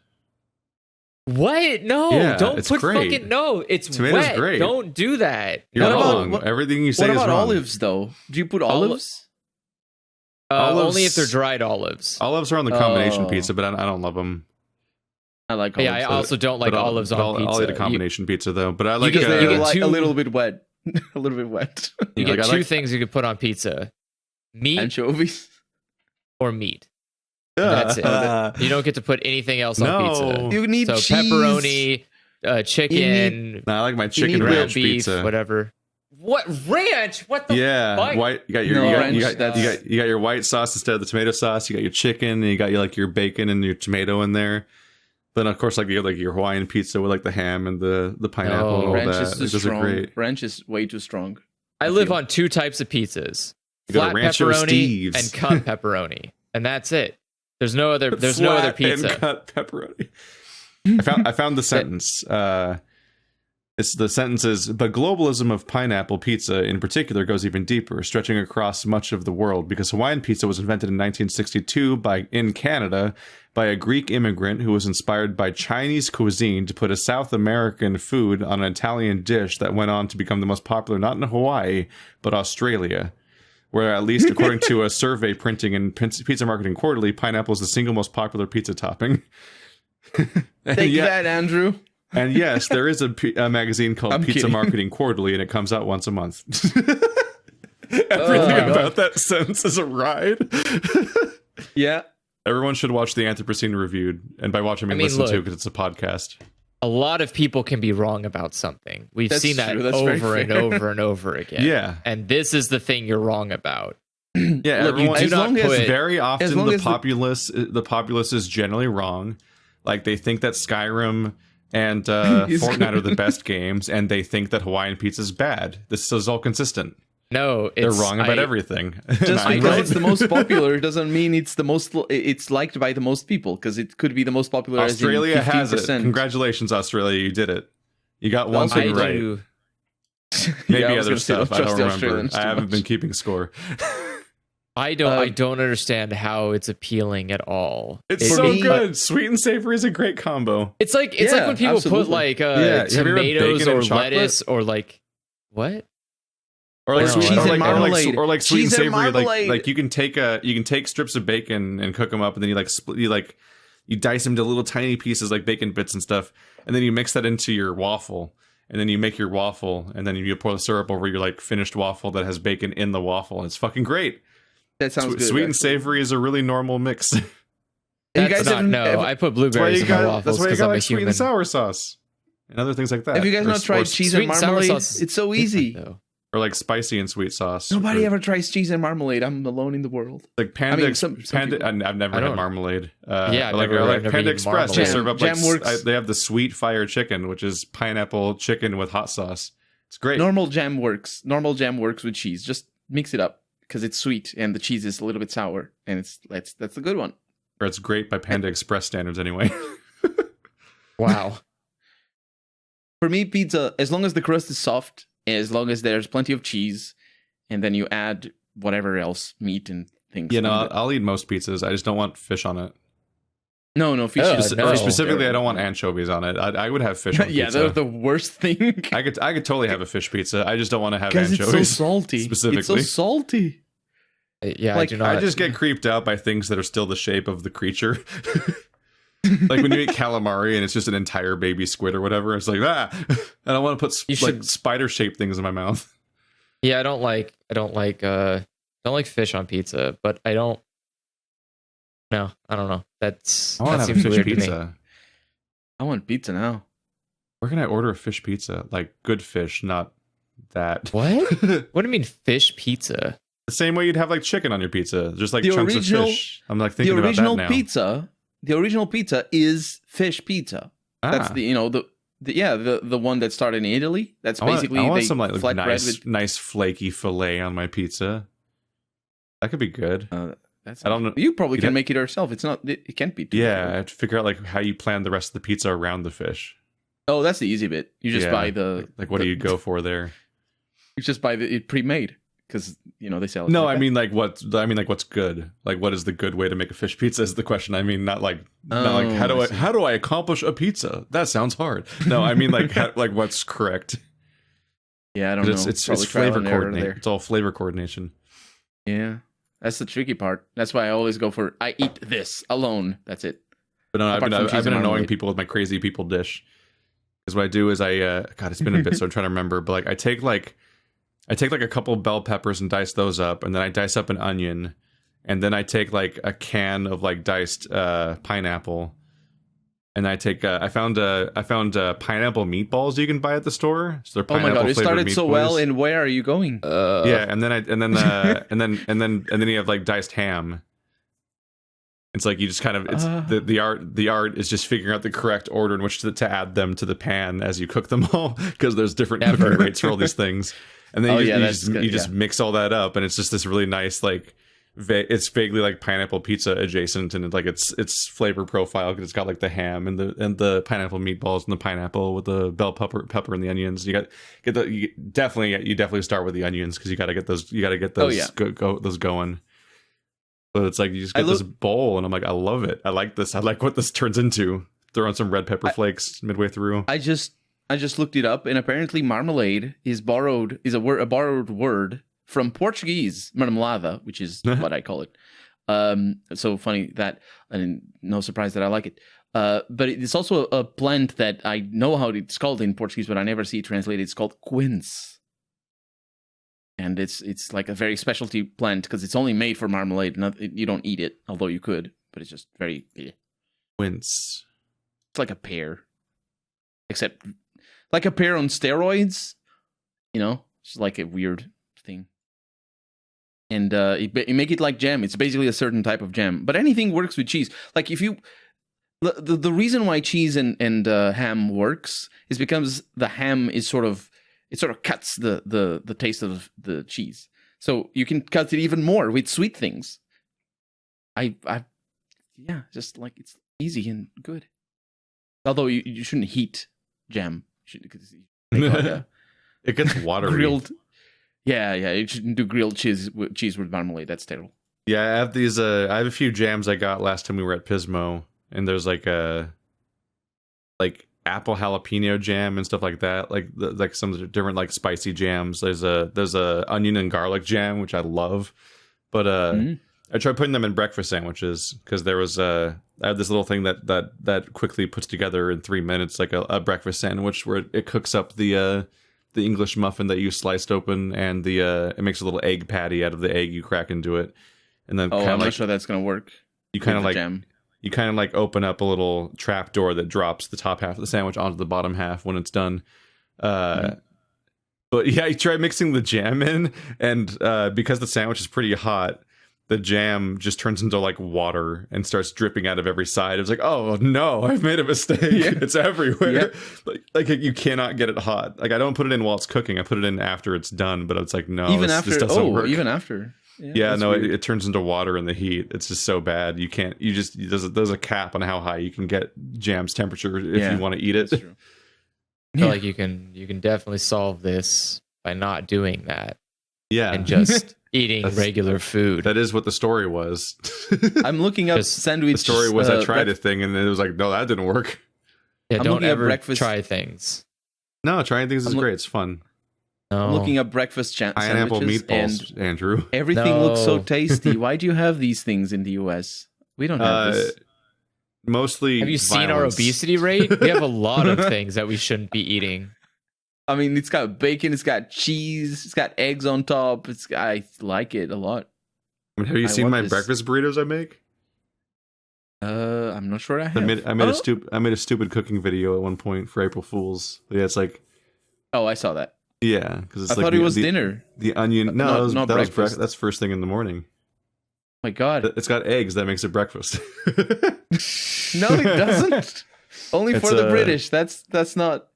What? No, Yeah, don't it's put great. fucking no. It's Tomatoes wet. great. Don't do that. You're no. wrong. Everything you say What is about wrong. olives though? Do you put olives? Olives- Only if they're dried olives. Olives are on the combination Oh. pizza, but I don't love them. I like olives. Yeah, I also don't like olives on pizza. I'll eat a combination pizza though. But I You like get- Because you they're get like two- a little bit wet. A little bit wet. You like, get I two like- things you can put on pizza: meat Anchovies. or meat. That's it. You don't get to put anything else on No. pizza. You need So cheese. pepperoni, chicken, No, I like my chicken need ground ranch beef, pizza. whatever. What ranch? What the Yeah, fuck? white. You got your No, you got, ranch, you, got, that's- you got your white sauce instead of the tomato sauce. You got your chicken, and you got your bacon and your tomato in there. Then of course, like you got like your Hawaiian pizza with like the ham and the pineapple No. and all Ranch that. is too Those are strong. great. Ranch is way too strong. I live feel- on 2 types of pizzas: You got a flat Rancho pepperoni Steve's. and cut pepperoni, and that's it. There's no other. There's no other Flat and pizza. cut pepperoni. I found the sentence. The sentence is, but globalism of pineapple pizza in particular goes even deeper, stretching across much of the world, because Hawaiian pizza was invented in 1962 in Canada by a Greek immigrant who was inspired by Chinese cuisine to put a South American food on an Italian dish that went on to become the most popular not in Hawaii, but Australia. Where, at least according to a survey printing in Pizza Marketing Quarterly, pineapple is the single most popular pizza topping. Take that, Andrew. And yes, there is a magazine called I'm Pizza kidding. Marketing Quarterly, and it comes out once a month. Everything about that sentence is a ride. Yeah. Everyone should watch the Anthropocene Reviewed, and by watch I mean listen to, look. because it's a podcast. A lot of people can be wrong about something. We've That's seen that true. That's very over and fair. over and over again. Yeah, And this is the thing you're wrong about. yeah. Look, you everyone, do as not long as- put. very as often long the as the- populace is generally wrong. Like they think that Skyrim and Fortnite are the best games, and they think that Hawaiian pizza is bad. This is all consistent. No, They're it's, wrong about everything. Just And I'm because right. it's the most popular doesn't mean it's the most. It's liked by the most people, because it could be the most popular. Australia as in 15%. has it. Congratulations, Australia! You did it. You got one Also, thing right. do. Maybe Yeah, I was other gonna say, stuff. don't I trust don't the remember. Australians I too haven't much. been keeping score. I don't understand how it's appealing at all. It's For so me- good. Sweet and savory is a great combo. It's like Yeah, when people absolutely. put like Yeah, have you ever had tomatoes bacon and or chocolate? lettuce or like what? Or like Or sweet, cheese or and like, marmalade. or like sweet and Cheese and savory. marmalade. Like you can take strips of bacon and cook them up, and then you dice them into little tiny pieces like bacon bits and stuff, and then you mix that into your waffle, and then you make your waffle, and then you pour the syrup over your like finished waffle that has bacon in the waffle, and it's fucking great. That sounds good. Sweet and actually. savory is a really normal mix. You That's guys not, haven't no, ever- I put That's why blueberries you in my got. waffles That's why you because got I'm a like sweet human. and sour sauce and other things like that. Have you guys Or- not tried or- cheese sweet and and sour marmalade? sauce is It's so easy. Though. or like spicy and sweet sauce? Nobody or, ever tries cheese and marmalade. I'm alone in the world. like Panda. I mean, some Panda. people- I've never I had don't- marmalade. Yeah, I've like never Panda eaten Express. They marmalade. serve up Jam like works. they have the sweet fire chicken, which is pineapple chicken with hot sauce. It's great. Normal jam works. Normal jam works with cheese. Just mix it up because it's sweet and the cheese is a little bit sour, and that's a good one. Or it's great by Panda Express standards anyway. Wow. For me, pizza, as long as the crust is soft, as long as there's plenty of cheese, and then you add whatever else, meat and things. You know, I'll eat most pizzas. I just don't want fish on it. No, fish. No. Specifically, I don't want anchovies on it. I would have fish on Yeah, pizza. they're the worst thing. I could totally have a fish pizza. I just don't want to have Because anchovies. it's so salty. Specifically. It's so salty. Yeah, Like, I do not. I just get creeped out by things that are still the shape of the creature. Like when you eat calamari and it's just an entire baby squid or whatever. It's like, I don't want to put like spider-shaped things in my mouth. Yeah, I don't like fish on pizza, but I don't. No, I don't know. That I want to have seems a fish weird to me. pizza. I want pizza now. Where can I order a fish pizza? Like good fish, not that. What? What do you mean fish pizza? The same way you'd have like chicken on your pizza, just like The chunks original- of fish. I'm like thinking The original about that now. pizza. The original pizza is fish pizza. That's the the one that started in Italy. That's basically I want they some like flatbread nice, with. nice flaky fillet on my pizza. That could be good. That's I don't know. You probably You can don't- make it yourself. It's not. It can't be. Too Yeah, I difficult. have to figure out like how you plan the rest of the pizza around the fish. Oh, that's the easy bit. You just Yeah, buy the like what do you go for there? You just buy it pre-made because they sell it. No, like I mean like what's good? Like what is the good way to make a fish pizza is the question. I mean not like I see. how do I accomplish a pizza? That sounds hard. No, I mean like like what's correct. that. Yeah, I don't know. It's Probably trial flavor and error coordination. there. It's all flavor coordination. Yeah, that's the tricky part. That's why I always go for I eat this alone. That's it. But no, Apart from I've cheese been and annoying marmalade. people with my crazy people dish. Because what I do is God, it's been a bit, so I'm trying to remember. But like I take like a couple bell peppers and dice those up, and then I dice up an onion, and then I take like a can of like diced pineapple, and I take I found pineapple meatballs you can buy at the store. So they're Oh my pineapple god, it flavored started so meatballs. well. And where are you going? Yeah, and then you have like diced ham. It's like you just kind of the art is just figuring out the correct order in which to add them to the pan as you cook them all, because there's different cooking rates for all these things, and then you just mix all that up, and it's just this really nice like it's vaguely like pineapple pizza adjacent, and like its flavor profile because it's got like the ham and the pineapple meatballs and the pineapple with the bell pepper and the onions. You definitely start with the onions because you got to get those those going. But it's like you just get this bowl, and I'm like, I love it. I like this. I like what this turns into. Throw on some red pepper flakes midway through. I just looked it up, and apparently marmalade is a borrowed word from Portuguese marmelada, which is what I call it. So funny that, and no surprise that I like it. But it's also a plant that I know how it's called in Portuguese, but I never see it translated. It's called quince. And it's like a very specialty plant because it's only made for marmalade. You don't eat it, although you could, but it's just very... Quince. It's like a pear. Except like a pear on steroids. It's like a weird thing. And you make it like jam. It's basically a certain type of jam. But anything works with cheese. Like if you... The reason why cheese and ham works is because the ham is sort of cuts the taste of the cheese. So you can cut it even more with sweet things. Just like it's easy and good. Although you shouldn't heat jam. It gets watery. Grilled. Yeah, you shouldn't do grilled cheese with marmalade. That's terrible. Yeah, I have these. I have a few jams I got last time we were at Pismo, and there's like apple jalapeno jam and stuff like that. Like some different like spicy jams. There's a onion and garlic jam which I love, but I tried putting them in breakfast sandwiches because there was I have this little thing that quickly puts together in 3 minutes like a breakfast sandwich where it cooks up the English muffin that you sliced open, and it makes a little egg patty out of the egg you crack into it, and then I'm not sure that's gonna work. You kind of like jam. You kind of like open up a little trap door that drops the top half of the sandwich onto the bottom half when it's done. But yeah, you try mixing the jam in, and because the sandwich is pretty hot, the jam just turns into like water and starts dripping out of every side. It's like, oh no, I've made a mistake. It's everywhere. Like you cannot get it hot. Like I don't put it in while it's cooking. I put it in after it's done. But it's like no, even this after. doesn't work. Even after. Yeah, no, it turns into water in the heat. It's just so bad. You can't. You just there's a cap on how high you can get jam's temperature if you want to eat it. I feel like you can definitely solve this by not doing that. Yeah, and just eating regular food. That is what the story was. I'm looking up sandwich. The story was I tried a thing and it was like, no, that didn't work. Yeah, don't ever try things. No, trying things is great. It's fun. I'm looking up breakfast pineapple meatballs, and Andrew. Everything looks so tasty. Why do you have these things in the US? We don't have this. Mostly. Have you seen our obesity rate? We have a lot of things that we shouldn't be eating. I mean, it's got bacon, it's got cheese, it's got eggs on top. I like it a lot. I mean, have you seen my breakfast burritos I make? I'm not sure I have. I made a stupid cooking video at one point for April Fools. Yeah, it's like. Oh, I saw that. Yeah, because I thought it was dinner. The onion. No, not breakfast. That's first thing in the morning. My God, it's got eggs. That makes it breakfast. No, it doesn't. Only for the British. That's not.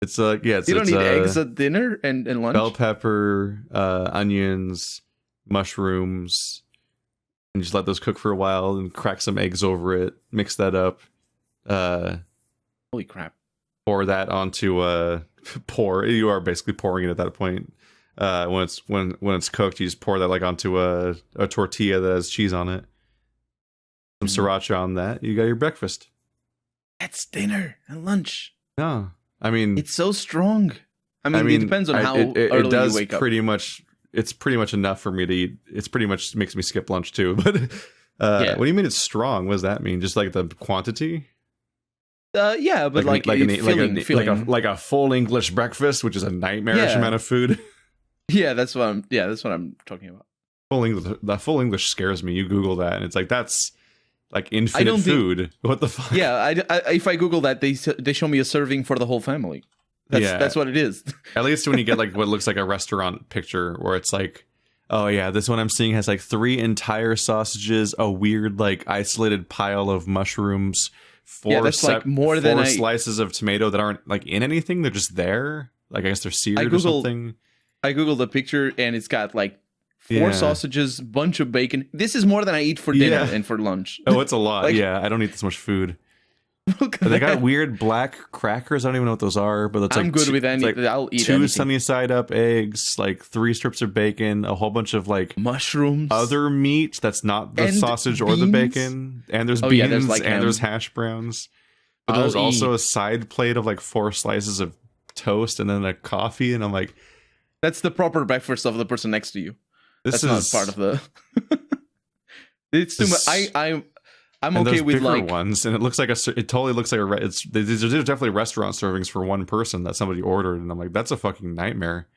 It's yeah. You don't need eggs at dinner and lunch. Bell pepper, onions, mushrooms, and just let those cook for a while, and crack some eggs over it. Mix that up. Holy crap! Pour that onto You are basically pouring it at that point. When it's cooked, you just pour that like onto a tortilla that has cheese on it. Some sriracha on that. You got your breakfast. That's dinner and lunch. No. I mean, it's so strong. I mean it depends on how early it does you wake up. Pretty much, it's pretty much enough for me to eat. It's pretty much makes me skip lunch too. But what do you mean it's strong? What does that mean? Just like the quantity? Yeah, but like a full English breakfast, which is a nightmarish amount of food. Yeah, that's what I'm talking about. The full English scares me. You Google that, and it's like that's like infinite food. What the fuck? Yeah, if I Google that, they show me a serving for the whole family. That's what it is. At least when you get like what looks like a restaurant picture, where it's like, oh yeah, this one I'm seeing has like 3 entire sausages, a weird like isolated pile of mushrooms, 4 slices of tomato that aren't like in anything. They're just there. Like I guess they're seared or something. I googled the picture and it's got like 4 sausages, bunch of bacon. This is more than I eat for dinner and for lunch. Oh, it's a lot. Like, yeah, I don't eat this much food. They got weird black crackers. I don't even know what those are, but it's like I'm good with any. Like I'll eat 2 anything. sunny side up eggs, like 3 strips of bacon, a whole bunch of like mushrooms, other meat that's not the sausage or the bacon, and there's beans there's hash browns. But there's also a side plate of like 4 slices of toast and then a coffee, and I'm like, that's the proper breakfast of the person next to you. That's not part of the. It's too much. I'm okay with like ones, and it looks like it totally looks like these are definitely restaurant servings for one person that somebody ordered, and I'm like, that's a fucking nightmare.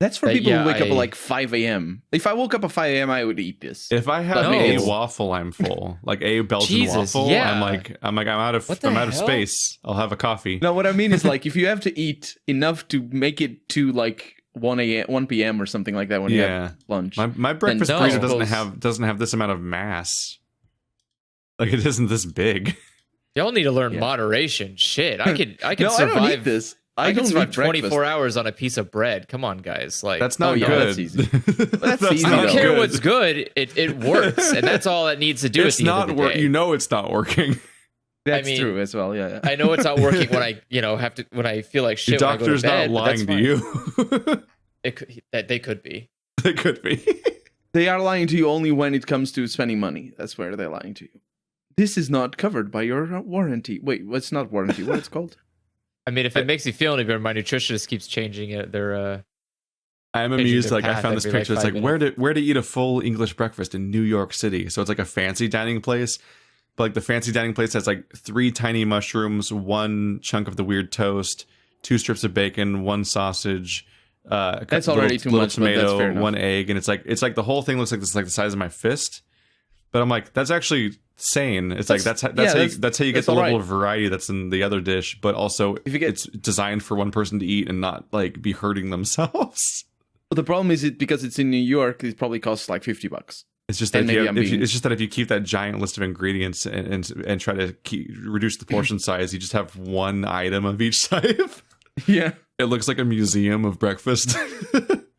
That's for people who wake up at like 5 a.m. If I woke up at 5 a.m., I would eat this. If I have a waffle, I'm full. Like a Belgian waffle, I'm out of space. I'll have a coffee. No, what I mean is like if you have to eat enough to make it to like 1 p.m. or something like that when you have lunch. My breakfast burrito doesn't have this amount of mass. Like it isn't this big. Y'all need to learn moderation. Shit, I can survive. I don't eat this. I can survive 24 hours on a piece of bread. Come on, guys. Like that's not good. That's easy. That's easy. I don't care what's good. It works, and that's all it needs to do. It's not working. You know, it's not working. That's true as well. Yeah, I know it's not working when I have to when I feel like shit. Your doctor's when I go to bed, not lying to you. They could be. They could be. They are lying to you only when it comes to spending money. That's where they're lying to you. This is not covered by your warranty. Wait, what's not warranty? What it's called? I mean, if it makes you feel any better, my nutritionist keeps changing it. I'm amused. Like I found this picture. It's like where to eat a full English breakfast in New York City. So it's like a fancy dining place, but like the fancy dining place has like 3 tiny mushrooms, 1 chunk of the weird toast, 2 strips of bacon, 1 sausage. That's already too much. Tomato, 1 egg, and it's like the whole thing looks like this, like the size of my fist. But I'm like, that's actually sane. It's like that's how you get the level of variety that's in the other dish, but also it's designed for one person to eat and not like be hurting themselves. Well, the problem is because it's in New York, it probably costs like $50. It's just that And maybe I'm being- it's just that if you keep that giant list of ingredients and try to reduce the portion size, you just have one item of each type. Yeah. It looks like a museum of breakfast.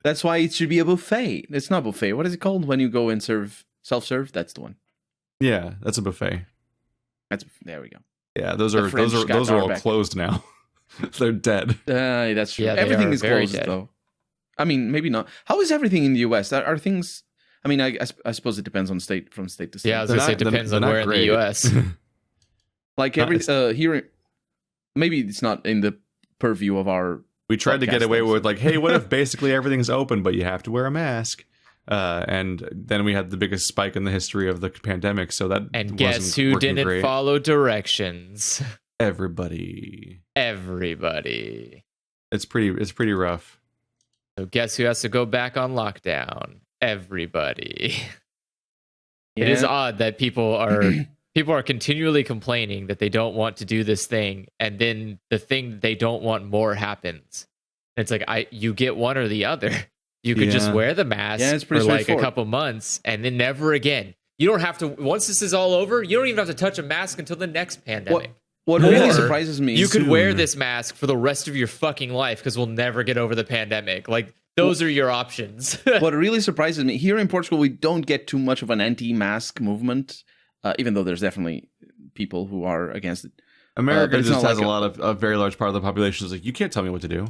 That's why it should be a buffet. It's not buffet. What is it called when you go and serve self-serve? That's the one. Yeah, that's a buffet. There we go. Yeah, those The are French those got are our all back. closed now. They're dead. That's true. Yeah, they everything are is very closed dead. though. I mean, maybe not. How is everything in the US? Are things? I mean, I suppose it depends on state from state to state. Yeah, I was They're gonna say not- it depends they're on not where in great. the US. Like here, maybe it's not in the purview of our. We tried to get Podcast away things. with like, hey, what if basically everything's open, but you have to wear a mask? And then we had the biggest spike in the history of the pandemic. So that And guess wasn't who working didn't great. follow directions? Everybody. Everybody. It's pretty rough. So guess who has to go back on lockdown? Everybody. Yeah. It is odd that people are continually complaining that they don't want to do this thing, and then the thing they don't want more happens. It's like you get one or the other. You could just Yeah. wear the mask Yeah, it's for pretty like a straightforward. couple months and then never again. You don't have to, once this is all over, you don't even have to touch a mask until the next pandemic. What Or really surprises me You is could wear soon. this mask for the rest of your fucking life because we'll never get over the pandemic. Like, those are your options. what really surprises me here in Portugal, we don't get too much of an anti-mask movement, even though there's definitely people who are against it. America but it's just not has like a lot of a very large part of the population is like, you can't tell me what to do.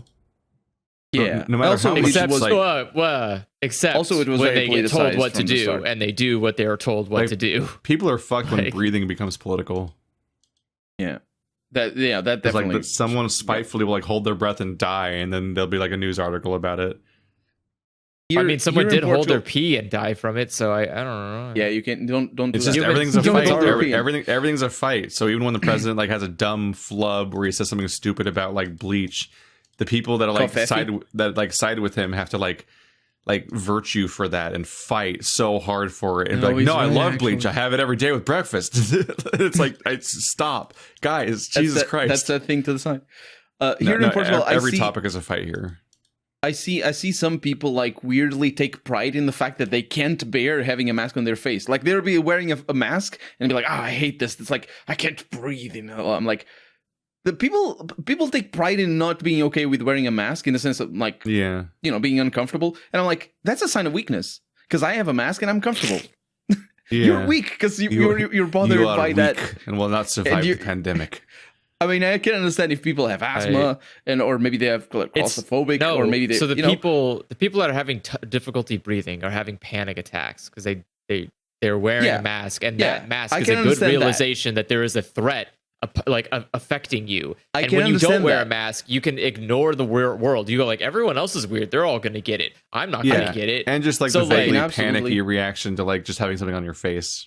Yeah, No matter also, how it much except, was like- except Also, it was when very they get told politicized what to from the do, start. and they do what they are told what Like, to do. people are fucked when Like- breathing becomes political. that It's definitely. like that someone spitefully will like hold their breath and die, and then there'll be like a news article about it. I mean, someone here in did hold their Portugal- pee and die from it, so I don't know. Yeah, you can don't do It's that. just Humans- everything's a humans fight. are European. Everything's a fight. So even when the president like has a dumb flub where he says something stupid about like bleach, the people that are like Confetti? side with him have to like virtue for that and fight so hard for it. And be No, like, he's no, I right, love bleach. actually. I have it every day with breakfast. It's like, stop, guys. Jesus Christ. That's a thing to the side. No, Here no, in Portugal, every I see, topic is a fight here. I see some people like weirdly take pride in the fact that they can't bear having a mask on their face. Like they'll be wearing a mask and be like, "Oh, I hate this." It's like I can't breathe. You know, I'm like, the people take pride in not being okay with wearing a mask in the sense of like, Yeah. being uncomfortable. And I'm like, that's a sign of weakness because I have a mask and I'm comfortable. Yeah. You're weak because you're bothered You are by weak that. and will not survive you- the pandemic. I mean, I can understand if people have asthma or maybe they have like, It's- claustrophobic No, or maybe they. so the you know, people that are having difficulty breathing are having panic attacks because they're wearing Yeah. a mask, and Yeah, that mask I is can a good understand that. realization that there is a threat affecting you. I And can when you don't understand wear that. a mask, you can ignore the world. You go like, everyone else is weird. They're all going to get it. I'm not going Yeah. to get it. And just like So, the vaguely like- panicky Absolutely. reaction to like just having something on your face.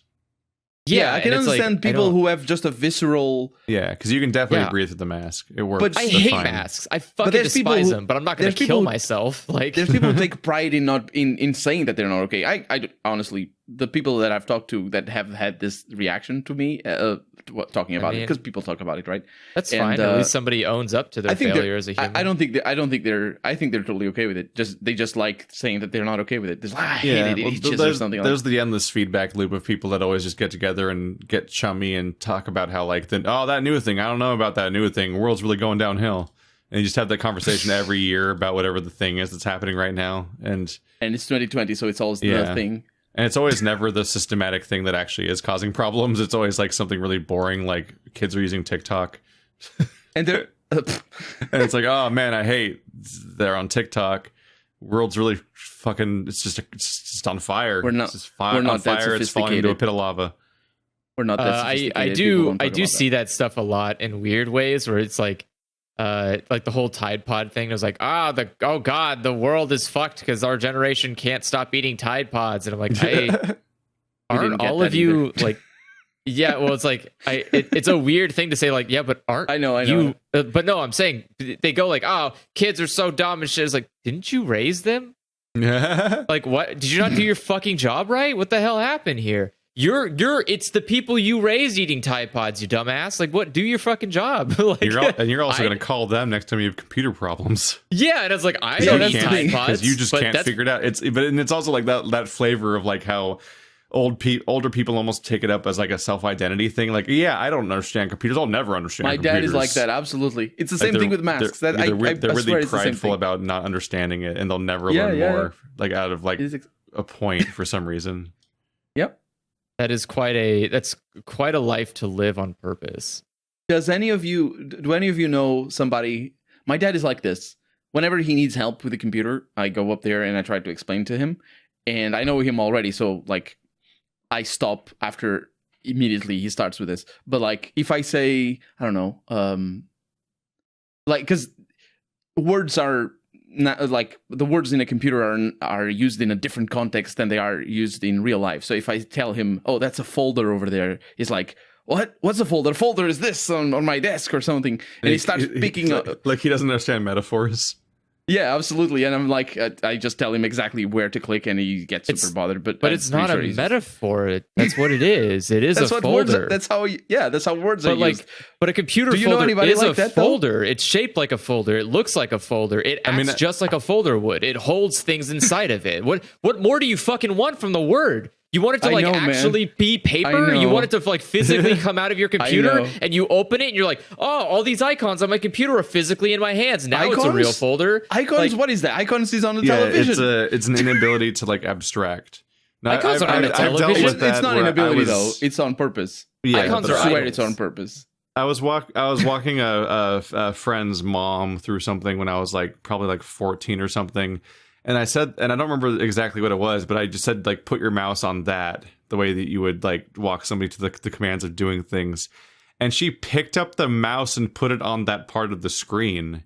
yeah, I can and it's like, understand I people don't- who have just a visceral. Yeah, because you can definitely Yeah. breathe through the mask. It works. But I They're hate fine. masks. I fucking there's people despise who- them, but I'm not going there's to people kill who- myself. Like, There's people who take pride in not in saying that they're not okay. I honestly, the people that I've talked to that have had this reaction to me, talking about it, mean- because people talk about it, right? that's and, fine. At least somebody owns up to their I think failure as a human. I don't think they're. I think they're totally okay with it. They just like saying that they're not okay with it. There's I hate it. well, It's just or there's, something like. there's the endless feedback loop of people that always just get together and get chummy and talk about how like that new thing. I don't know about that new thing. The world's really going downhill. And you just have that conversation every year about whatever the thing is that's happening right now. And it's 2020, so it's always Yeah. the thing. it's always never the systematic thing that actually is causing problems. It's always like something really boring, like kids are using TikTok. And they're. And it's like, oh man, I hate they're on TikTok. World's really fucking. It's just on fire. We're not- It's just we're not on that fire. It's falling into a sophisticated. pit of lava. We're not that I sophisticated. People do don't talk about see that stuff a lot in weird ways where it's like the whole Tide Pod thing. It was like, oh god, the world is fucked because our generation can't stop eating Tide Pods, and I'm like, didn't aren't get all that of you like? Yeah, well, it's like it's a weird thing to say. Like, yeah, but aren't I know. you? But no, I'm saying they go like, oh, kids are so dumb and shit. It's like, didn't you raise them? Like, what? Did you not do your fucking job right? What the hell happened here? It's the people you raised eating Tide Pods, you dumbass. Like, what? Do your fucking job. Like, You're also I- going to call them next time you have computer problems. yeah, and it's like, I Yeah, don't that's eat the Tide thing. Pods Because you just but can't that's- figure it out. It's it's also like that flavor of like how older people almost take it up as like a self-identity thing. Like, yeah, I don't understand computers. I'll never understand My computers. dad is like that. Absolutely. It's the Like, same thing with masks. They're I really swear it's the same prideful thing. about not understanding it, and they'll never learn more. Like out of like It is a point for some reason. Yep. That's quite a life to live on purpose. Do any of you know somebody? My dad is like this. Whenever he needs help with the computer, I go up there and I try to explain to him. And I know him already, so like I stop after immediately he starts with this. But like if I say, I don't know, like because words are not like the words in a computer are used in a different context than they are used in real life. So if I tell him, oh, that's a folder over there, he's like, what? What's a folder? Folder is this on my desk or something. And he starts picking up. Like he doesn't understand metaphors. Yeah, absolutely. And I'm like, I just tell him exactly where to click, and he gets super bothered. But it's not a metaphor. That's what it is. It is a folder. That's how words are used. But a computer folder is a folder. It's shaped like a folder. It looks like a folder. It acts just like a folder would. It holds things inside of it. What more do you fucking want from the word? You want it to actually be paper? You want it to like physically come out of your computer, and you open it and you're like, oh, all these icons on my computer are physically in my hands. Now it's a real folder. Icons? Like, what is that? Icons is on the television. It's an inability to like abstract. Now, icons are on the television. It's not inability though. It's on purpose. Yeah, icons are swear it's on purpose. I was walking a friend's mom through something when I was like probably like 14 or something. And I said, and I don't remember exactly what it was, but I just said, like, put your mouse on that, the way that you would, like, walk somebody to the commands of doing things. And she picked up the mouse and put it on that part of the screen.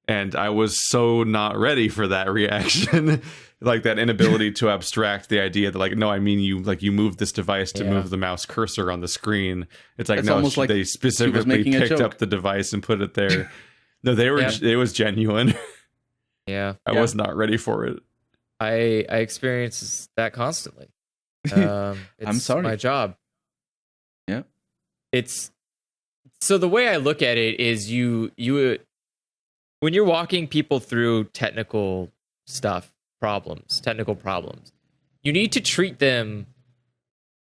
And I was so not ready for that reaction. Like, that inability to abstract the idea that, like, no, I mean, you move this device to move the mouse cursor on the screen. It's like, no, like they specifically picked up the device and put it there. No, it was genuine. Yeah, I was not ready for it. I experience that constantly. It's I'm sorry. My job. Yeah. It's so the way I look at it is you when you're walking people through technical problems, you need to treat them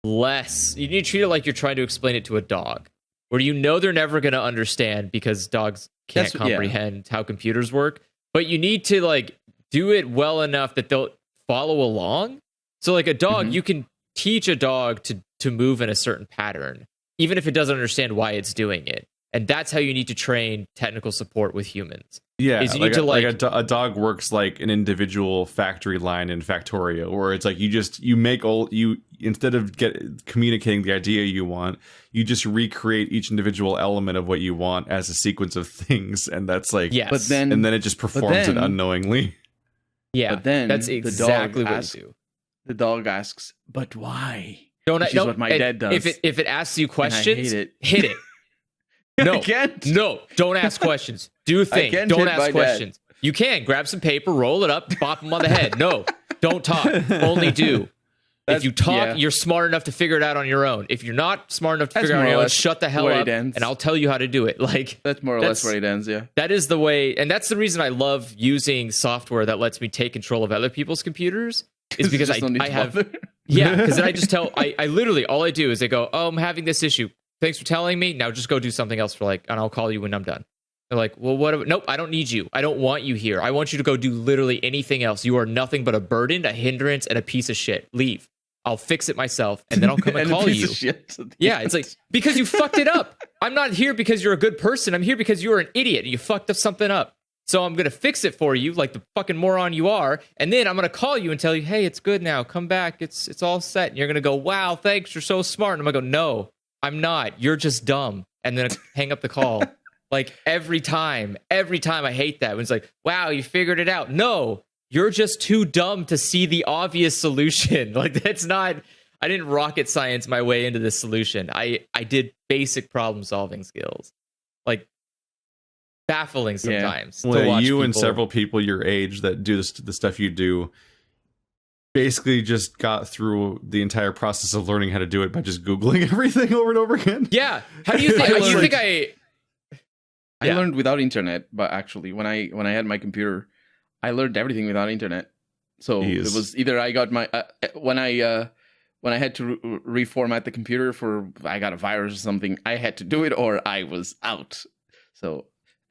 less. You need to treat it like you're trying to explain it to a dog, where you know they're never going to understand because dogs can't comprehend how computers work. But you need to like do it well enough that they'll follow along. So like a dog, you can teach a dog to move in a certain pattern, even if it doesn't understand why it's doing it. And that's how you need to train technical support with humans. Yeah, is you need to a dog works like an individual factory line in Factorio, where it's like you instead of communicating the idea you want, you just recreate each individual element of what you want as a sequence of things, and that's like yes. and then it just performs it unknowingly. Yeah, but then that's exactly what you do. The dog asks, "But why?" Which is what my dad does. If it asks you questions, hit it. No, I can't. No, don't ask questions. Do a thing. Don't ask questions. Dad. You can grab some paper, roll it up, bop him on the head. No, don't talk. Only do. If you talk, you're smart enough to figure it out on your own. If you're not smart enough to figure it out on your own, shut the hell up, and I'll tell you how to do it. Like that's more or less where it ends. Yeah, that is the way, and that's the reason I love using software that lets me take control of other people's computers. Is because I have because then I just tell I literally all I do is they go, oh, I'm having this issue. Thanks for telling me. Now just go do something else and I'll call you when I'm done. They're like, well, what? Nope, I don't need you. I don't want you here. I want you to go do literally anything else. You are nothing but a burden, a hindrance, and a piece of shit. Leave. I'll fix it myself, and then I'll come and call you. Yeah, it's like, because you fucked it up. I'm not here because you're a good person. I'm here because you're an idiot and you fucked up something up. So I'm going to fix it for you like the fucking moron you are. And then I'm going to call you and tell you, hey, it's good now. Come back. It's all set. And you're going to go, wow, thanks. You're so smart. And I'm going to go, no. I'm not. You're just dumb. And then hang up the call. Like every time I hate that. When it's like, wow, you figured it out. No, you're just too dumb to see the obvious solution. Like that's not, I didn't rocket science my way into this solution. I did basic problem solving skills. Like baffling sometimes. Yeah. Well, you and several people your age that do the stuff you do basically just got through the entire process of learning how to do it by just Googling everything over and over again. Yeah. How do you think I learned without internet, but actually when I had my computer, I learned everything without internet. So it was either I got my when when I had to reformat the computer I got a virus or something, I had to do it or I was out. So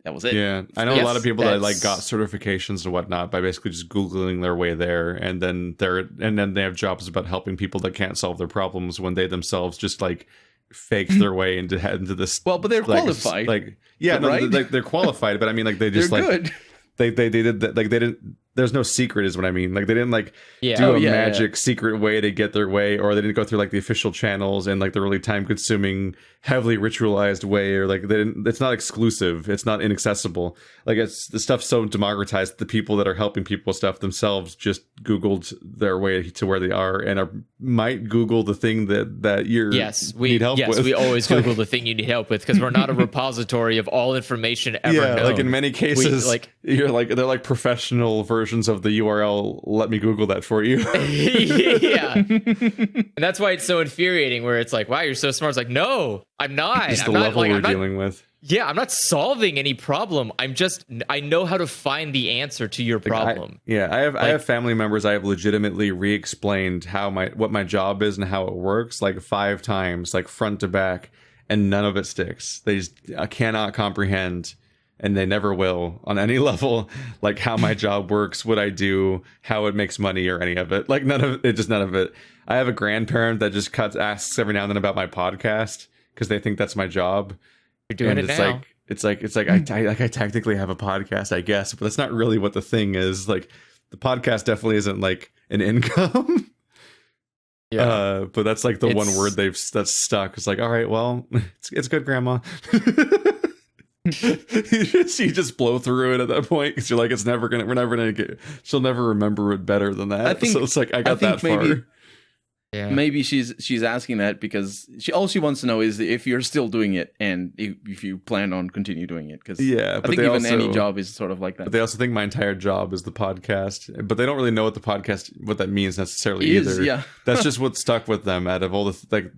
that was it. Yeah, I know a lot of people that like got certifications and whatnot by basically just Googling their way there, and then they have jobs about helping people that can't solve their problems when they themselves just like faked their way into this. Well, but they're qualified. Like, yeah, no, right? they're qualified, but I mean, like they just they're like good. they did that, like they didn't. There's no secret, is what I mean. Like they didn't like do a magic secret way to get their way, or they didn't go through like the official channels and like the really time-consuming, heavily ritualized way, or like they didn't. It's not exclusive. It's not inaccessible. Like it's the stuff's so democratized that the people that are helping people with stuff themselves just Googled their way to where they are and might Google the thing that you need help with. Yes, we always Google the thing you need help with because we're not a repository of all information ever known. Like in many cases, they're like professional versions of the URL. Let me Google that for you. Yeah, and that's why it's so infuriating. Where it's like, wow, you're so smart. It's like, no, I'm not. Just I'm the not, level we're dealing with. Yeah, I'm not solving any problem. I know how to find the answer to your problem. I have family members I have legitimately re-explained what my job is and how it works like 5 times, like front to back, and none of it sticks. They just cannot comprehend, and they never will on any level, like how my job works, what I do, how it makes money, or any of it. Like none of it. I have a grandparent that just asks every now and then about my podcast because they think that's my job. You're doing it now. It's like I technically have a podcast, I guess, but that's not really what the thing is. Like the podcast definitely isn't like an income. Yeah, but that's like the one word that's stuck. It's like, all right, well, it's good, Grandma. You just blow through it at that point because you're like, we're never gonna get. She'll never remember it better than that. So it's like I got that far. Yeah. Maybe she's asking that because all she wants to know is if you're still doing it and if you plan on continue doing it. Because I think even any job is sort of like that. But they also think my entire job is the podcast, but they don't really know what that means necessarily either. Yeah, that's just what stuck with them out of all the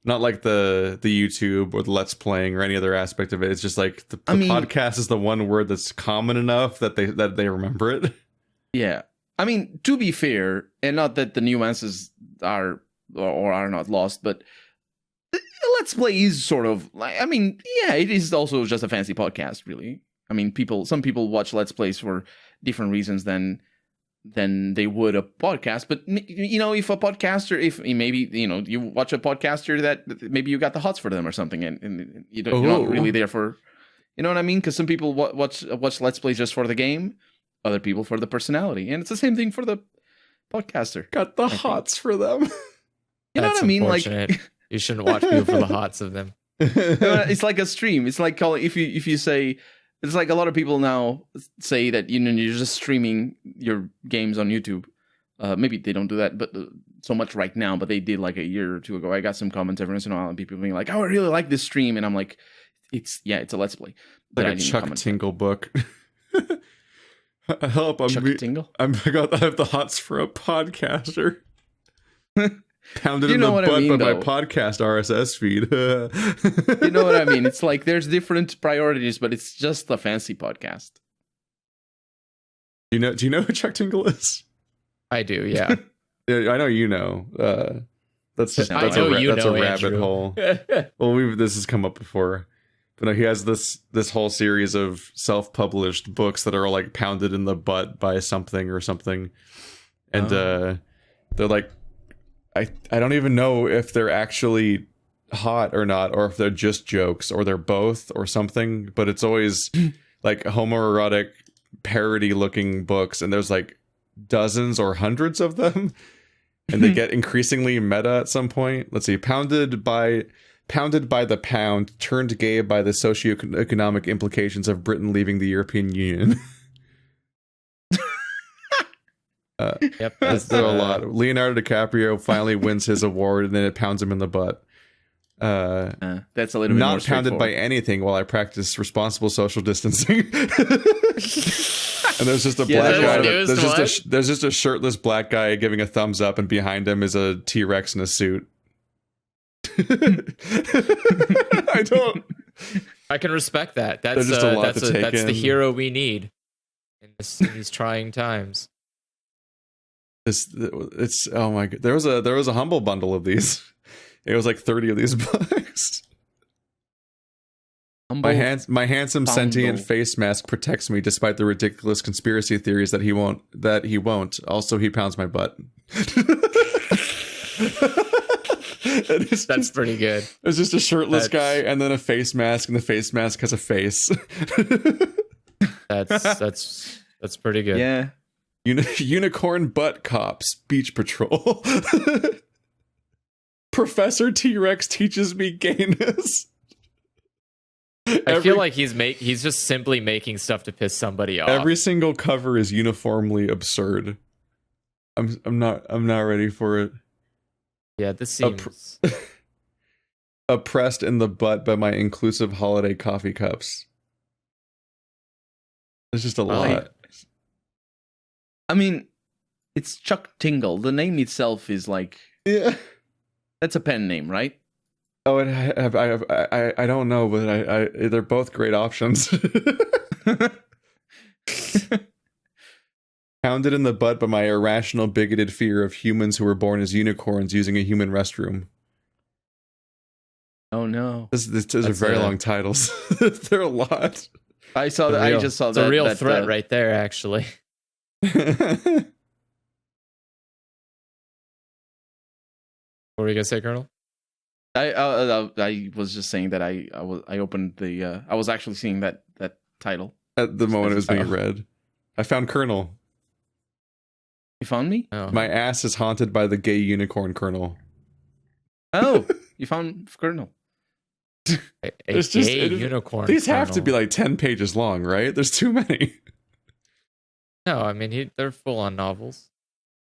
not like the YouTube or the Let's Playing or any other aspect of it. It's just like the podcast is the one word that's common enough that they remember it. Yeah. I mean, to be fair, and not that the nuances are or are not lost, but Let's Play is sort of like, I mean, yeah, it is also just a fancy podcast, really. I mean, some people watch Let's Plays for different reasons than they would a podcast. But, you know, if maybe, you know, you watch a podcaster that maybe you got the hots for them or something, and you're not really there for, you know what I mean? Because some people watch Let's Plays just for the game. Other people for the personality, and it's the same thing for the podcaster. Got the hots for them. You know what I mean? Like, you shouldn't watch people for the hots of them. It's like a stream. It's like calling if you say, it's like a lot of people now say that you're just streaming your games on YouTube. Maybe they don't do that, but so much right now. But they did like a year or two ago. I got some comments every once in a while, and people being like, "Oh, I really like this stream," and I'm like, "It's a Let's Play." But like a Chuck Tingle book. Help! I have the hots for a podcaster. Pounded in the butt by my podcast RSS feed. You know what I mean? It's like there's different priorities, but it's just a fancy podcast. Do you know who Chuck Tingle is? I do, yeah. Yeah, I know you know. That's a rabbit hole. Well, this has come up before. But no, he has this whole series of self-published books that are all like pounded in the butt by something or something, and they're like, I don't even know if they're actually hot or not, or if they're just jokes, or they're both, or something. But it's always like homoerotic parody-looking books, and there's like dozens or hundreds of them, and they get increasingly meta at some point. Let's see, pounded by the pound, turned gay by the socioeconomic implications of Britain leaving the European Union. Yep, there are a lot. Leonardo DiCaprio finally wins his award, and then it pounds him in the butt. That's a little bit not pounded by anything while I practice responsible social distancing. And there's just a black guy. There's just a shirtless black guy giving a thumbs up, and behind him is a T-Rex in a suit. I can respect that. That's the hero we need in these trying times. It's oh my god. There was a humble bundle of these. It was like 30 of these books. My handsome sentient face mask protects me despite the ridiculous conspiracy theories that he won't. Also, he pounds my butt. That's pretty good. It's just a shirtless guy and then a face mask, and the face mask has a face. That's pretty good. Yeah. Unicorn butt cops, beach patrol. Professor T-Rex teaches me gayness. I feel like he's just simply making stuff to piss somebody off. Every single cover is uniformly absurd. I'm not ready for it. Yeah, this seems oppressed in the butt by my inclusive holiday coffee cups. There's just a lot. I mean, it's Chuck Tingle. The name itself is like, yeah, that's a pen name, right? Oh, I don't know, but they're both great options. Pounded in the butt by my irrational, bigoted fear of humans who were born as unicorns using a human restroom. Oh no! These are very long titles. They're a lot. I saw that. I just saw it's that. It's a real threat right there, actually. What were you gonna say, Colonel? I was just saying that I opened the I was actually seeing that title at the moment it was being read. I found Colonel. You found me? Oh. My ass is haunted by the gay unicorn Colonel. Oh, you found Colonel. A gay unicorn. These have to be like 10 pages long, right? There's too many. No, I mean they're full on novels.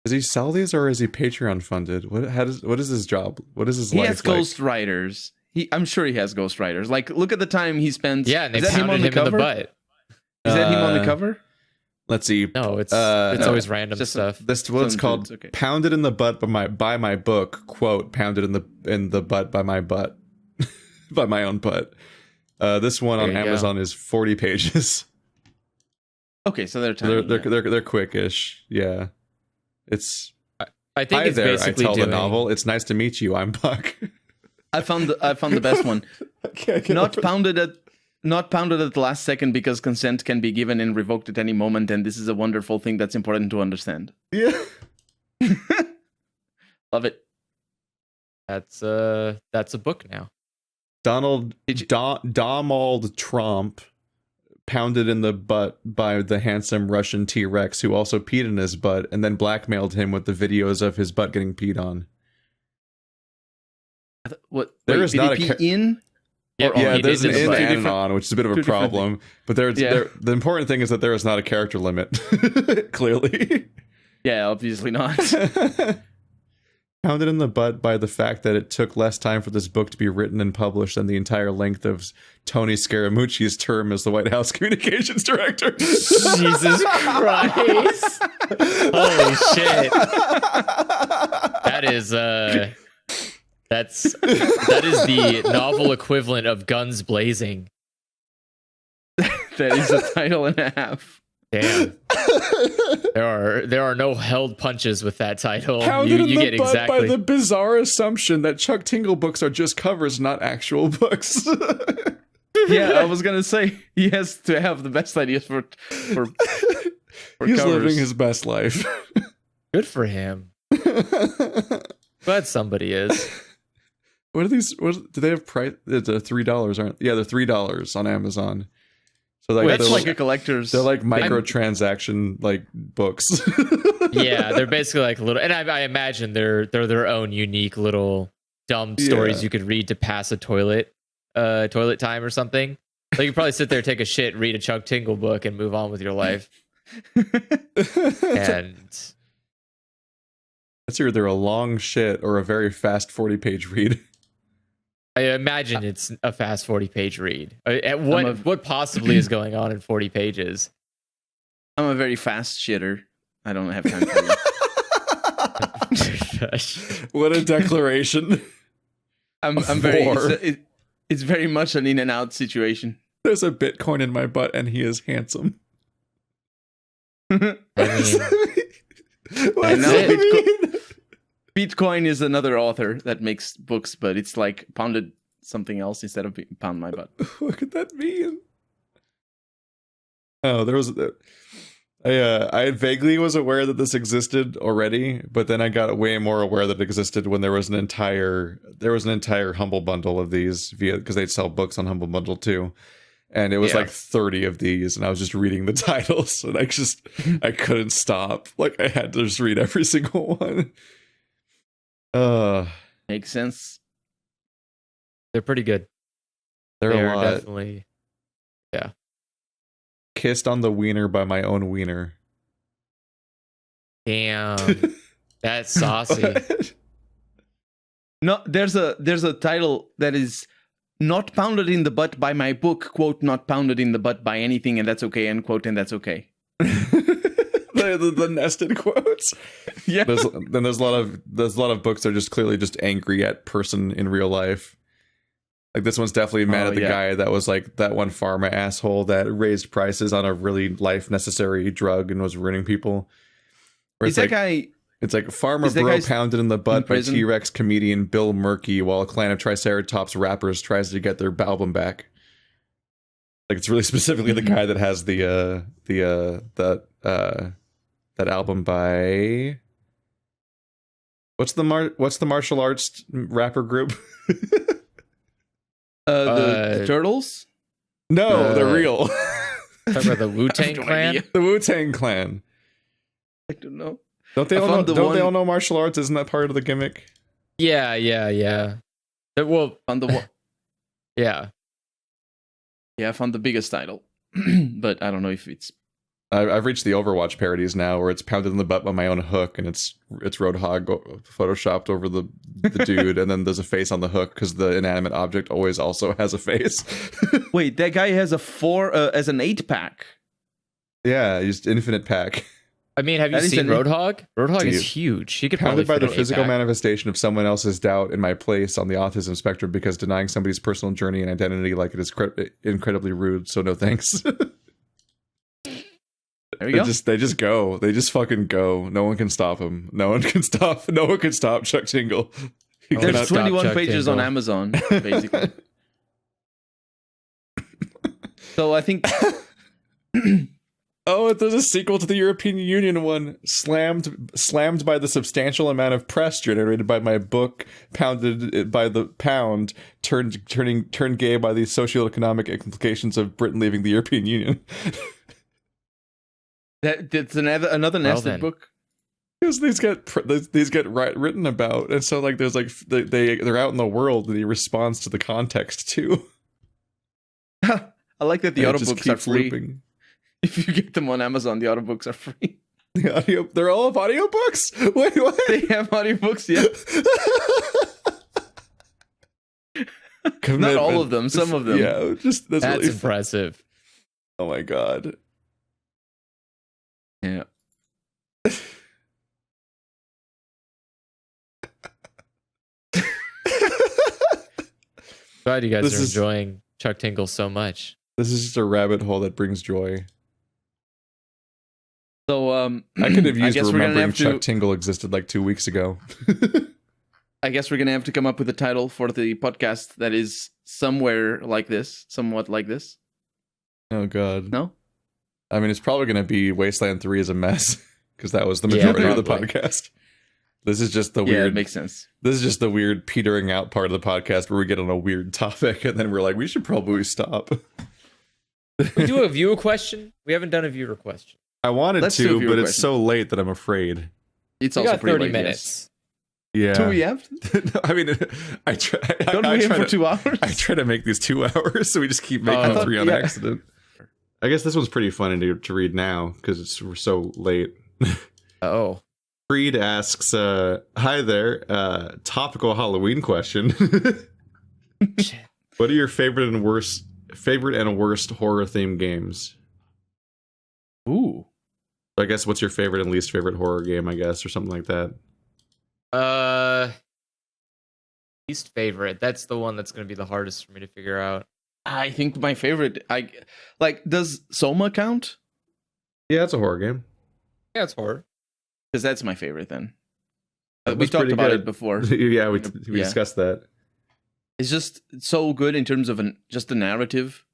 Does he sell these or is he Patreon funded? What is his job? What is his life? He has ghostwriters. I'm sure he has ghostwriters. Like, look at the time he spends. Yeah, and they pounded him in the butt. Is that him on the cover? Let's see. No, it's always random stuff. That's what it's called. Okay. Pounded in the butt by my book. Quote, pounded in the butt by my butt. By my own butt. This one on Amazon is 40 pages. Okay, so they're tiny. They're quickish. Yeah. It's I think it's basically I tell the novel. It's nice to meet you. I'm Buck. I found the best one. Not pounded at the last second because consent can be given and revoked at any moment, and this is a wonderful thing that's important to understand. Yeah. Love it. That's a book now. Donald Trump pounded in the butt by the handsome Russian T-Rex who also peed in his butt and then blackmailed him with the videos of his butt getting peed on. What? There is not a in? Yeah, there's an in and an on, which is a bit of a problem. But the important thing is that there is not a character limit. Clearly. Yeah, obviously not. Pounded in the butt by the fact that it took less time for this book to be written and published than the entire length of Tony Scaramucci's term as the White House communications director. Jesus Christ. Holy shit. That is that is the novel equivalent of Guns Blazing. That is a title and a half. Damn. There are no held punches with that title. Pounded You get in the butt exactly by the bizarre assumption that Chuck Tingle books are just covers, not actual books. Yeah, I was gonna say he has to have the best ideas for He's covers. living his best life. Good for him. Glad somebody is. What are these? What do they have price? It's $3, aren't? Yeah, they're $3 on Amazon. So like, that's like a collector's. They're like microtransaction like books. Yeah, they're basically like little, and I imagine they're their own unique little dumb stories you could read to pass a toilet time or something. Like you probably sit there, take a shit, read a Chuck Tingle book, and move on with your life. And it's either a long shit or a very fast 40-page read. I imagine it's a fast 40-page read. What possibly is going on in 40 pages? I'm a very fast shitter. I don't have time for that. What a declaration. I'm very. It's very much an in and out situation. There's a Bitcoin in my butt, and he is handsome. I mean, What And does now that mean? Bitcoin is another author that makes books, but it's like pounded something else instead of pound my butt. What could that mean? Oh, there was. I vaguely was aware that this existed already, but then I got way more aware that it existed when there was an entire Humble Bundle of these because they'd sell books on Humble Bundle too, and it was like 30 of these, and I was just reading the titles, and I couldn't stop. Like I had to just read every single one. Makes sense. They're pretty good. They're a lot. Definitely. Yeah. Kissed on the wiener by my own wiener. Damn. That's saucy. What? No, there's a title that is not pounded in the butt by my book, quote, not pounded in the butt by anything, and that's okay, end quote, and that's okay. the nested quotes. Yeah. There's a lot of books that are just clearly just angry at person in real life. Like this one's definitely mad at the guy that was like that one pharma asshole that raised prices on a really life necessary drug and was ruining people. Is that guy? It's like Pharma Bro pounded in the butt by T-Rex comedian Bill Murky while a clan of Triceratops rappers tries to get their album back. Like it's really specifically the guy that has that album by what's the martial arts rapper group? The Turtles? No, they're real. Talk about the Wu-Tang Clan? The Wu-Tang Clan. I don't know. Don't they all know martial arts? Isn't that part of the gimmick? Yeah. Well, On the one. yeah. Yeah, I found the biggest title. But I don't know if it's... I've reached the Overwatch parodies now where it's pounded in the butt by my own hook and it's Roadhog photoshopped over the dude and then there's a face on the hook because the inanimate object always also has a face. Wait, that guy has as an 8-pack. Yeah, just infinite pack. I mean, have you seen Roadhog? Roadhog is huge. He could probably pounded by the fit physical 8-pack. manifestation of someone else's doubt in my place on the autism spectrum because denying somebody's personal journey and identity like it is incredibly rude, so no thanks. There we go. They just go. They just fucking go. No one can stop him. No one can stop Chuck Tingle. There's 21 Chuck pages Tingle on Amazon, basically. So I think... Oh, there's a sequel to the European Union one. Slammed by the substantial amount of press generated by my book, pounded by the pound, turned gay by the socioeconomic implications of Britain leaving the European Union. That's another nested book. Because these get written about, and so like there's like they're out in the world, and he responds to the context too. I like that the audiobooks are free. Looping. If you get them on Amazon, the audiobooks are free. They're all of audiobooks? Wait, what? They have audiobooks, yeah. Not all of them, some of them. Yeah, that's really impressive. Oh my god. Yeah. Glad you guys are enjoying Chuck Tingle so much. This is just a rabbit hole that brings joy. So I could have used remembering Chuck Tingle existed like 2 weeks ago. I guess we're gonna have to come up with a title for the podcast that is somewhat like this. Oh god. No? I mean, it's probably gonna be Wasteland 3 is a mess because that was the majority of the podcast. This is just the weird. Yeah, it makes sense. This is just the weird petering out part of the podcast where we get on a weird topic and then we're like, we should probably stop. We do a viewer question. We haven't done a viewer question. I wanted to, but it's so late that I'm afraid. It's we also got pretty 30 late, minutes. Yes. Yeah. Do we have? I mean, I try. Don't we have for 2 hours? I try to make these 2 hours, so we just keep making 3 on accident. I guess this one's pretty funny to read now because we're so late. Oh. Freed asks, hi there, topical Halloween question. What are your favorite and worst horror themed games? Ooh. I guess what's your favorite and least favorite horror game, I guess, or something like that. Least favorite. That's the one that's going to be the hardest for me to figure out. I think my favorite, does Soma count? Yeah, it's a horror game. Yeah, it's horror. Because that's my favorite then. That We was talked pretty about good. it before. Yeah, we Yeah. discussed that. It's just so good in terms of just the narrative.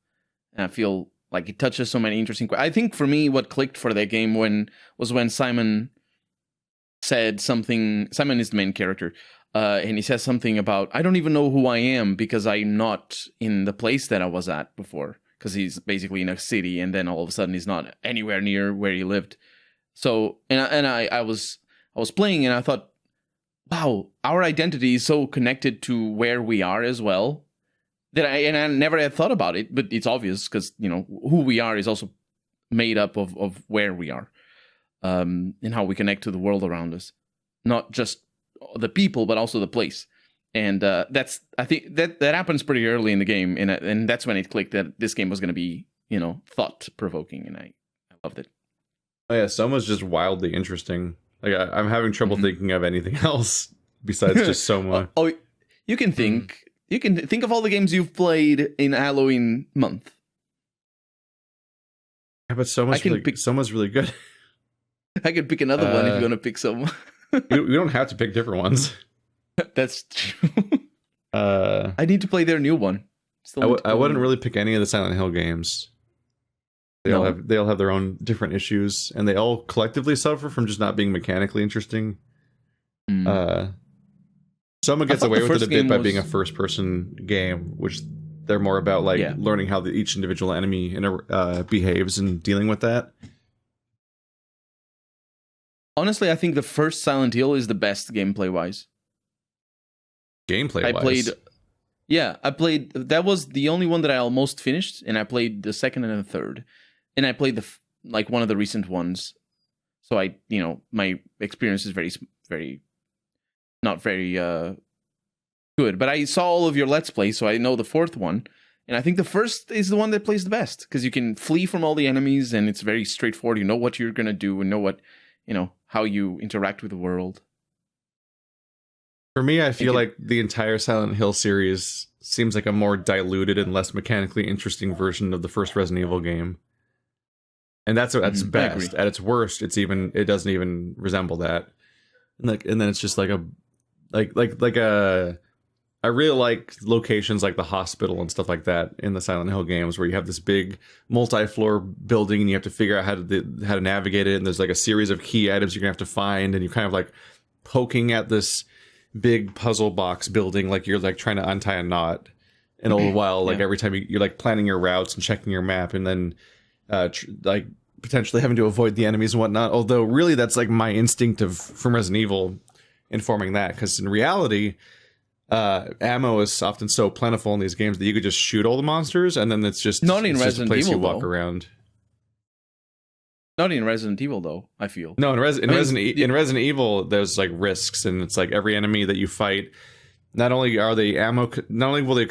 And I feel like it touches so many interesting. I think for me, what clicked for that game was when Simon said something. Simon is the main character, and he says something about, "I don't even know who I am because I'm not in the place that I was at before." Because he's basically in a city, and then all of a sudden he's not anywhere near where he lived. So, I was playing, and I thought, wow, our identity is so connected to where we are as well. That I never had thought about it, but it's obvious because who we are is also made up of where we are, and how we connect to the world around us, not just the people but also the place. And I think that happens pretty early in the game, and that's when it clicked that this game was going to be thought provoking, and I loved it. Oh yeah, Soma's just wildly interesting. Like I'm having trouble thinking of anything else besides just Soma. You can think. You can think of all the games you've played in Halloween month. Yeah, but Soma's really good. I could pick another one if you want to pick some. We don't have to pick different ones. That's true. I need to play their new one. I wouldn't really pick any of the Silent Hill games. They all have their own different issues, and they all collectively suffer from just not being mechanically interesting. Soma gets away with it a bit by being a first-person game, which they're more about learning how each individual enemy behaves and dealing with that. Honestly, I think the first Silent Hill is the best gameplay-wise. Gameplay-wise? I played... That was the only one that I almost finished, and I played the second and the third. And I played one of the recent ones. So my experience is very not very good. But I saw all of your Let's Play, so I know the fourth one. And I think the first is the one that plays the best, because you can flee from all the enemies, and it's very straightforward. You know what you're going to do, and know what, how you interact with the world. For me, I feel like the entire Silent Hill series seems like a more diluted and less mechanically interesting version of the first Resident Evil game. And that's at its best. At its worst, it doesn't even resemble that. And then it's just I really like locations like the hospital and stuff like that in the Silent Hill games, where you have this big multi-floor building and you have to figure out how to navigate it, and there's like a series of key items you're gonna have to find, and you're kind of like poking at this big puzzle box building like you're like trying to untie a knot, and all the while every time you're like planning your routes and checking your map, and then potentially having to avoid the enemies and whatnot. Although really that's like my instinct from Resident Evil informing that, because in reality ammo is often so plentiful in these games that you could just shoot all the monsters, and then it's just not in Resident just a place Evil, you walk around. Not in Resident Evil, though, I feel. No, in Resident Evil, there's like risks, and it's like every enemy that you fight, not only will they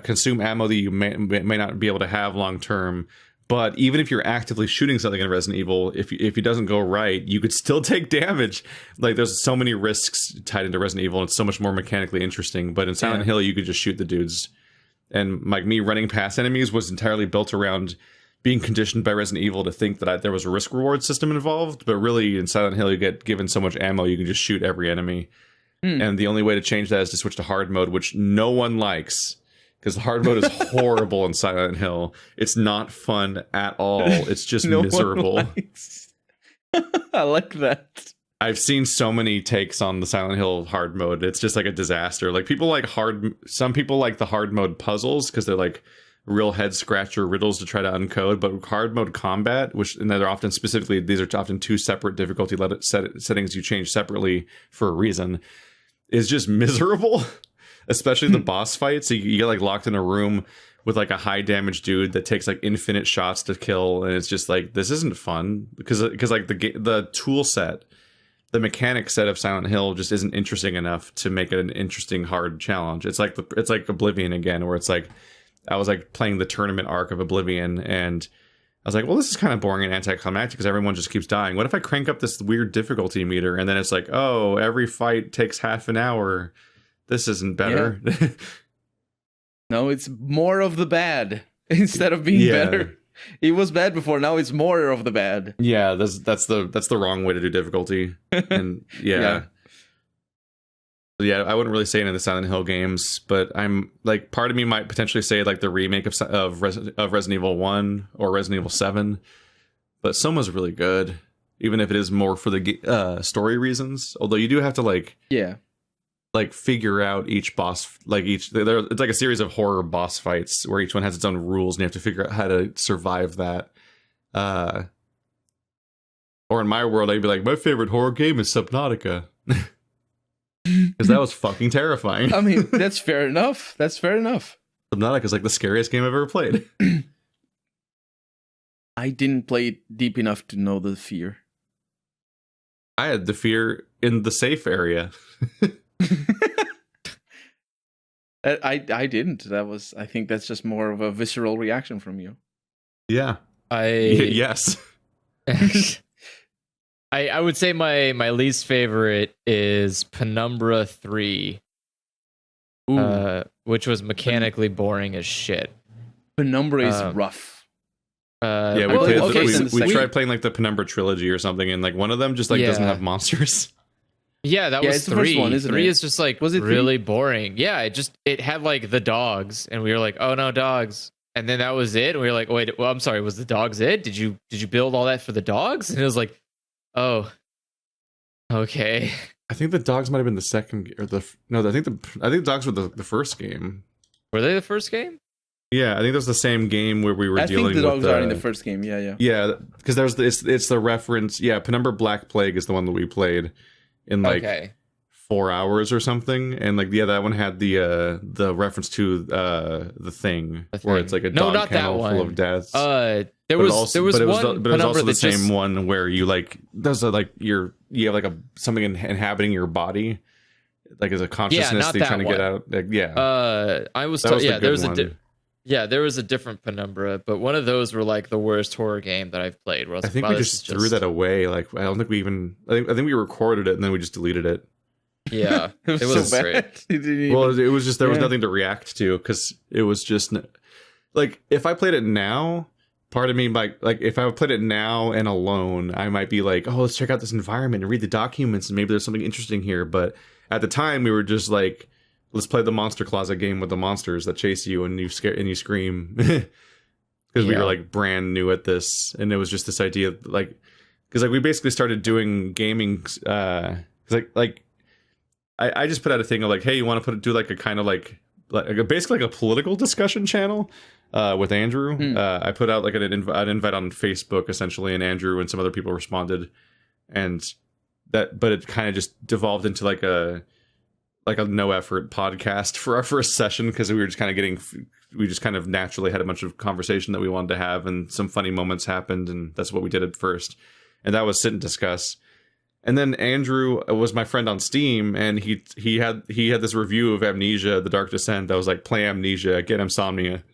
consume ammo that you may not be able to have long term, but even if you're actively shooting something in Resident Evil, if it doesn't go right, you could still take damage. Like, there's so many risks tied into Resident Evil, and it's so much more mechanically interesting. But in Silent Hill, you could just shoot the dudes. And like me running past enemies was entirely built around being conditioned by Resident Evil to think that there was a risk reward system involved. But really, in Silent Hill, you get given so much ammo, you can just shoot every enemy. And the only way to change that is to switch to hard mode, which no one likes. Because the hard mode is horrible in Silent Hill. It's not fun at all. It's just miserable. I like that. I've seen so many takes on the Silent Hill hard mode. It's just like a disaster. Like, some people like the hard mode puzzles because they're like real head scratcher riddles to try to uncode. But hard mode combat, these are often two separate difficulty settings you change separately for a reason, is just miserable. Especially the boss fights. So you get like locked in a room with like a high damage dude that takes like infinite shots to kill, and it's just like, this isn't fun, because like the tool set, the mechanic set of Silent Hill just isn't interesting enough to make it an interesting hard challenge. It's like Oblivion again, where it's like I was like playing the tournament arc of Oblivion, and I was like, well, this is kind of boring and anticlimactic because everyone just keeps dying. What if I crank up this weird difficulty meter, and then it's like, oh, every fight takes half an hour. This isn't better. No, it's more of the bad instead of being better. It was bad before. Now it's more of the bad. Yeah, that's the wrong way to do difficulty. And yeah. I wouldn't really say any of the Silent Hill games, but I'm like, part of me might potentially say like the remake of Resident Evil 1 or Resident Evil 7, but Soma's really good, even if it is more for the story reasons. Although you do have to like figure out each boss, like it's like a series of horror boss fights where each one has its own rules, and you have to figure out how to survive that. Or in my world, I'd be like, my favorite horror game is Subnautica. Because that was fucking terrifying. I mean, that's fair enough. Subnautica is like the scariest game I've ever played. I didn't play it deep enough to know the fear. I had the fear in the safe area. I didn't. I think that's just more of a visceral reaction from you. Yeah. Yes. I would say my least favorite is Penumbra 3, which was mechanically boring as shit. Penumbra is rough. We tried playing like the Penumbra trilogy or something, and like one of them just like doesn't have monsters. Yeah, that was 3. The first one, isn't 3 is just like, was it really 3? Boring. Yeah, it had like the dogs, and we were like, oh no, dogs. And then that was it. And we were like, wait, well, I'm sorry, was the dogs it? Did you build all that for the dogs? And it was like, oh, okay. I think the dogs might have been the second, or I think the dogs were the first game. Were they the first game? Yeah, I think that was the same game where we were dealing with. I think the dogs are in the first game. Yeah. Yeah, because it's the reference. Yeah, Penumbra Black Plague is the one that we played in like 4 hours or something, and like that one had the reference to the thing where it's like a dog kennel full of deaths. There was one, but it was also the same one where you like you have like something inhabiting your body, like as a consciousness that you're trying to get out. Like, I was told there was a different Penumbra, but one of those were like the worst horror game that I've played. Where I think we just threw that away. Like I don't think we even. I think we recorded it and then we just deleted it. Yeah, it was so bad. Well, it was just there was nothing to react to because it was just like if I played it now, part of me like if I played it now and alone, I might be like, oh, let's check out this environment and read the documents and maybe there's something interesting here. But at the time, we were just like, let's play the Monster Closet game with the monsters that chase you and you scream because we were like brand new at this, and it was just this idea of, like because like we basically started doing gaming because like. I just put out a thing of like, hey, you want to do like a kind of like basically like a political discussion channel with Andrew. I put out like an invite on Facebook essentially, and Andrew and some other people responded, and but it kind of just devolved into like a no effort podcast for our first session because we just kind of naturally had a bunch of conversation that we wanted to have, and some funny moments happened, and that's what we did at first, and that was sit and discuss. And then Andrew was my friend on Steam, and he had this review of Amnesia: The Dark Descent that was like, play Amnesia, get insomnia.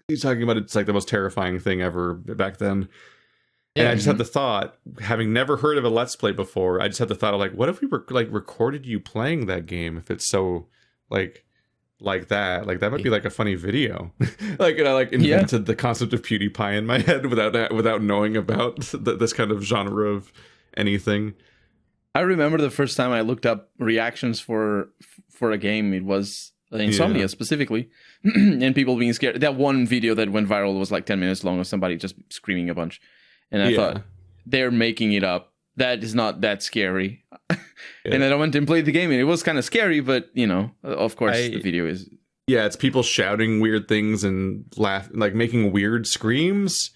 He's talking about it's like the most terrifying thing ever back then. And I just had the thought, having never heard of a Let's Play before, I just had the thought of like, what if we recorded you playing that game? If it's so like that might be like a funny video. Like, and I like invented the concept of PewDiePie in my head without knowing about this kind of genre of anything. I remember the first time I looked up reactions for a game. It was Insomnia specifically, and people being scared. That one video that went viral was like 10 minutes long of somebody just screaming a bunch, and I thought they're making it up. That is not that scary. And then I went and played the game, and it was kind of scary, but of course the video is. Yeah, it's people shouting weird things and like making weird screams.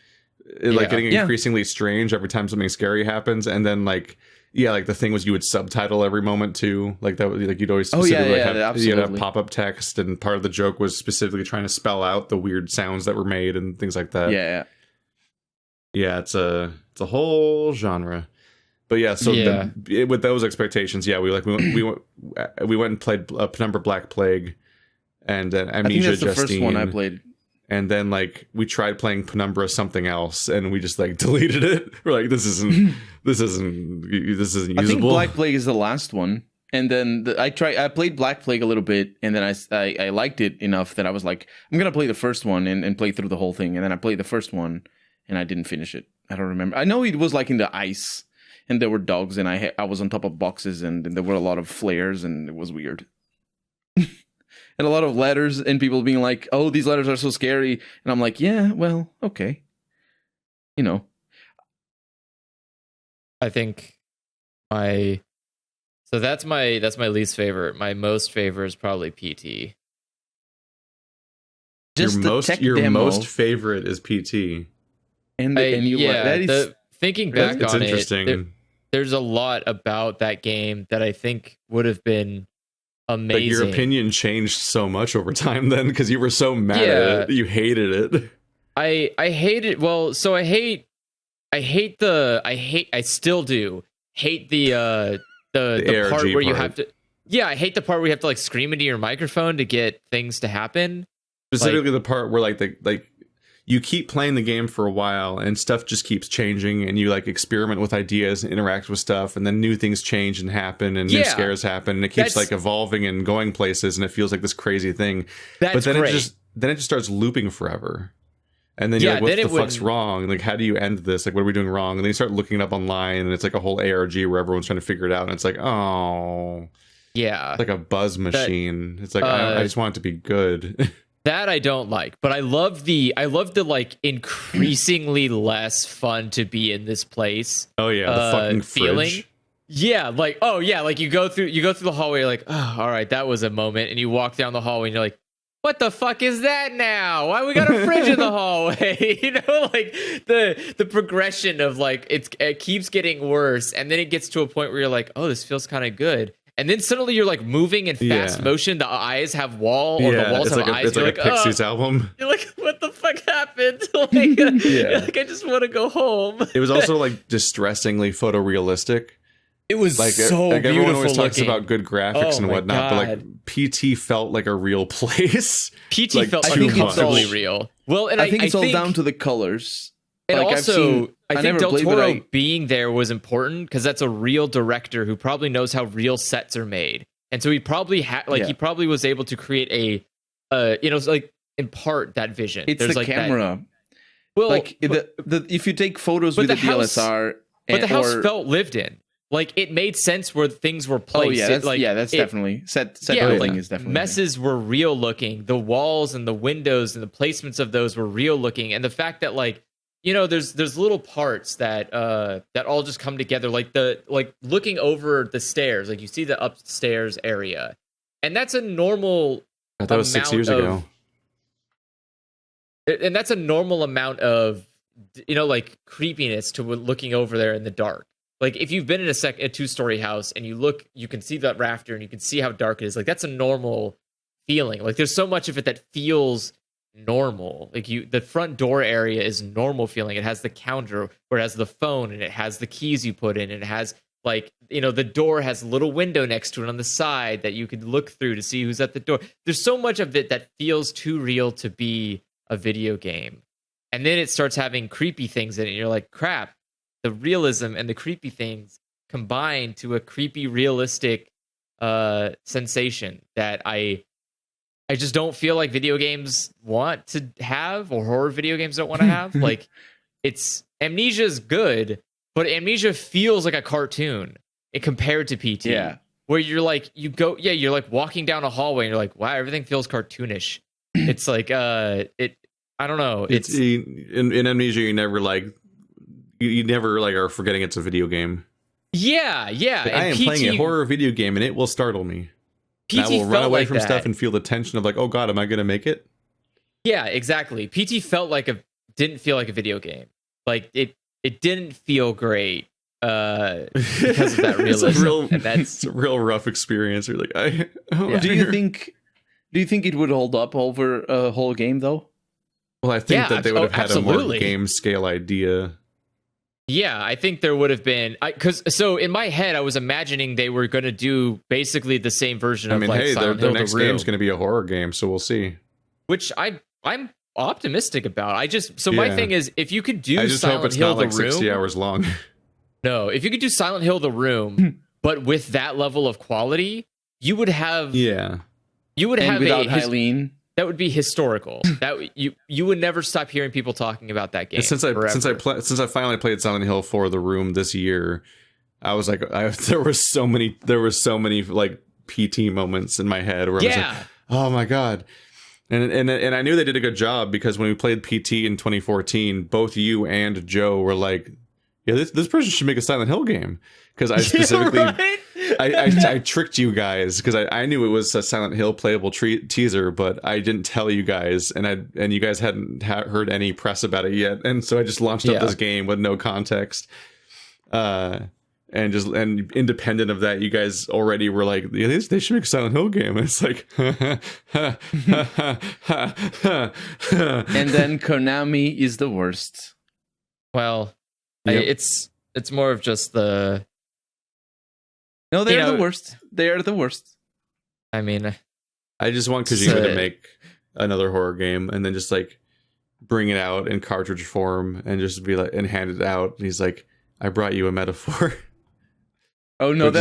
Like getting increasingly strange every time something scary happens, and then like the thing was you would subtitle every moment too, like that. Like you'd always specifically have pop-up text, and part of the joke was specifically trying to spell out the weird sounds that were made and things like that. Yeah, it's a whole genre. But with those expectations, we went and played Penumbra Black Plague and Amnesia. I think that's the Justine. First one I played. And then like we tried playing Penumbra something else, and we just like deleted it. We're like, this isn't usable. I think Black Plague is the last one. And then I played Black Plague a little bit, and then I liked it enough that I was like, I'm gonna play the first one and play through the whole thing. And then I played the first one, and I didn't finish it. I don't remember. I know it was like in the ice, and there were dogs, and I was on top of boxes, and there were a lot of flares, and it was weird. And a lot of letters, and people being like, "Oh, these letters are so scary," and I'm like, "Yeah, well, okay, you know." I think that's my least favorite. My most favorite is probably PT. Just your most favorite is PT. Thinking back it's on interesting. There's a lot about that game that I think would have been amazing. Like your opinion changed so much over time then because you were so mad at it. You hated it. I hate it. Well, so I still do hate the part where you have to. Yeah, I hate the part where you have to like scream into your microphone to get things to happen. Specifically, the part where like you keep playing the game for a while and stuff just keeps changing, and you like experiment with ideas and interact with stuff, and then new things change and happen, and new scares happen, and it keeps like evolving and going places, and it feels like this crazy thing. But then it just starts looping forever. And then you're like, what the fuck's wrong? Like, how do you end this? Like, what are we doing wrong? And then you start looking it up online, and it's like a whole ARG where everyone's trying to figure it out. And it's like, oh. Yeah. It's like a buzz machine. It's like, I just want it to be good. That I don't like. But I love the like increasingly less fun to be in this place. Oh, yeah. The fucking feeling. Fridge. Yeah. Like, oh, yeah. Like, you go through the hallway, you're like, oh, all right, that was a moment. And you walk down the hallway, and you're like, what the fuck is that now? Why we got a fridge in the hallway? You know, like the progression of like it keeps getting worse, and then it gets to a point where you're like, oh, this feels kind of good, and then suddenly you're like moving in fast motion. The eyes have the walls have eyes. It's like a Pixies album. You're like, what the fuck happened? Like I just want to go home. It was also like distressingly photorealistic. It was like, so like beautiful. Everyone always talks looking. about good graphics and whatnot, but like PT felt like a real place. PT like, felt totally real. Well, and I think it's all down to the colors. And like, also, I think Del Toro it, being there was important because that's a real director who probably knows how real sets are made, and so he probably he probably was able to create like impart that vision. It's There's the like camera. Well, like if you take photos with the DSLR, but the house felt lived in. Like it made sense where things were placed. Oh yeah, that's definitely set building is definitely messes were real looking. The walls and the windows and the placements of those were real looking, and the fact that like there's little parts that all just come together, like looking over the stairs, like you see the upstairs area, and that's a normal. I thought it was 6 years ago. And that's a normal amount of like creepiness to looking over there in the dark. Like if you've been in a 2-story house and you look, you can see that rafter and you can see how dark it is. Like that's a normal feeling. Like there's so much of it that feels normal. Like the front door area is normal feeling. It has the counter where it has the phone and it has the keys you put in and it has like, the door has a little window next to it on the side that you could look through to see who's at the door. There's so much of it that feels too real to be a video game. And then it starts having creepy things in it. And you're like, crap. The realism and the creepy things combine to a creepy, realistic sensation that I just don't feel like video games want to have, or horror video games don't want to have. Like, Amnesia is good, but Amnesia feels like a cartoon compared to PT. Yeah, where you're like, you're like walking down a hallway and you're like, wow, everything feels cartoonish. It's like I don't know. It's in Amnesia, you never you never are forgetting it's a video game. Yeah. Like, I am playing a horror video game and it will startle me. PT and I will run away from that. stuff and feel the tension of like, oh god, am I going to make it? Yeah, exactly. PT didn't feel like a video game. Like it didn't feel great because of that realism. It's a real rough experience. You're like, Do you think it would hold up over a whole game though? Well, I think that they would have had a more game scale idea. Yeah, I think there would have been so in my head I was imagining they were going to do basically the same version of like Silent Hill. Their next game's going to be a horror game, so we'll see. Which I'm optimistic about. My thing is if you could do I just Silent hope it's Hill not like the Room, 60 hours long. No, if you could do Silent Hill the Room, but with that level of quality, you would have Yeah. you would And have without a Hylian. that would be historical. That you would never stop hearing people talking about that game. Since I finally played Silent Hill 4: The Room this year, I was like, there were so many like PT moments in my head where I was like, oh my god. And I knew they did a good job because when we played PT in 2014, both you and Joe were like, yeah, this person should make a Silent Hill game, because I specifically Right? I tricked you guys because I knew it was a Silent Hill playable teaser, but I didn't tell you guys, and you guys hadn't heard any press about it yet, and so I just launched up this game with no context. And independent of that, you guys already were like, yeah, they should make a Silent Hill game. And it's like, And then Konami is the worst. Well, Yep. it's more of just the. No, they're the worst. They are the worst. I mean, I just want Kojima to make another horror game and then just like bring it out in cartridge form and just be like, and hand it out. And he's like, I brought you a metaphor. Oh no,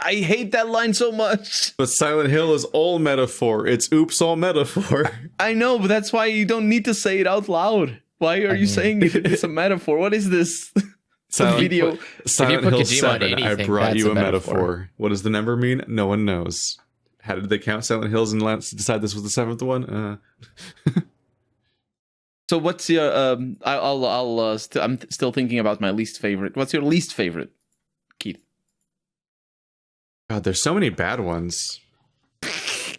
I hate that line so much. But Silent Hill is all metaphor. It's oops, all metaphor. I know, but that's why you don't need to say it out loud. Why are you saying it's a metaphor? What is this? Video. Silent put Hill Kojima 7, on I anything, brought that's you a a metaphor. metaphor. What does the number mean? No one knows. How did they count Silent Hills and decide this was the 7th one? So what's your I'm still thinking about my least favorite. What's your least favorite, Keith? God, there's so many bad ones.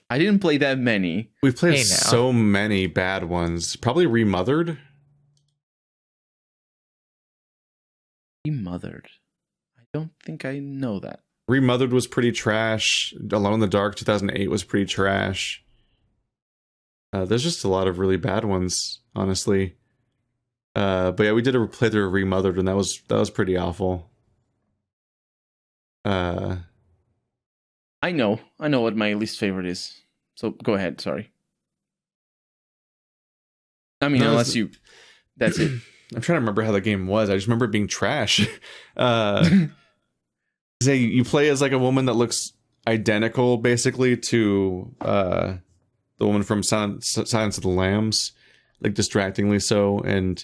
I didn't play that many. We've played Hey, now. so many bad ones. Probably Remothered. Remothered. I don't think I know that. Remothered was pretty trash. Alone in the Dark 2008 was pretty trash. There's just a lot of really bad ones, honestly. But yeah, we did a playthrough of Remothered, and that was pretty awful. I know what my least favorite is. So go ahead. Sorry. I mean, No, unless you, that's it. I'm trying to remember how the game was. I just remember it being trash. Say you play as like a woman that looks identical, basically, to the woman from Silence of the Lambs, like distractingly so, and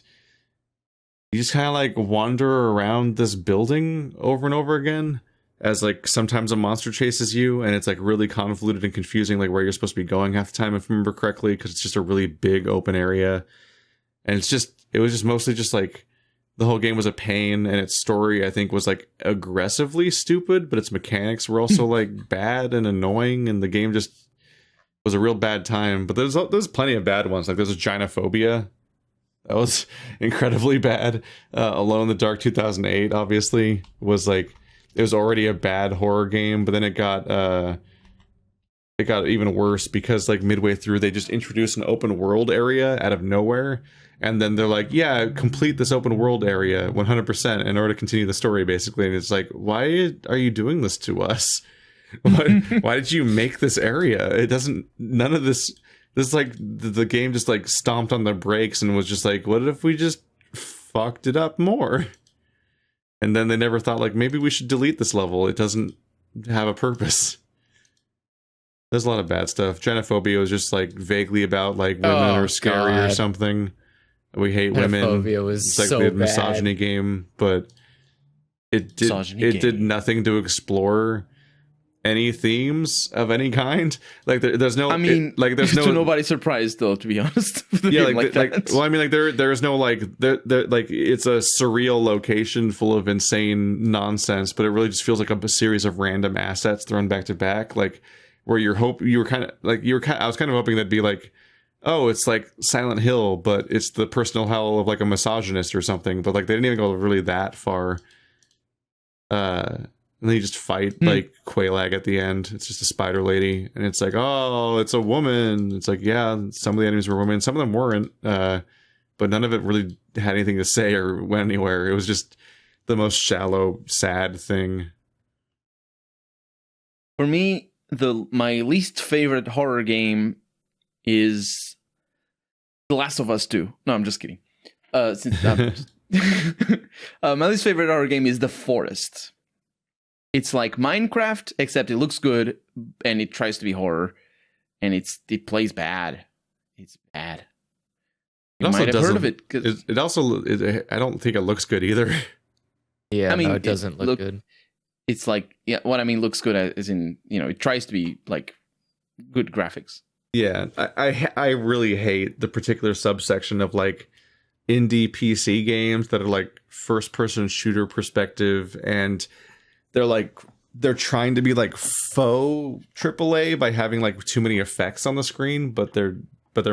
you just kind of like wander around this building over and over again. As like sometimes a monster chases you, and it's like really convoluted and confusing, like where you're supposed to be going half the time, if I remember correctly, because it's just a really big open area, and it was just mostly just like the whole game was a pain, and its story I think was like aggressively stupid, but its mechanics were also like bad and annoying, and the game just was a real bad time. But there's plenty of bad ones. Like there's a Gynophobia that was incredibly bad. Alone in the Dark 2008 obviously was like. It was already a bad horror game, but then it got even worse because like midway through they just introduced an open world area out of nowhere, and then they're like, yeah, complete this open world area 100% in order to continue the story, basically. And it's like, why are you doing this to us? Why did you make this area? It doesn't, none of this like the game just like stomped on the brakes and was just like, what if we just fucked it up more? And then they never thought, like, maybe we should delete this level. It doesn't have a purpose. There's a lot of bad stuff. Gynophobia was just, like, vaguely about, like, women are scary or something. We hate women. Gynophobia was it's like so the bad. misogyny game, but it did nothing to explore any themes of any kind. Like there's no. I mean, there's no. To nobody's surprise, though. To be honest. Yeah, well, I mean, there's no like it's a surreal location full of insane nonsense, but it really just feels like a series of random assets thrown back to back, like where I was kind of hoping that'd be like, oh, it's like Silent Hill, but it's the personal hell of like a misogynist or something. But like they didn't even go really that far. And then you just fight like Quelaag at the end. It's just a spider lady, and it's like, oh, it's a woman. It's like, yeah, some of the enemies were women, some of them weren't, but none of it really had anything to say or went anywhere. It was just the most shallow, sad thing. For me, my least favorite horror game is The Last of Us 2. No, I'm just kidding. My least favorite horror game is The Forest. It's like Minecraft, except it looks good and it tries to be horror, and it plays bad. It's bad. You might have heard of it. It also, I don't think it looks good either. Yeah, I mean, no, it doesn't look good. It's like, yeah, what I mean looks good as in, it tries to be like good graphics. Yeah, I really hate the particular subsection of like indie PC games that are like first person shooter perspective, and they're trying to be like faux AAA by having like too many effects on the screen, but they're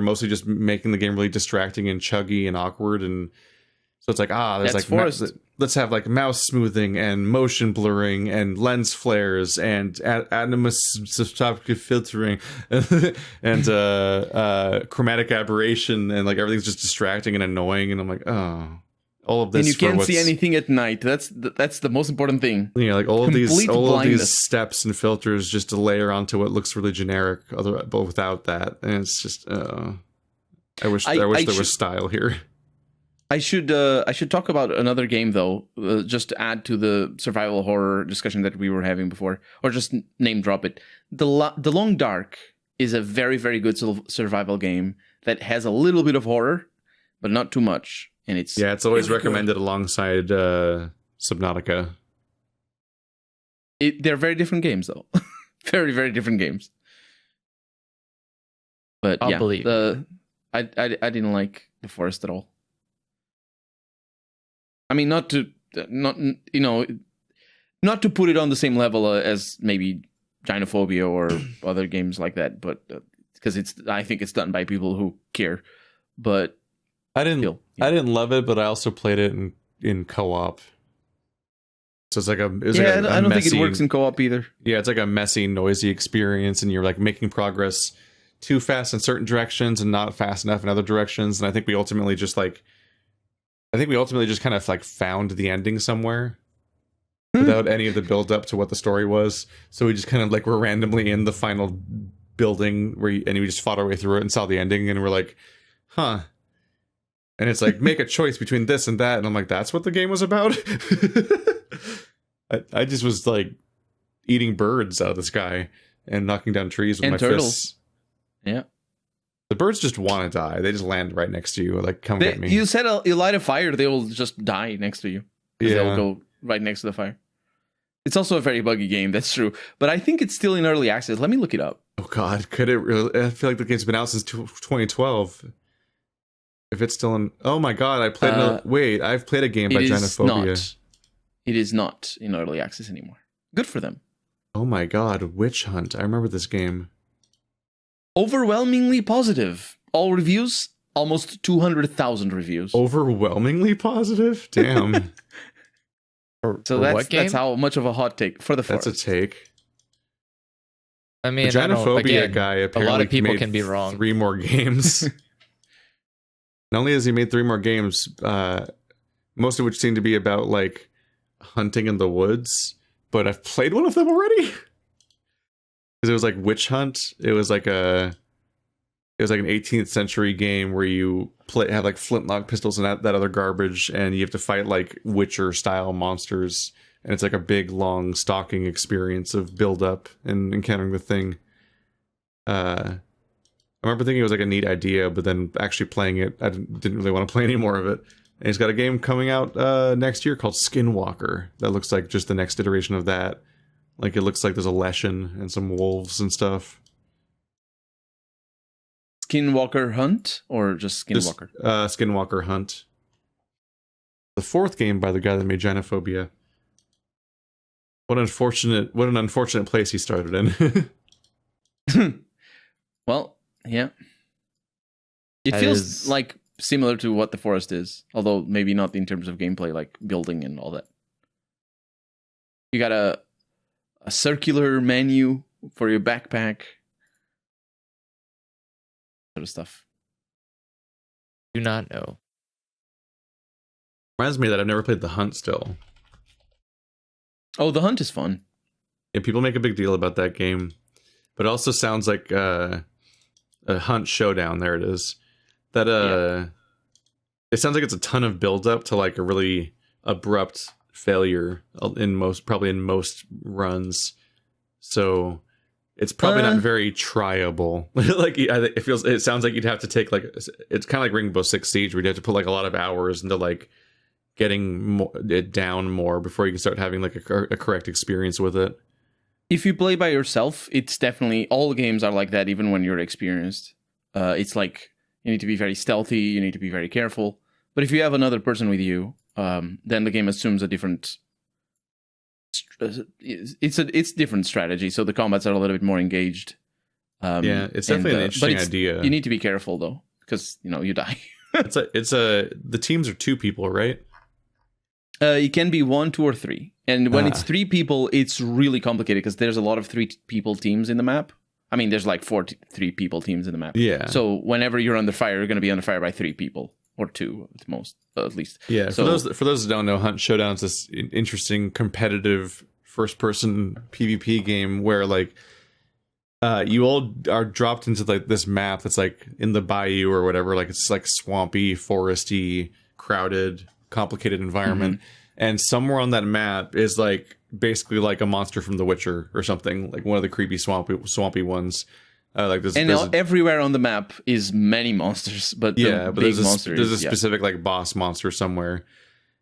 mostly just making the game really distracting and chuggy and awkward. And so it's like, there's That's like let's have like mouse smoothing and motion blurring and lens flares and anisotropic filtering and chromatic aberration, and like everything's just distracting and annoying. And I'm like, all of this, and you can't see anything at night. That's the most important thing. Yeah, like all of Complete blindness. these steps and filters just to layer onto what looks really generic, but without that, and it's just I wish there was style here. I should talk about another game though, just to add to the survival horror discussion that we were having before, or just name drop it. The Long Dark is a very, very good survival game that has a little bit of horror, but not too much, and it's always really recommended alongside Subnautica. They're very different games though, very, very different games. But I'll believe. I didn't like The Forest at all. I mean, not to put it on the same level as maybe Gynophobia or other games like that, but because I think it's done by people who care. But I didn't love it, but I also played it in co-op. So it's like I don't think it works in co-op either. Yeah, it's like a messy, noisy experience, and you're like making progress too fast in certain directions and not fast enough in other directions. And I think we ultimately just kind of like found the ending somewhere without any of the build up to what the story was. So we just kind of like were randomly in the final building and we just fought our way through it and saw the ending, and we're like, huh. And it's like, make a choice between this and that. And I'm like, that's what the game was about? I just was like eating birds out of the sky and knocking down trees with my turtles. fists. Yeah. The birds just want to die. They just land right next to you, like, come get me. You said you light a fire, they will just die next to you. Yeah. They'll go right next to the fire. It's also a very buggy game, that's true. But I think it's still in early access. Let me look it up. Oh, God. Could it really? I feel like the game's been out since 2012. If it's still in... Oh, my God. I've played a game by Gynophobia. It is not in early access anymore. Good for them. Oh, my God. Witch Hunt. I remember this game. Overwhelmingly positive. All reviews, almost 200,000 reviews. Overwhelmingly positive? Damn. So that's how much of a hot take for the Forest. That's a take. I mean, the Gynophobia guy apparently a lot of people made can be wrong. 3 more games. Not only has he made 3 more games, most of which seem to be about like hunting in the woods, but I've played one of them already. Because it was like Witch Hunt. It was like an 18th century game where you have like flintlock pistols and that other garbage, and you have to fight like Witcher style monsters, and it's like a big long stalking experience of build up and encountering the thing. I remember thinking it was like a neat idea, but then actually playing it, I didn't really want to play any more of it. And he's got a game coming out next year called Skinwalker that looks like just the next iteration of that. Like, it looks like there's a Leshen and some wolves and stuff. Skinwalker Hunt or just Skinwalker? Skinwalker Hunt. The 4th game by the guy that made Gynophobia. What an unfortunate place he started in. Well, yeah. It feels like similar to what The Forest is, although maybe not in terms of gameplay, like building and all that. You got a circular menu for your backpack. Sort of stuff. Do not know. Reminds me that I've never played The Hunt still. Oh, The Hunt is fun. Yeah, people make a big deal about that game. But it also sounds like a Hunt Showdown. There it is. It sounds like it's a ton of build up to like a really abrupt failure probably in most runs. So it's probably not very tryable. Like it sounds like you'd have to take like, it's kind of like Rainbow Six Siege, where you have to put like a lot of hours into like getting it down more before you can start having like a correct experience with it. If you play by yourself, it's definitely, all games are like that, even when you're experienced. It's like you need to be very stealthy, you need to be very careful. But if you have another person with you, then the game assumes a different. It's different strategy, so the combats are a little bit more engaged. It's definitely an interesting idea. You need to be careful though, because you die. The teams are 2 people, right? It can be 1, 2, or 3. And when it's 3 people, it's really complicated because there's a lot of 3 people teams in the map. I mean, there's like 3 people teams in the map. Yeah. So whenever you're under fire, you're going to be under fire by 3 people, or 2 at most, at least. Yeah. So, for those that don't know, Hunt Showdown is this interesting competitive first-person PvP game where like you all are dropped into like this map that's like in the bayou or whatever. Like it's like swampy, foresty, crowded, complicated environment. Mm-hmm. And somewhere on that map is like basically like a monster from The Witcher or something, like one of the creepy swampy ones. Like this, everywhere on the map is many monsters, but there's a specific like boss monster somewhere,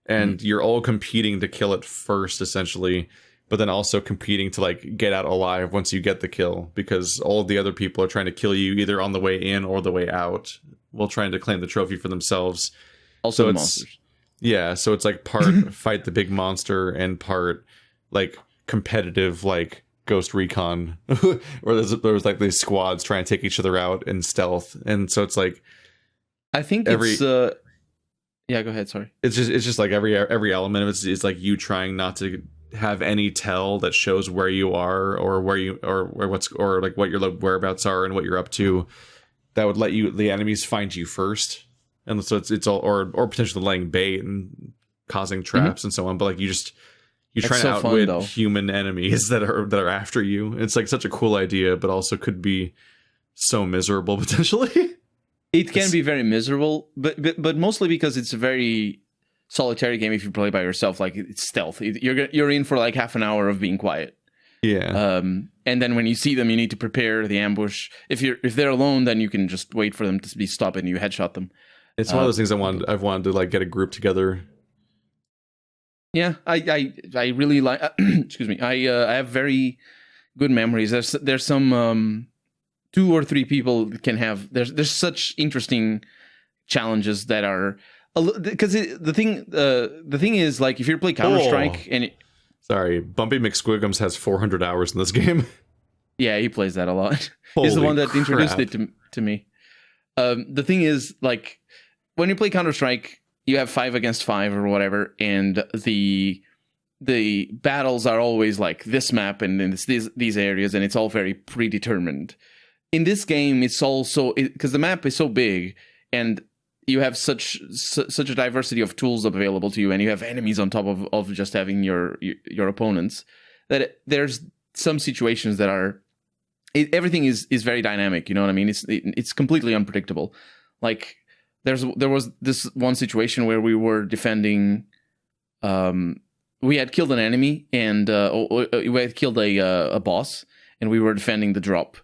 and you're all competing to kill it first, essentially, but then also competing to like get out alive once you get the kill, because all of the other people are trying to kill you either on the way in or the way out, while trying to claim the trophy for themselves. Also, so monsters. Yeah, so it's like part fight the big monster and part like competitive, like Ghost Recon, where there's like these squads trying to take each other out in stealth, and so it's like, I think it's yeah, go ahead. Sorry. It's just like every element of it is like you trying not to have any tell that shows where you are or what your whereabouts are and what you're up to. That would let the enemies find you first. And so it's all or potentially laying bait and causing traps and so on. But like you're trying to outwit human enemies that are after you. It's like such a cool idea, but also could be so miserable potentially. It can be very miserable, but mostly because it's a very solitary game. If you play by yourself, like it's stealth. You're in for like half an hour of being quiet. Yeah. And then when you see them, you need to prepare the ambush. If they're alone, then you can just wait for them to be stopped and you headshot them. It's one of those things I've wanted to like get a group together. Yeah, I really like. Excuse me. I have very good memories. There's some 2 or 3 people can have. There's such interesting challenges that are because the thing is like if you play Counter-Strike sorry, Bumpy McSquigums has 400 hours in this game. Yeah, he plays that a lot. He's the one that introduced it to me. The thing is like when you play Counter-Strike, you have 5 against 5 or whatever, and the battles are always like this map and then these areas, and it's all very predetermined. In this game, it's also because the map is so big and you have such a diversity of tools available to you, and you have enemies on top of just having your opponents, that there's some situations that are everything is very dynamic. You know what I mean? It's completely unpredictable. Like there was this one situation where we were defending. We had killed an enemy and we had killed a boss, and we were defending the drop,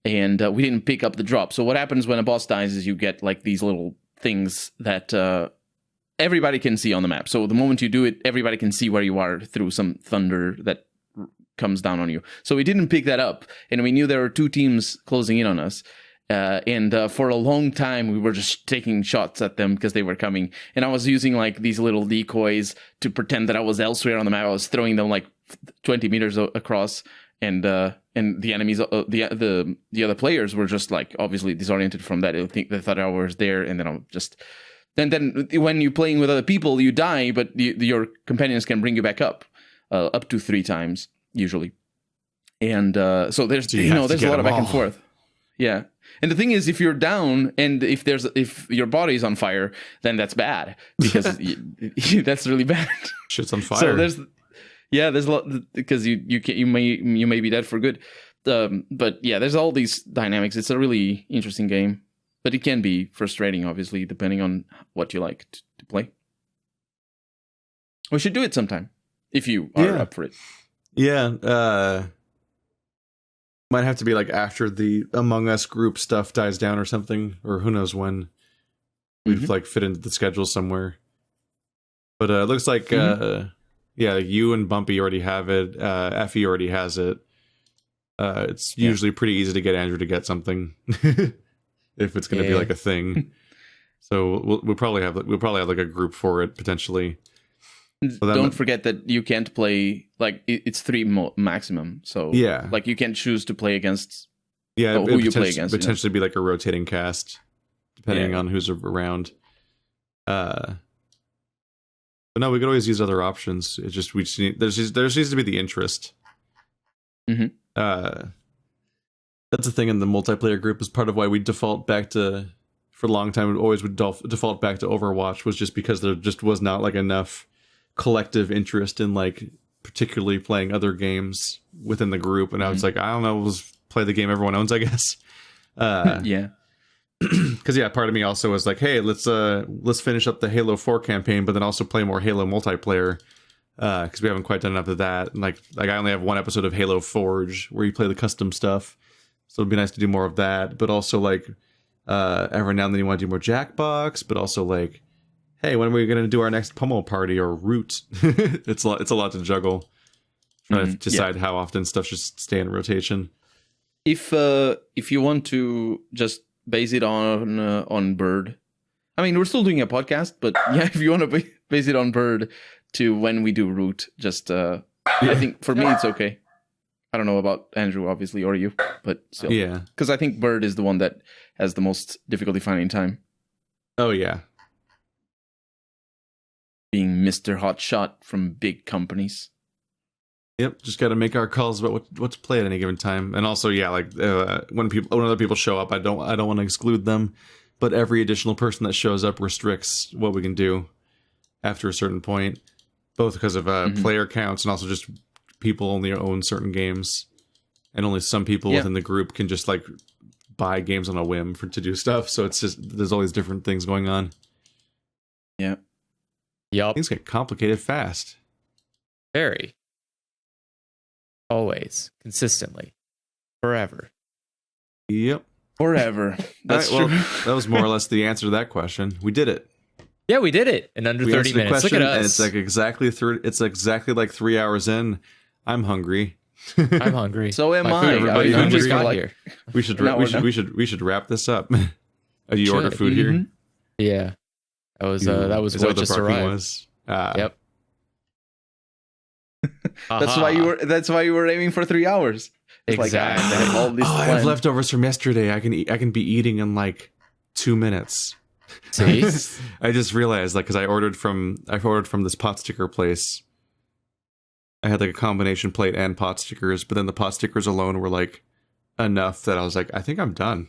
and we didn't pick up the drop. So what happens when a boss dies is you get like these little things that everybody can see on the map. So the moment you do it, everybody can see where you are through some thunder that comes down on you. So we didn't pick that up, and we knew there were 2 teams closing in on us. And for a long time, we were just taking shots at them because they were coming. And I was using like these little decoys to pretend that I was elsewhere on the map. I was throwing them like 20 meters across, and the enemies, the other players were just like obviously disoriented from that. They thought I was there, and then when you're playing with other people, you die, but your companions can bring you back up to 3 times usually. And so there's there's a lot of back and forth. Yeah. And the thing is, if you're down and if your body's on fire, then that's bad because that's really bad. Shit's on fire. So there's a lot because you may be dead for good. But yeah, there's all these dynamics. It's a really interesting game, but it can be frustrating, obviously, depending on what you like to play. We should do it sometime if you are up for it. Yeah. Might have to be like after the Among Us group stuff dies down or something, or who knows when we've like fit into the schedule somewhere. But it looks like you and Bumpy already have it. Effie already has it. It's usually pretty easy to get Andrew to get something if it's going to be like a thing. So we'll probably have like a group for it potentially. So don't forget that you can't play like it's 3 maximum. So like you can choose to play against. Yeah, who you play against. Potentially be like a rotating cast depending on who's around. But no, we could always use other options. It's just there needs to be the interest. Mm-hmm. That's the thing in the multiplayer group is part of why we default back to, for a long time, we always would default back to Overwatch, was just because there just was not like enough collective interest in like particularly playing other games within the group. And I was like, I don't know, we'll play the game everyone owns, I guess. Yeah. Because part of me also was like, hey, let's finish up the Halo 4 campaign, but then also play more Halo multiplayer. Because we haven't quite done enough of that. And like I only have one episode of Halo Forge where you play the custom stuff, so it'd be nice to do more of that. But also like every now and then you want to do more Jackbox, but also like, hey, when are we going to do our next Pummel Party or Root? It's a lot to juggle. Trying to decide how often stuff should stay in rotation. If you want to just base it on Bird, I mean, we're still doing a podcast, but if you want to base it on Bird to when we do Root, just I think for me it's okay. I don't know about Andrew, obviously, or you, but still. Yeah. Because I think Bird is the one that has the most difficulty finding time. Oh, yeah. Being Mr. Hotshot from big companies. Yep, just got to make our calls about what to play at any given time. And also, like when other people show up, I don't want to exclude them, but every additional person that shows up restricts what we can do after a certain point, both because of player counts and also just people only own certain games, and only some people within the group can just like buy games on a whim to do stuff. So it's just there's all these different things going on. Yeah. Yup. Things get complicated fast. Very. Always. Consistently. Forever. Yep. Forever. That's true. Well, that was more or less the answer to that question. We did it. Yeah, we did it in under 30 minutes. Look at us. And it's like exactly like 3 hours in. I'm hungry. I'm hungry. So am I. Everybody I just got here. We should wrap this up. Oh, you order food here? Yeah. That was what just arrived. Was? Yep. That's why you were aiming for 3 hours. It's exactly. Like, I have leftovers from yesterday. I can be eating in like 2 minutes. See? I just realized, like, because I ordered from this pot sticker place. I had like a combination plate and pot stickers, but then the pot stickers alone were like enough that I was like, I think I'm done.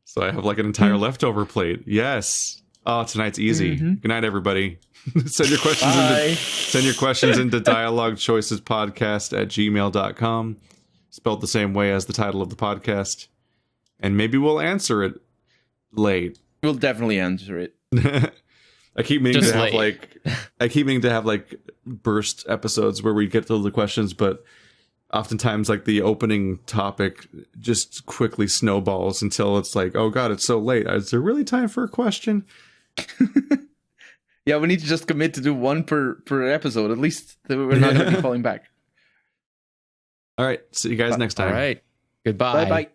So I have like an entire leftover plate. Yes. Oh, tonight's easy. Good night, everybody. Send your questions into dialoguechoicespodcast@gmail.com, spelled the same way as the title of the podcast, and maybe we'll answer it late. We'll definitely answer it. I keep meaning to have like burst episodes where we get to the questions, but oftentimes like the opening topic just quickly snowballs until it's like, oh god, it's so late. Is there really time for a question? Yeah, we need to just commit to do one per episode. At least we're not going to be falling back. All right. See you guys next time. All right. Goodbye. Bye-bye.